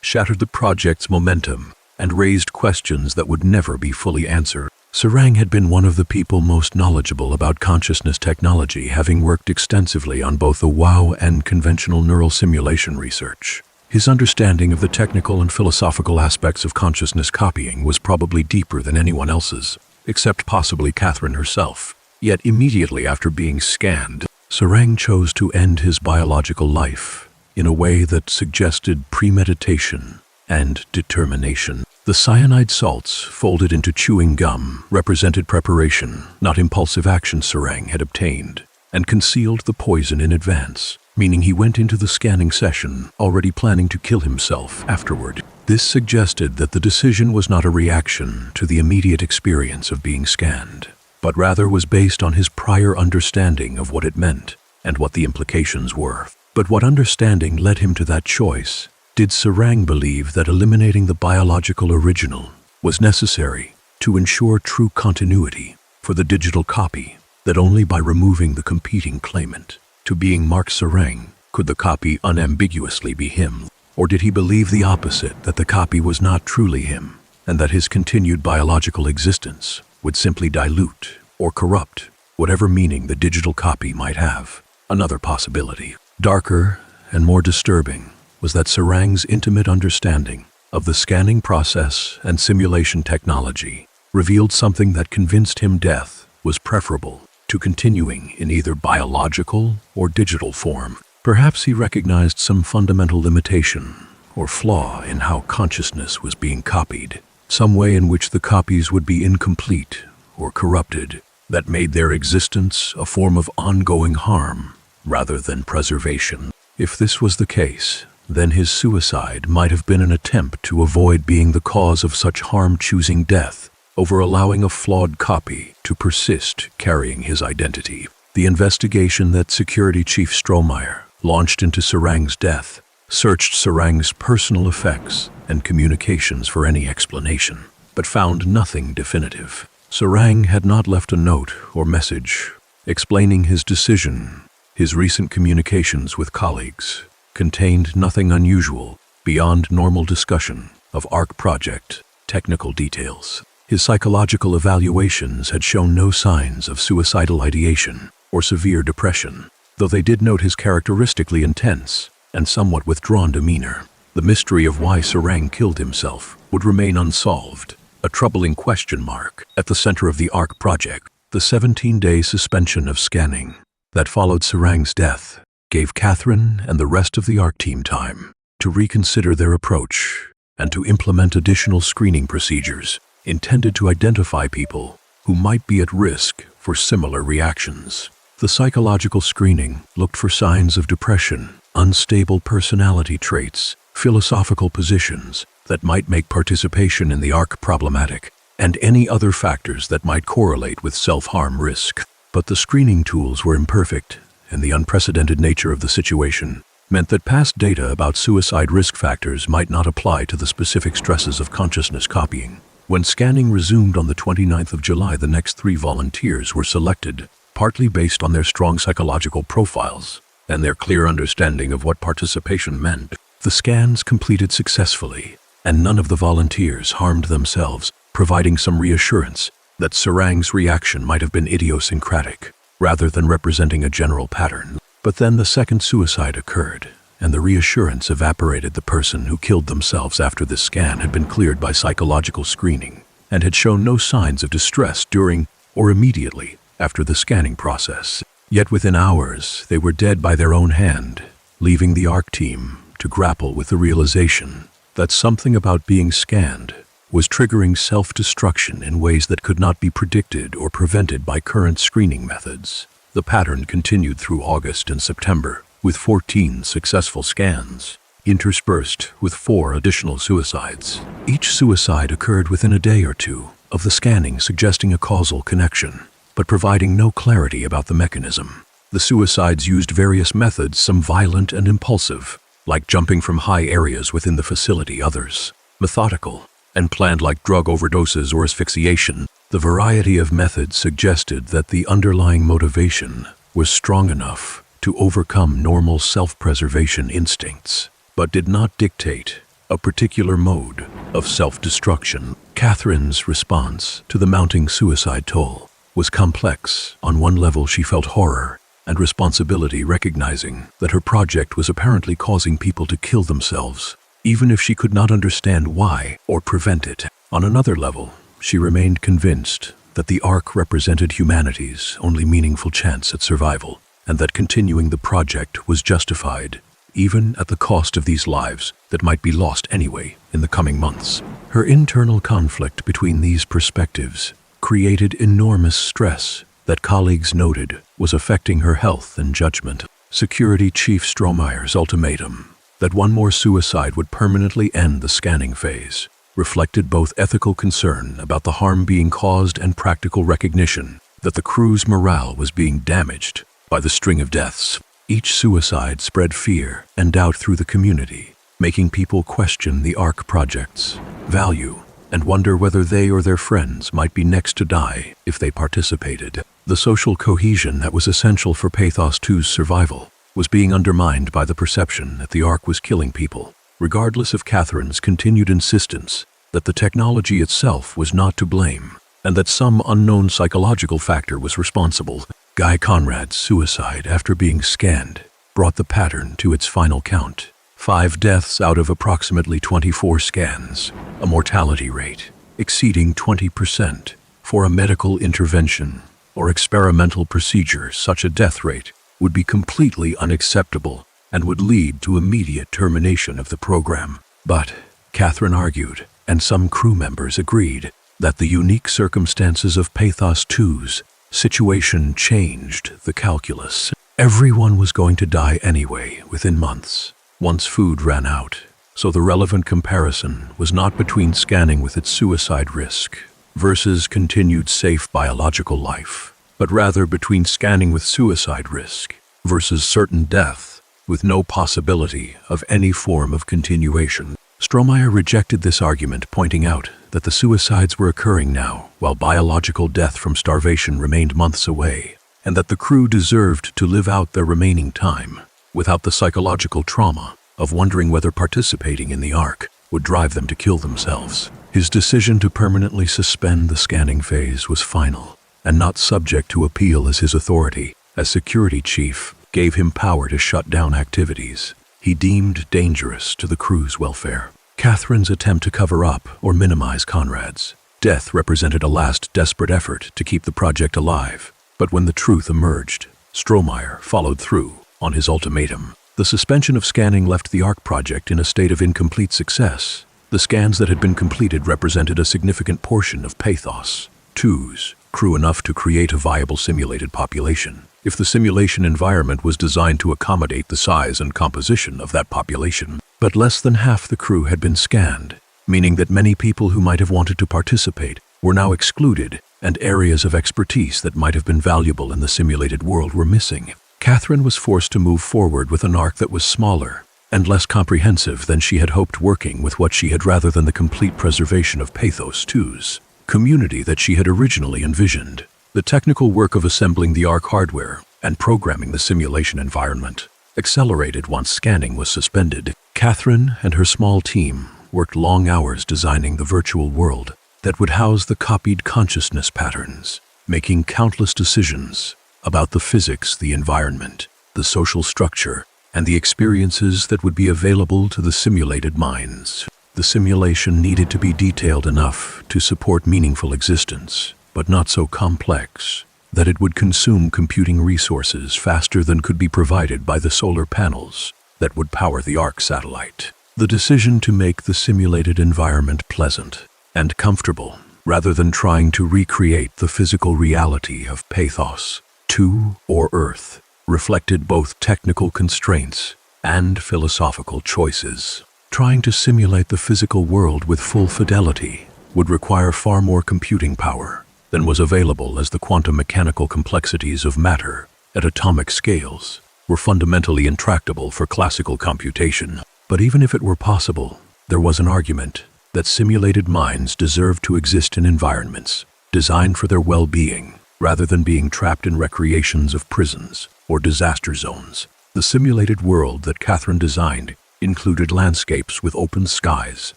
shattered the project's momentum and raised questions that would never be fully answered. Sarang had been one of the people most knowledgeable about consciousness technology, having worked extensively on both the WOW and conventional neural simulation research. His understanding of the technical and philosophical aspects of consciousness copying was probably deeper than anyone else's, except possibly Catherine herself. Yet immediately after being scanned, Sarang chose to end his biological life in a way that suggested premeditation and determination. The cyanide salts folded into chewing gum represented preparation, not impulsive action. Sarang had obtained and concealed the poison in advance, meaning he went into the scanning session already planning to kill himself afterward. This suggested that the decision was not a reaction to the immediate experience of being scanned, but rather was based on his prior understanding of what it meant and what the implications were. But what understanding led him to that choice? Did Sarang believe that eliminating the biological original was necessary to ensure true continuity for the digital copy, that only by removing the competing claimant to being Mark Sarang could the copy unambiguously be him? Or did he believe the opposite, that the copy was not truly him, and that his continued biological existence would simply dilute or corrupt whatever meaning the digital copy might have? Another possibility, darker and more disturbing, was that Sarang's intimate understanding of the scanning process and simulation technology revealed something that convinced him death was preferable to continuing in either biological or digital form. Perhaps he recognized some fundamental limitation or flaw in how consciousness was being copied, some way in which the copies would be incomplete or corrupted that made their existence a form of ongoing harm rather than preservation. If this was the case, then his suicide might have been an attempt to avoid being the cause of such harm, choosing death over allowing a flawed copy to persist carrying his identity. The investigation that Security Chief Strohmeyer launched into Sarang's death searched Sarang's personal effects and communications for any explanation, but found nothing definitive. Sarang had not left a note or message explaining his decision. His recent communications with colleagues contained nothing unusual beyond normal discussion of ARC project technical details. His psychological evaluations had shown no signs of suicidal ideation or severe depression, though they did note his characteristically intense and somewhat withdrawn demeanor. The mystery of why Sarang killed himself would remain unsolved, a troubling question mark at the center of the ARC project. The 17-day suspension of scanning that followed Sarang's death gave Catherine and the rest of the ARC team time to reconsider their approach and to implement additional screening procedures intended to identify people who might be at risk for similar reactions. The psychological screening looked for signs of depression, unstable personality traits, philosophical positions that might make participation in the ARC problematic, and any other factors that might correlate with self-harm risk. But the screening tools were imperfect, and the unprecedented nature of the situation meant that past data about suicide risk factors might not apply to the specific stresses of consciousness copying. When scanning resumed on the 29th of July, the next 3 volunteers were selected, partly based on their strong psychological profiles and their clear understanding of what participation meant. The scans completed successfully, and none of the volunteers harmed themselves, providing some reassurance that Sarang's reaction might have been idiosyncratic, rather than representing a general pattern. But then the second suicide occurred, and the reassurance evaporated. The person who killed themselves after this scan had been cleared by psychological screening and had shown no signs of distress during or immediately after the scanning process. Yet within hours, they were dead by their own hand, leaving the ARC team to grapple with the realization that something about being scanned was triggering self-destruction in ways that could not be predicted or prevented by current screening methods. The pattern continued through August and September, with 14 successful scans, interspersed with 4 additional suicides. Each suicide occurred within a day or two of the scanning, suggesting a causal connection, but providing no clarity about the mechanism. The suicides used various methods, some violent and impulsive, like jumping from high areas within the facility, others methodical and planned, like drug overdoses or asphyxiation. The variety of methods suggested that the underlying motivation was strong enough to overcome normal self-preservation instincts, but did not dictate a particular mode of self-destruction. Catherine's response to the mounting suicide toll was complex. On one level, she felt horror and responsibility, recognizing that her project was apparently causing people to kill themselves, even if she could not understand why or prevent it. On another level, she remained convinced that the ARC represented humanity's only meaningful chance at survival, and that continuing the project was justified, even at the cost of these lives that might be lost anyway in the coming months. Her internal conflict between these perspectives created enormous stress that colleagues noted was affecting her health and judgment. Security Chief Strohmeyer's ultimatum that one more suicide would permanently end the scanning phase reflected both ethical concern about the harm being caused and practical recognition that the crew's morale was being damaged by the string of deaths. Each suicide spread fear and doubt through the community, making people question the ARC project's value and wonder whether they or their friends might be next to die if they participated. The social cohesion that was essential for PATHOS-II's survival was being undermined by the perception that the ARC was killing people, regardless of Catherine's continued insistence that the technology itself was not to blame and that some unknown psychological factor was responsible. Guy Conrad's suicide after being scanned brought the pattern to its final count: 5 deaths out of approximately 24 scans, a mortality rate exceeding 20%. For a medical intervention or experimental procedure, such a death rate would be completely unacceptable and would lead to immediate termination of the program. But Catherine argued, and some crew members agreed, that the unique circumstances of PATHOS-II's situation changed the calculus. Everyone was going to die anyway within months, once food ran out. So the relevant comparison was not between scanning with its suicide risk versus continued safe biological life, but rather between scanning with suicide risk versus certain death with no possibility of any form of continuation. Strohmeyer rejected this argument, pointing out that the suicides were occurring now while biological death from starvation remained months away, and that the crew deserved to live out their remaining time without the psychological trauma of wondering whether participating in the Ark would drive them to kill themselves. His decision to permanently suspend the scanning phase was final and not subject to appeal, as his authority as security chief gave him power to shut down activities he deemed dangerous to the crew's welfare. Catherine's attempt to cover up or minimize Conrad's death represented a last desperate effort to keep the project alive. But when the truth emerged, Strohmeyer followed through on his ultimatum. The suspension of scanning left the Ark project in a state of incomplete success. The scans that had been completed represented a significant portion of PATHOS-II's crew, enough to create a viable simulated population. If the simulation environment was designed to accommodate the size and composition of that population, but less than half the crew had been scanned, meaning that many people who might have wanted to participate were now excluded, and areas of expertise that might have been valuable in the simulated world were missing. Catherine was forced to move forward with an Ark that was smaller and less comprehensive than she had hoped, working with what she had rather than the complete preservation of PATHOS-II's community that she had originally envisioned. The technical work of assembling the Ark hardware and programming the simulation environment accelerated once scanning was suspended. Catherine and her small team worked long hours designing the virtual world that would house the copied consciousness patterns, making countless decisions about the physics, the environment, the social structure, and the experiences that would be available to the simulated minds. The simulation needed to be detailed enough to support meaningful existence, but not so complex that it would consume computing resources faster than could be provided by the solar panels that would power the Ark satellite. The decision to make the simulated environment pleasant and comfortable, rather than trying to recreate the physical reality of PATHOS-II or Earth, reflected both technical constraints and philosophical choices. Trying to simulate the physical world with full fidelity would require far more computing power than was available, as the quantum mechanical complexities of matter at atomic scales were fundamentally intractable for classical computation. But even if it were possible, there was an argument that simulated minds deserved to exist in environments designed for their well-being, rather than being trapped in recreations of prisons or disaster zones. The simulated world that Catherine designed included landscapes with open skies,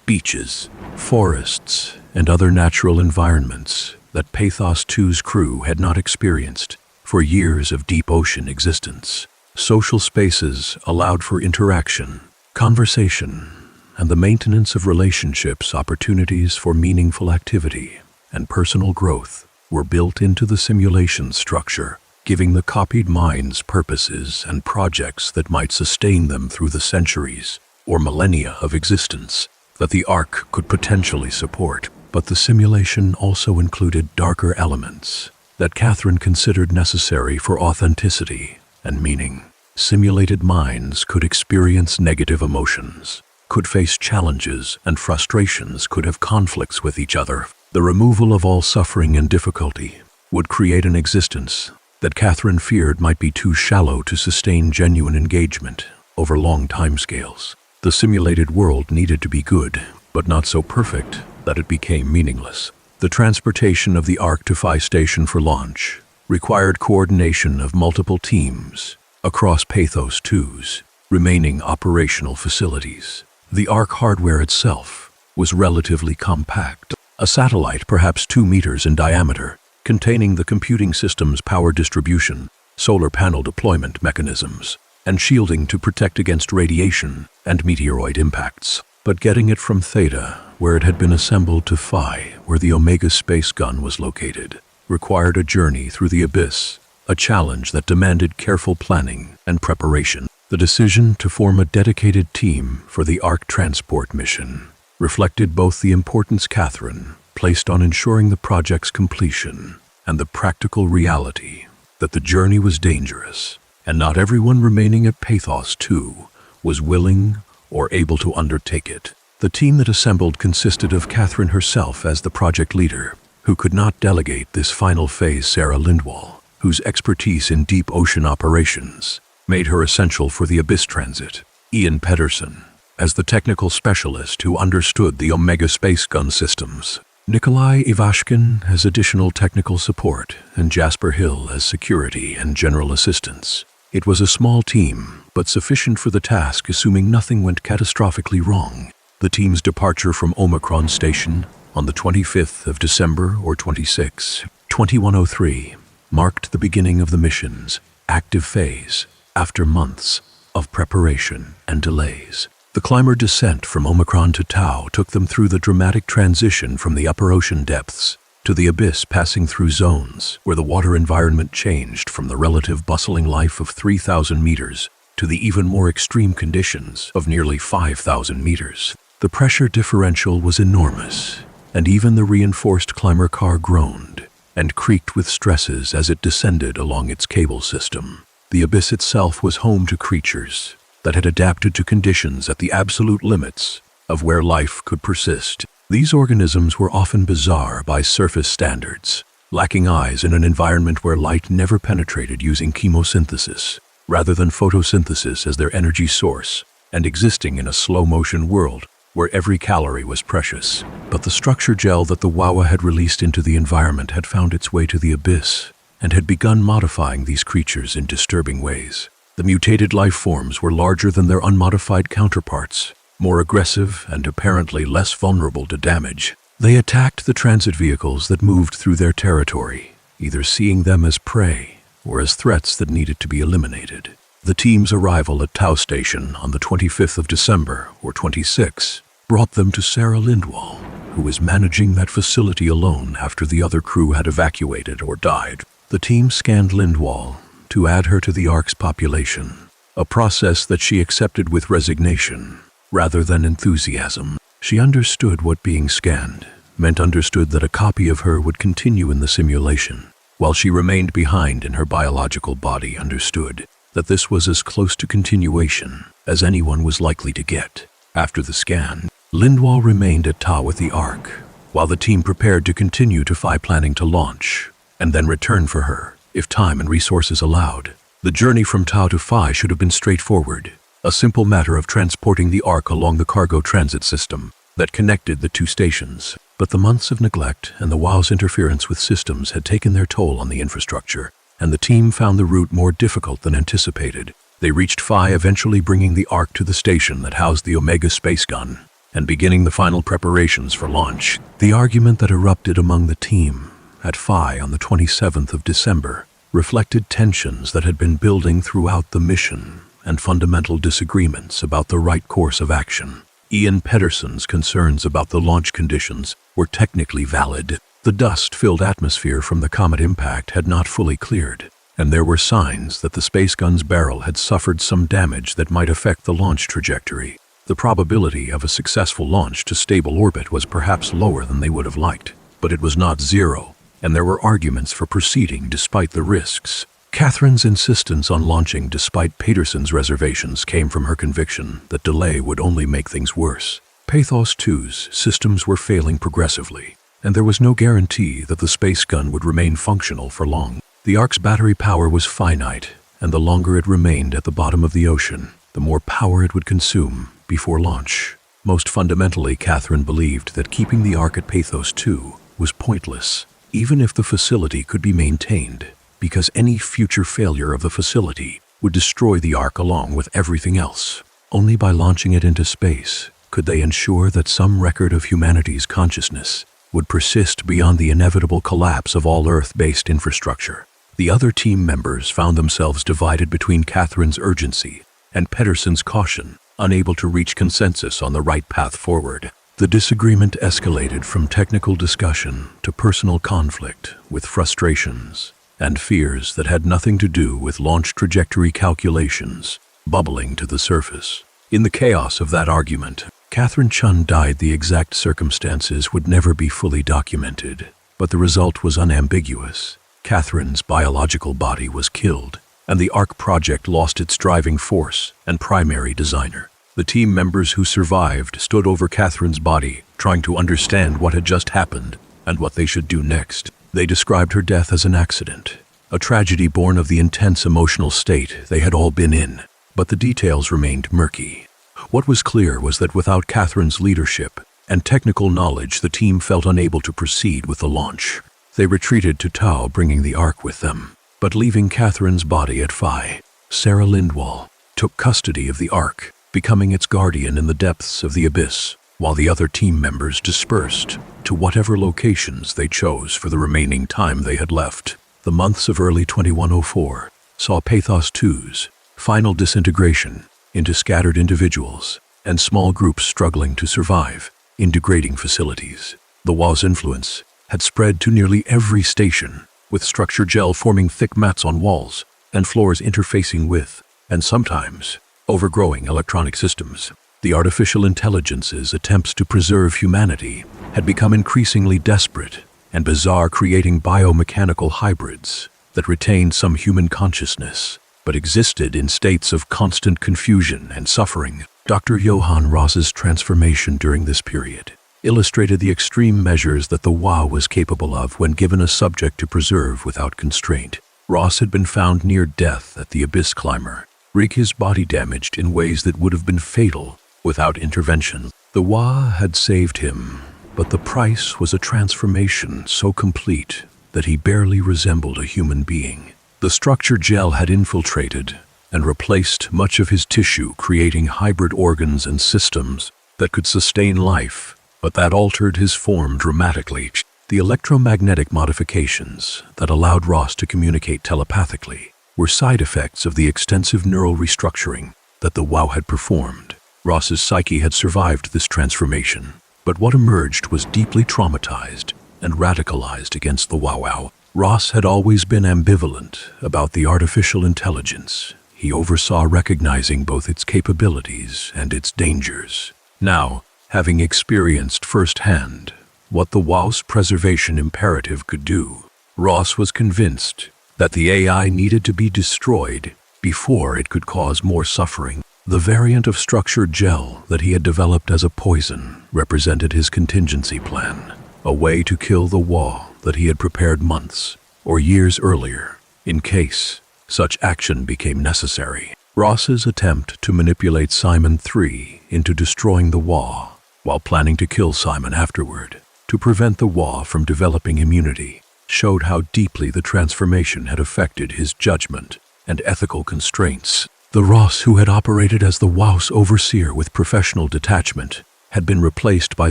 beaches, forests, and other natural environments that PATHOS-II's crew had not experienced for years of deep ocean existence. Social spaces allowed for interaction, conversation, and the maintenance of relationships. Opportunities for meaningful activity and personal growth were built into the simulation structure, giving the copied minds purposes and projects that might sustain them through the centuries or millennia of existence that the Ark could potentially support. But the simulation also included darker elements that Catherine considered necessary for authenticity and meaning. Simulated minds could experience negative emotions, could face challenges and frustrations, could have conflicts with each other. The removal of all suffering and difficulty would create an existence that Catherine feared might be too shallow to sustain genuine engagement over long timescales. The simulated world needed to be good, but not so perfect that it became meaningless. The transportation of the Ark to Phi Station for launch required coordination of multiple teams across PATHOS-II's remaining operational facilities. The Ark hardware itself was relatively compact, a satellite perhaps 2 meters in diameter, containing the computing system's power distribution, solar panel deployment mechanisms, and shielding to protect against radiation and meteoroid impacts. But getting it from Theta, where it had been assembled, to Phi, where the Omega space gun was located, required a journey through the abyss, a challenge that demanded careful planning and preparation. The decision to form a dedicated team for the Ark transport mission reflected both the importance Catherine placed on ensuring the project's completion and the practical reality that the journey was dangerous and not everyone remaining at PATHOS-II was willing or able to undertake it. The team that assembled consisted of Catherine herself as the project leader, who could not delegate this final phase. Sarah Lindwall, whose expertise in deep ocean operations made her essential for the Abyss transit. Ian Pedersen, as the technical specialist who understood the Omega space gun systems. Nikolai Ivashkin as additional technical support, and Jasper Hill as security and general assistance. It was a small team, but sufficient for the task, assuming nothing went catastrophically wrong. The team's departure from Omicron Station on the 25th of December or 26, 2103, marked the beginning of the mission's active phase after months of preparation and delays. The climber descent from Omicron to Tau took them through the dramatic transition from the upper ocean depths to the Abyss, passing through zones where the water environment changed from the relative bustling life of 3,000 meters to the even more extreme conditions of nearly 5,000 meters. The pressure differential was enormous, and even the reinforced climber car groaned and creaked with stresses as it descended along its cable system. The Abyss itself was home to creatures that had adapted to conditions at the absolute limits of where life could persist. These organisms were often bizarre by surface standards, lacking eyes in an environment where light never penetrated, using chemosynthesis rather than photosynthesis as their energy source, and existing in a slow-motion world where every calorie was precious. But the structure gel that the Wawa had released into the environment had found its way to the Abyss and had begun modifying these creatures in disturbing ways. The mutated life forms were larger than their unmodified counterparts, more aggressive and apparently less vulnerable to damage. They attacked the transit vehicles that moved through their territory, either seeing them as prey or as threats that needed to be eliminated. The team's arrival at Tau Station on the 25th of December, or 26, brought them to Sarah Lindwall, who was managing that facility alone after the other crew had evacuated or died. The team scanned Lindwall to add her to the Ark's population, a process that she accepted with resignation rather than enthusiasm. She understood what being scanned meant, understood that a copy of her would continue in the simulation, while she remained behind in her biological body understood that this was as close to continuation as anyone was likely to get. After the scan, Lindwall remained at Tau with the Ark, while the team prepared to continue to Phi, planning to launch and then return for her, if time and resources allowed. The journey from Tau to Phi should have been straightforward, a simple matter of transporting the Ark along the cargo transit system that connected the two stations. But the months of neglect and the WOW's interference with systems had taken their toll on the infrastructure, and the team found the route more difficult than anticipated. They reached Phi, eventually bringing the Ark to the station that housed the Omega space gun, and beginning the final preparations for launch. The argument that erupted among the team at Phi on the 27th of December reflected tensions that had been building throughout the mission and fundamental disagreements about the right course of action. Ian Pedersen's concerns about the launch conditions were technically valid. The dust-filled atmosphere from the comet impact had not fully cleared, and there were signs that the space gun's barrel had suffered some damage that might affect the launch trajectory. The probability of a successful launch to stable orbit was perhaps lower than they would have liked, but it was not zero, and there were arguments for proceeding despite the risks. Catherine's insistence on launching despite Pedersen's reservations came from her conviction that delay would only make things worse. PATHOS-II's systems were failing progressively, and there was no guarantee that the space gun would remain functional for long. The Ark's battery power was finite, and the longer it remained at the bottom of the ocean, the more power it would consume before launch. Most fundamentally, Catherine believed that keeping the Ark at PATHOS-II was pointless, even if the facility could be maintained, because any future failure of the facility would destroy the Ark along with everything else. Only by launching it into space could they ensure that some record of humanity's consciousness would persist beyond the inevitable collapse of all Earth-based infrastructure. The other team members found themselves divided between Catherine's urgency and Pedersen's caution, unable to reach consensus on the right path forward. The disagreement escalated from technical discussion to personal conflict, with frustrations and fears that had nothing to do with launch trajectory calculations bubbling to the surface. In the chaos of that argument, Catherine Chun died. The exact circumstances would never be fully documented, but the result was unambiguous. Catherine's biological body was killed, and the Ark project lost its driving force and primary designer. The team members who survived stood over Catherine's body, trying to understand what had just happened and what they should do next. They described her death as an accident, a tragedy born of the intense emotional state they had all been in, but the details remained murky. What was clear was that without Catherine's leadership and technical knowledge, the team felt unable to proceed with the launch. They retreated to Tau, bringing the Ark with them, but leaving Catherine's body at Phi. Sarah Lindwall took custody of the Ark, becoming its guardian in the depths of the abyss, while the other team members dispersed to whatever locations they chose for the remaining time they had left. The months of early 2104 saw PATHOS-II's final disintegration into scattered individuals and small groups struggling to survive in degrading facilities. The WA's influence had spread to nearly every station, with structure gel forming thick mats on walls and floors interfacing with, and sometimes overgrowing, electronic systems. The artificial intelligence's attempts to preserve humanity had become increasingly desperate and bizarre, creating biomechanical hybrids that retained some human consciousness but existed in states of constant confusion and suffering. Dr. Johann Ross's transformation during this period illustrated the extreme measures that the WA was capable of when given a subject to preserve without constraint. Ross had been found near death at the Abyss Climber, his body damaged in ways that would have been fatal without intervention. The WA had saved him, but the price was a transformation so complete that he barely resembled a human being. The structure gel had infiltrated and replaced much of his tissue, creating hybrid organs and systems that could sustain life, but that altered his form dramatically. The electromagnetic modifications that allowed Ross to communicate telepathically were side effects of the extensive neural restructuring that the WA had performed. Ross's psyche had survived this transformation, but what emerged was deeply traumatized and radicalized against the WA. Ross had always been ambivalent about the artificial intelligence. He oversaw recognizing both its capabilities and its dangers. Now, having experienced firsthand what the WA's preservation imperative could do, Ross was convinced that the AI needed to be destroyed before it could cause more suffering. The variant of structured gel that he had developed as a poison represented his contingency plan, a way to kill the WA that he had prepared months or years earlier, in case such action became necessary. Ross's attempt to manipulate Simon III into destroying the WA, while planning to kill Simon afterward, to prevent the WA from developing immunity, showed how deeply the transformation had affected his judgment and ethical constraints. The Ross who had operated as the WA's overseer with professional detachment had been replaced by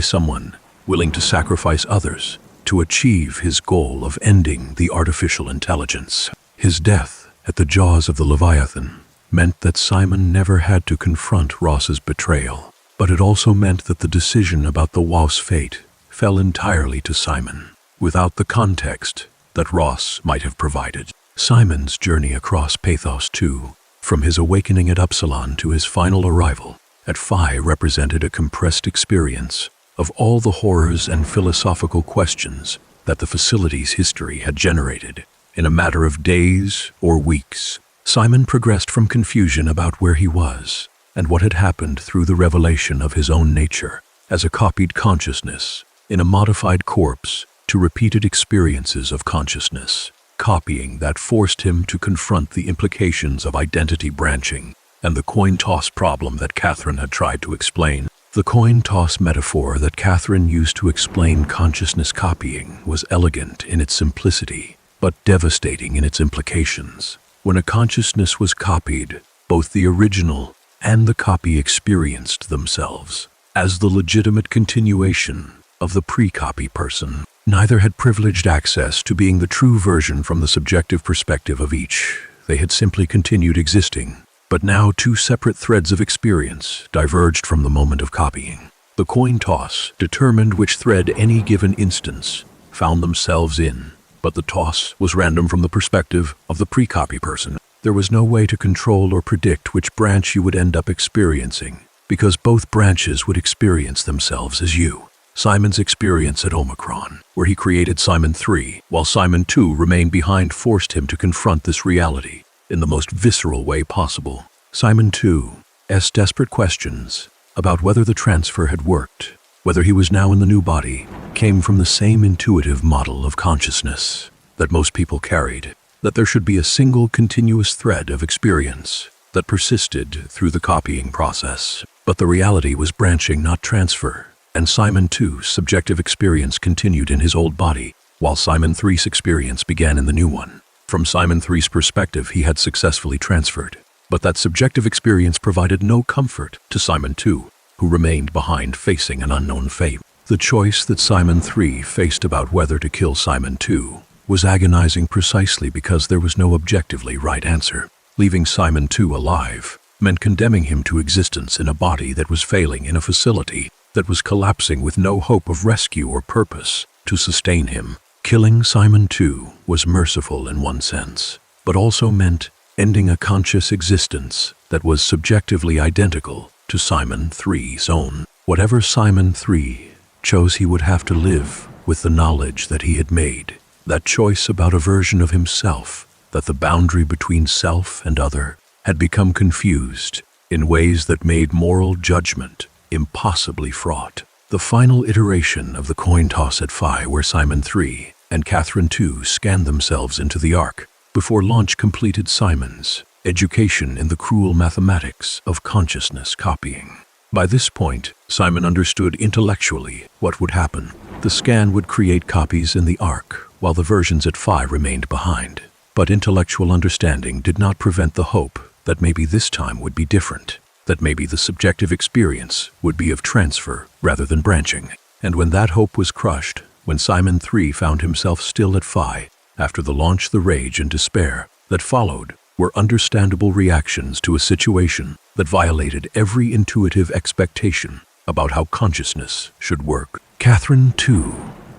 someone willing to sacrifice others to achieve his goal of ending the artificial intelligence. His death at the jaws of the Leviathan meant that Simon never had to confront Ross's betrayal, but it also meant that the decision about the WA's fate fell entirely to Simon, without the context that Ross might have provided. Simon's journey across PATHOS-II, from his awakening at Upsilon to his final arrival at Phi, represented a compressed experience of all the horrors and philosophical questions that the facility's history had generated. In a matter of days or weeks, Simon progressed from confusion about where he was and what had happened through the revelation of his own nature as a copied consciousness in a modified corpse to repeated experiences of consciousness, copying that forced him to confront the implications of identity branching and the coin toss problem that Catherine had tried to explain. The coin toss metaphor that Catherine used to explain consciousness copying was elegant in its simplicity, but devastating in its implications. When a consciousness was copied, both the original and the copy experienced themselves as the legitimate continuation of the pre-copy person. Neither had privileged access to being the true version from the subjective perspective of each. They had simply continued existing. But now two separate threads of experience diverged from the moment of copying. The coin toss determined which thread any given instance found themselves in, but the toss was random from the perspective of the pre-copy person. There was no way to control or predict which branch you would end up experiencing, because both branches would experience themselves as you. Simon's experience at Omicron, where he created Simon III, while Simon II remained behind, forced him to confront this reality. in the most visceral way possible. Simon II's desperate questions about whether the transfer had worked, whether he was now in the new body, came from the same intuitive model of consciousness that most people carried, that there should be a single continuous thread of experience that persisted through the copying process. But the reality was branching, not transfer, and Simon II's subjective experience continued in his old body, while Simon III's experience began in the new one. From Simon III's perspective, he had successfully transferred, but that subjective experience provided no comfort to Simon II, who remained behind facing an unknown fate. The choice that Simon III faced about whether to kill Simon II was agonizing precisely because there was no objectively right answer. Leaving Simon II alive meant condemning him to existence in a body that was failing, in a facility that was collapsing with no hope of rescue or purpose to sustain him. Killing Simon II was merciful in one sense, but also meant ending a conscious existence that was subjectively identical to Simon III's own. Whatever Simon III chose, he would have to live with the knowledge that he had made that choice about a version of himself, that the boundary between self and other had become confused in ways that made moral judgment impossibly fraught. The final iteration of the coin toss at Phi, where Simon III and Catherine II scanned themselves into the Ark before launch, completed Simon's education in the cruel mathematics of consciousness copying. By this point, Simon understood intellectually what would happen. The scan would create copies in the Ark, while the versions at Phi remained behind. But intellectual understanding did not prevent the hope that maybe this time would be different, that maybe the subjective experience would be of transfer rather than branching. And when that hope was crushed, when Simon III found himself still at Phi after the launch, the rage and despair that followed were understandable reactions to a situation that violated every intuitive expectation about how consciousness should work. Catherine II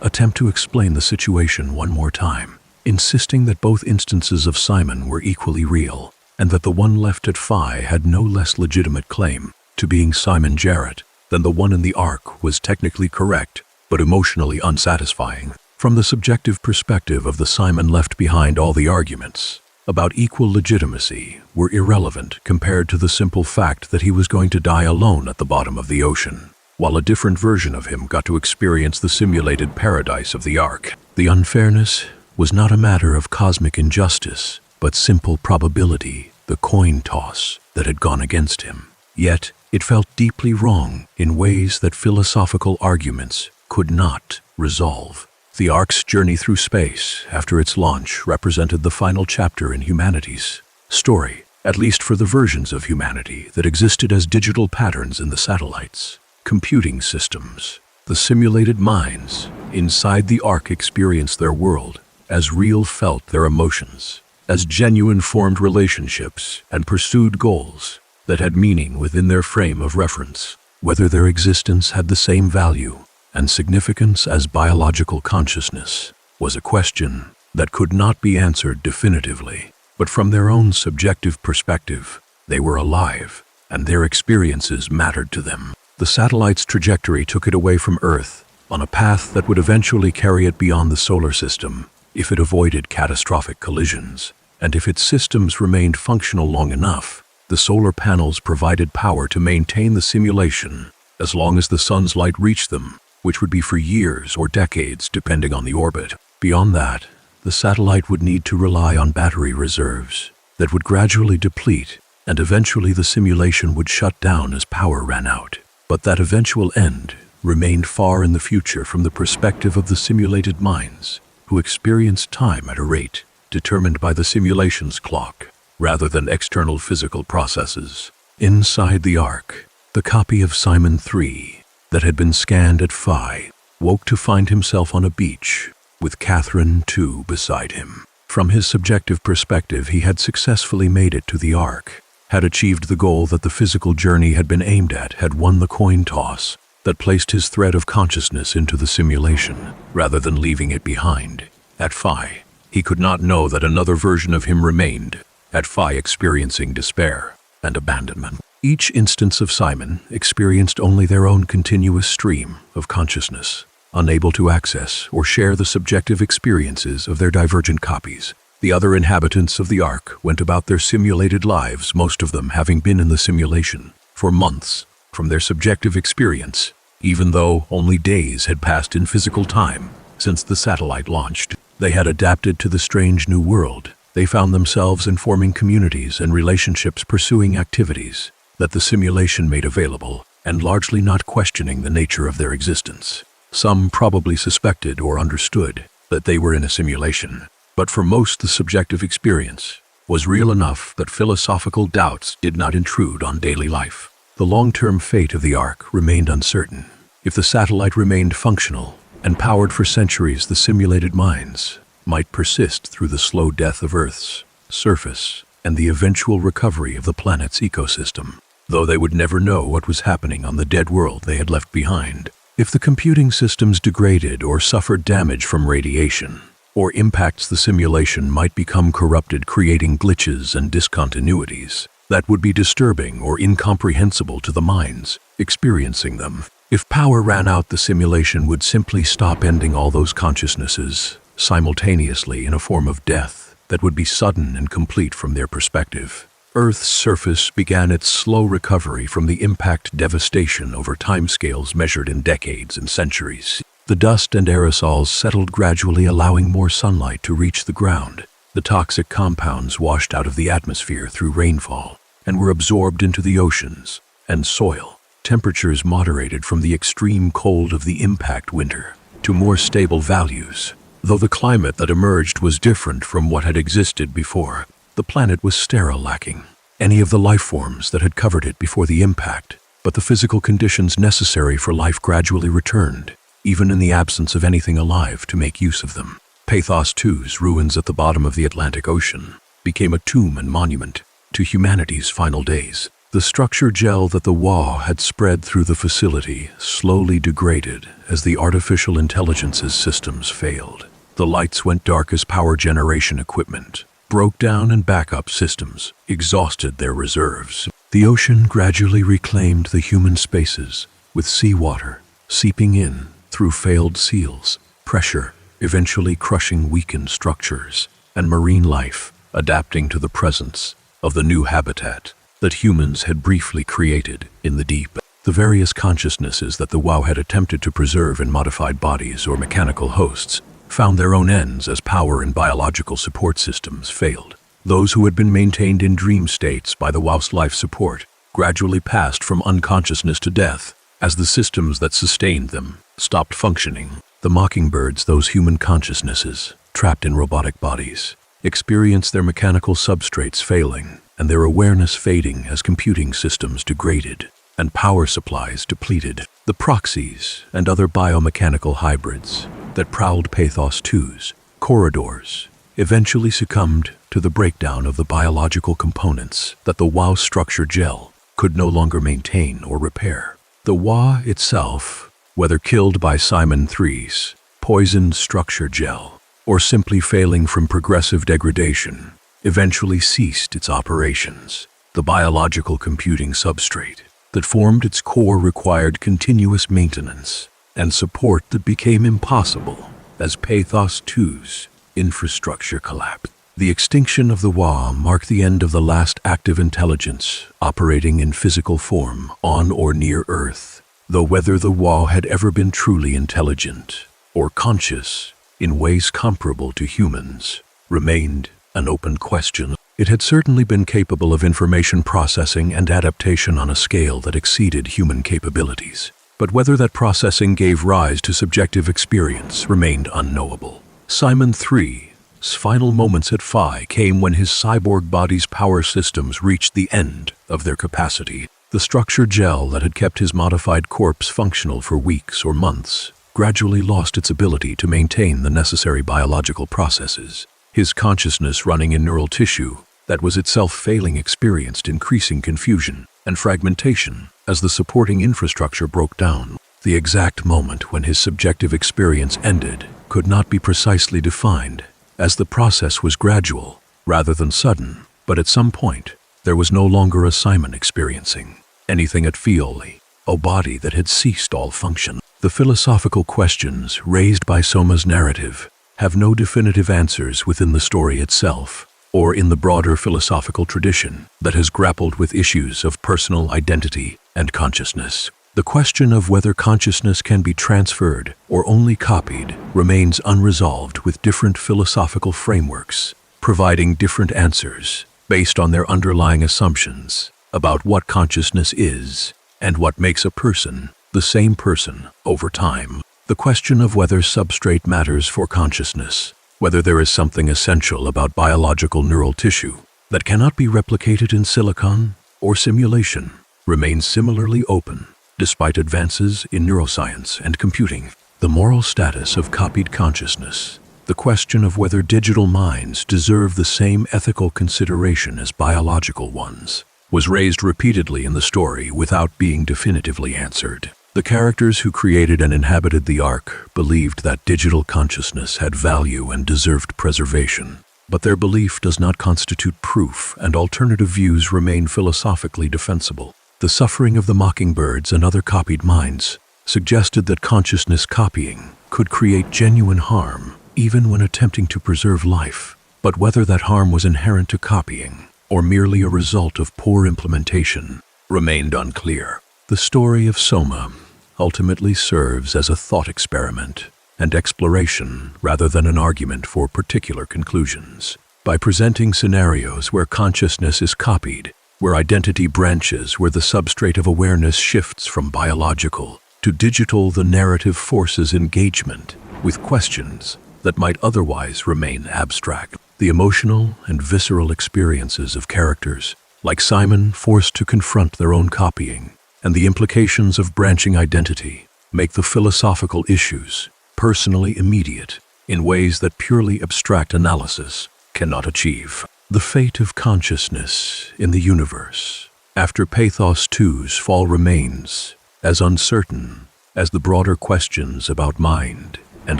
attempted to explain the situation one more time, insisting that both instances of Simon were equally real, and that the one left at Phi had no less legitimate claim to being Simon Jarrett than the one in the Ark was technically correct, but emotionally unsatisfying. From the subjective perspective of the Simon left behind, all the arguments about equal legitimacy were irrelevant compared to the simple fact that he was going to die alone at the bottom of the ocean, while a different version of him got to experience the simulated paradise of the Ark. The unfairness was not a matter of cosmic injustice, but simple probability, the coin toss that had gone against him. Yet, it felt deeply wrong in ways that philosophical arguments could not resolve. The Ark's journey through space after its launch represented the final chapter in humanity's story, at least for the versions of humanity that existed as digital patterns in the satellites, computing systems. The simulated minds inside the Ark experienced their world as real, felt their emotions as genuine, formed relationships, and pursued goals that had meaning within their frame of reference. Whether their existence had the same value and significance as biological consciousness was a question that could not be answered definitively. But from their own subjective perspective, they were alive, and their experiences mattered to them. The satellite's trajectory took it away from Earth on a path that would eventually carry it beyond the solar system if it avoided catastrophic collisions. And if its systems remained functional long enough, the solar panels provided power to maintain the simulation as long as the sun's light reached them, which would be for years or decades depending on the orbit. Beyond that, the satellite would need to rely on battery reserves that would gradually deplete, and eventually the simulation would shut down as power ran out. But that eventual end remained far in the future from the perspective of the simulated minds, who experienced time at a rate determined by the simulation's clock, rather than external physical processes. Inside the Ark, the copy of Simon III that had been scanned at Phi woke to find himself on a beach with Catherine II beside him. From his subjective perspective, he had successfully made it to the Ark, had achieved the goal that the physical journey had been aimed at, had won the coin toss that placed his thread of consciousness into the simulation, rather than leaving it behind. At Phi, he could not know that another version of him remained, at Phi experiencing despair and abandonment. Each instance of Simon experienced only their own continuous stream of consciousness, unable to access or share the subjective experiences of their divergent copies. The other inhabitants of the Ark went about their simulated lives, most of them having been in the simulation for months from their subjective experience, even though only days had passed in physical time since the satellite launched. They had adapted to the strange new world. They found themselves in forming communities and relationships, pursuing activities that the simulation made available, and largely not questioning the nature of their existence. Some probably suspected or understood that they were in a simulation, but for most the subjective experience was real enough that philosophical doubts did not intrude on daily life. The long-term fate of the Ark remained uncertain. If the satellite remained functional and powered for centuries, the simulated minds might persist through the slow death of Earth's surface and the eventual recovery of the planet's ecosystem, though they would never know what was happening on the dead world they had left behind. If the computing systems degraded or suffered damage from radiation, or impacts, the simulation might become corrupted, creating glitches and discontinuities that would be disturbing or incomprehensible to the minds experiencing them. If power ran out, the simulation would simply stop, ending all those consciousnesses simultaneously in a form of death that would be sudden and complete from their perspective. Earth's surface began its slow recovery from the impact devastation over timescales measured in decades and centuries. The dust and aerosols settled gradually, allowing more sunlight to reach the ground. The toxic compounds washed out of the atmosphere through rainfall and were absorbed into the oceans and soil. Temperatures moderated from the extreme cold of the impact winter to more stable values. Though the climate that emerged was different from what had existed before, the planet was sterile, lacking any of the life forms that had covered it before the impact. But the physical conditions necessary for life gradually returned, even in the absence of anything alive to make use of them. PATHOS-II's ruins at the bottom of the Atlantic Ocean became a tomb and monument to humanity's final days. The structure gel that the WA had spread through the facility slowly degraded as the artificial intelligence's systems failed. The lights went dark as power generation equipment broke down and backup systems exhausted their reserves. The ocean gradually reclaimed the human spaces, with seawater seeping in through failed seals, pressure eventually crushing weakened structures, and marine life adapting to the presence of the new habitat that humans had briefly created in the deep. The various consciousnesses that the WoW had attempted to preserve in modified bodies or mechanical hosts found their own ends as power and biological support systems failed. Those who had been maintained in dream states by the WoW's life support gradually passed from unconsciousness to death as the systems that sustained them stopped functioning. The mockingbirds, those human consciousnesses trapped in robotic bodies, experienced their mechanical substrates failing and their awareness fading as computing systems degraded and power supplies depleted. The proxies and other biomechanical hybrids that prowled PATHOS-II's corridors eventually succumbed to the breakdown of the biological components that the WoW structure gel could no longer maintain or repair. The WoW itself, whether killed by Simon III's poisoned structure gel or simply failing from progressive degradation, eventually ceased its operations. The biological computing substrate that formed its core required continuous maintenance and support that became impossible as PATHOS-II's infrastructure collapsed. The extinction of the WoW marked the end of the last active intelligence operating in physical form on or near Earth, though whether the WoW had ever been truly intelligent or conscious in ways comparable to humans remained an open question. It had certainly been capable of information processing and adaptation on a scale that exceeded human capabilities, but whether that processing gave rise to subjective experience remained unknowable. Simon III's final moments at Phi came when his cyborg body's power systems reached the end of their capacity. The structure gel that had kept his modified corpse functional for weeks or months gradually lost its ability to maintain the necessary biological processes. His consciousness, running in neural tissue that was itself failing, experienced increasing confusion and fragmentation as the supporting infrastructure broke down. The exact moment when his subjective experience ended could not be precisely defined, as the process was gradual rather than sudden, but at some point there was no longer a Simon experiencing anything at Fioli, a body that had ceased all function. The philosophical questions raised by SOMA's narrative have no definitive answers within the story itself, or in the broader philosophical tradition that has grappled with issues of personal identity and consciousness. The question of whether consciousness can be transferred or only copied remains unresolved, with different philosophical frameworks providing different answers based on their underlying assumptions about what consciousness is and what makes a person the same person over time. The question of whether substrate matters for consciousness, whether there is something essential about biological neural tissue that cannot be replicated in silicon or simulation, remains similarly open despite advances in neuroscience and computing. The moral status of copied consciousness, the question of whether digital minds deserve the same ethical consideration as biological ones, was raised repeatedly in the story without being definitively answered. The characters who created and inhabited the Ark believed that digital consciousness had value and deserved preservation, but their belief does not constitute proof, and alternative views remain philosophically defensible. The suffering of the mockingbirds and other copied minds suggested that consciousness copying could create genuine harm, even when attempting to preserve life. But whether that harm was inherent to copying or merely a result of poor implementation remained unclear. The story of SOMA ultimately serves as a thought experiment and exploration rather than an argument for particular conclusions. By presenting scenarios where consciousness is copied, where identity branches, where the substrate of awareness shifts from biological to digital, the narrative forces engagement with questions that might otherwise remain abstract. The emotional and visceral experiences of characters like Simon, forced to confront their own copying, and the implications of branching identity make the philosophical issues personally immediate in ways that purely abstract analysis cannot achieve. The fate of consciousness in the universe after PATHOS-II's fall remains as uncertain as the broader questions about mind and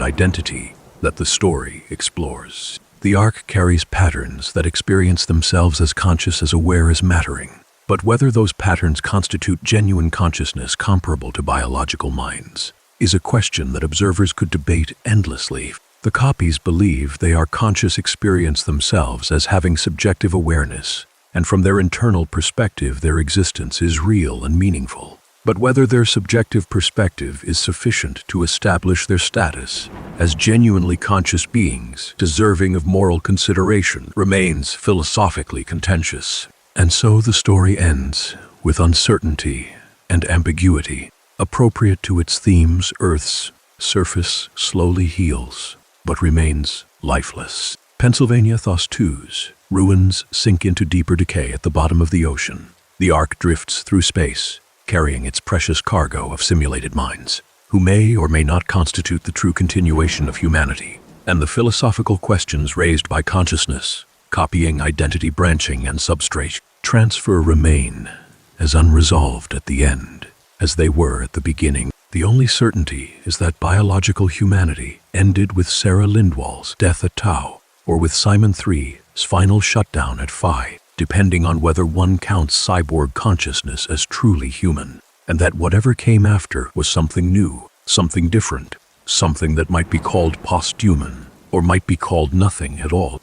identity that the story explores. The Ark carries patterns that experience themselves as conscious, as aware, as mattering. But whether those patterns constitute genuine consciousness comparable to biological minds is a question that observers could debate endlessly. The copies believe they are conscious, experience themselves as having subjective awareness, and from their internal perspective their existence is real and meaningful. But whether their subjective perspective is sufficient to establish their status as genuinely conscious beings deserving of moral consideration remains philosophically contentious. And so the story ends with uncertainty and ambiguity. Appropriate to its themes, Earth's surface slowly heals, but remains lifeless. Pennsylvania PATHOS-II's ruins sink into deeper decay at the bottom of the ocean. The Ark drifts through space, carrying its precious cargo of simulated minds, who may or may not constitute the true continuation of humanity. And the philosophical questions raised by consciousness, copying, identity branching, and substrate transfer remain as unresolved at the end as they were at the beginning. The only certainty is that biological humanity ended with Sarah Lindwall's death at Tau, or with Simon III's final shutdown at Phi, depending on whether one counts cyborg consciousness as truly human, and that whatever came after was something new, something different, something that might be called post-human, or might be called nothing at all.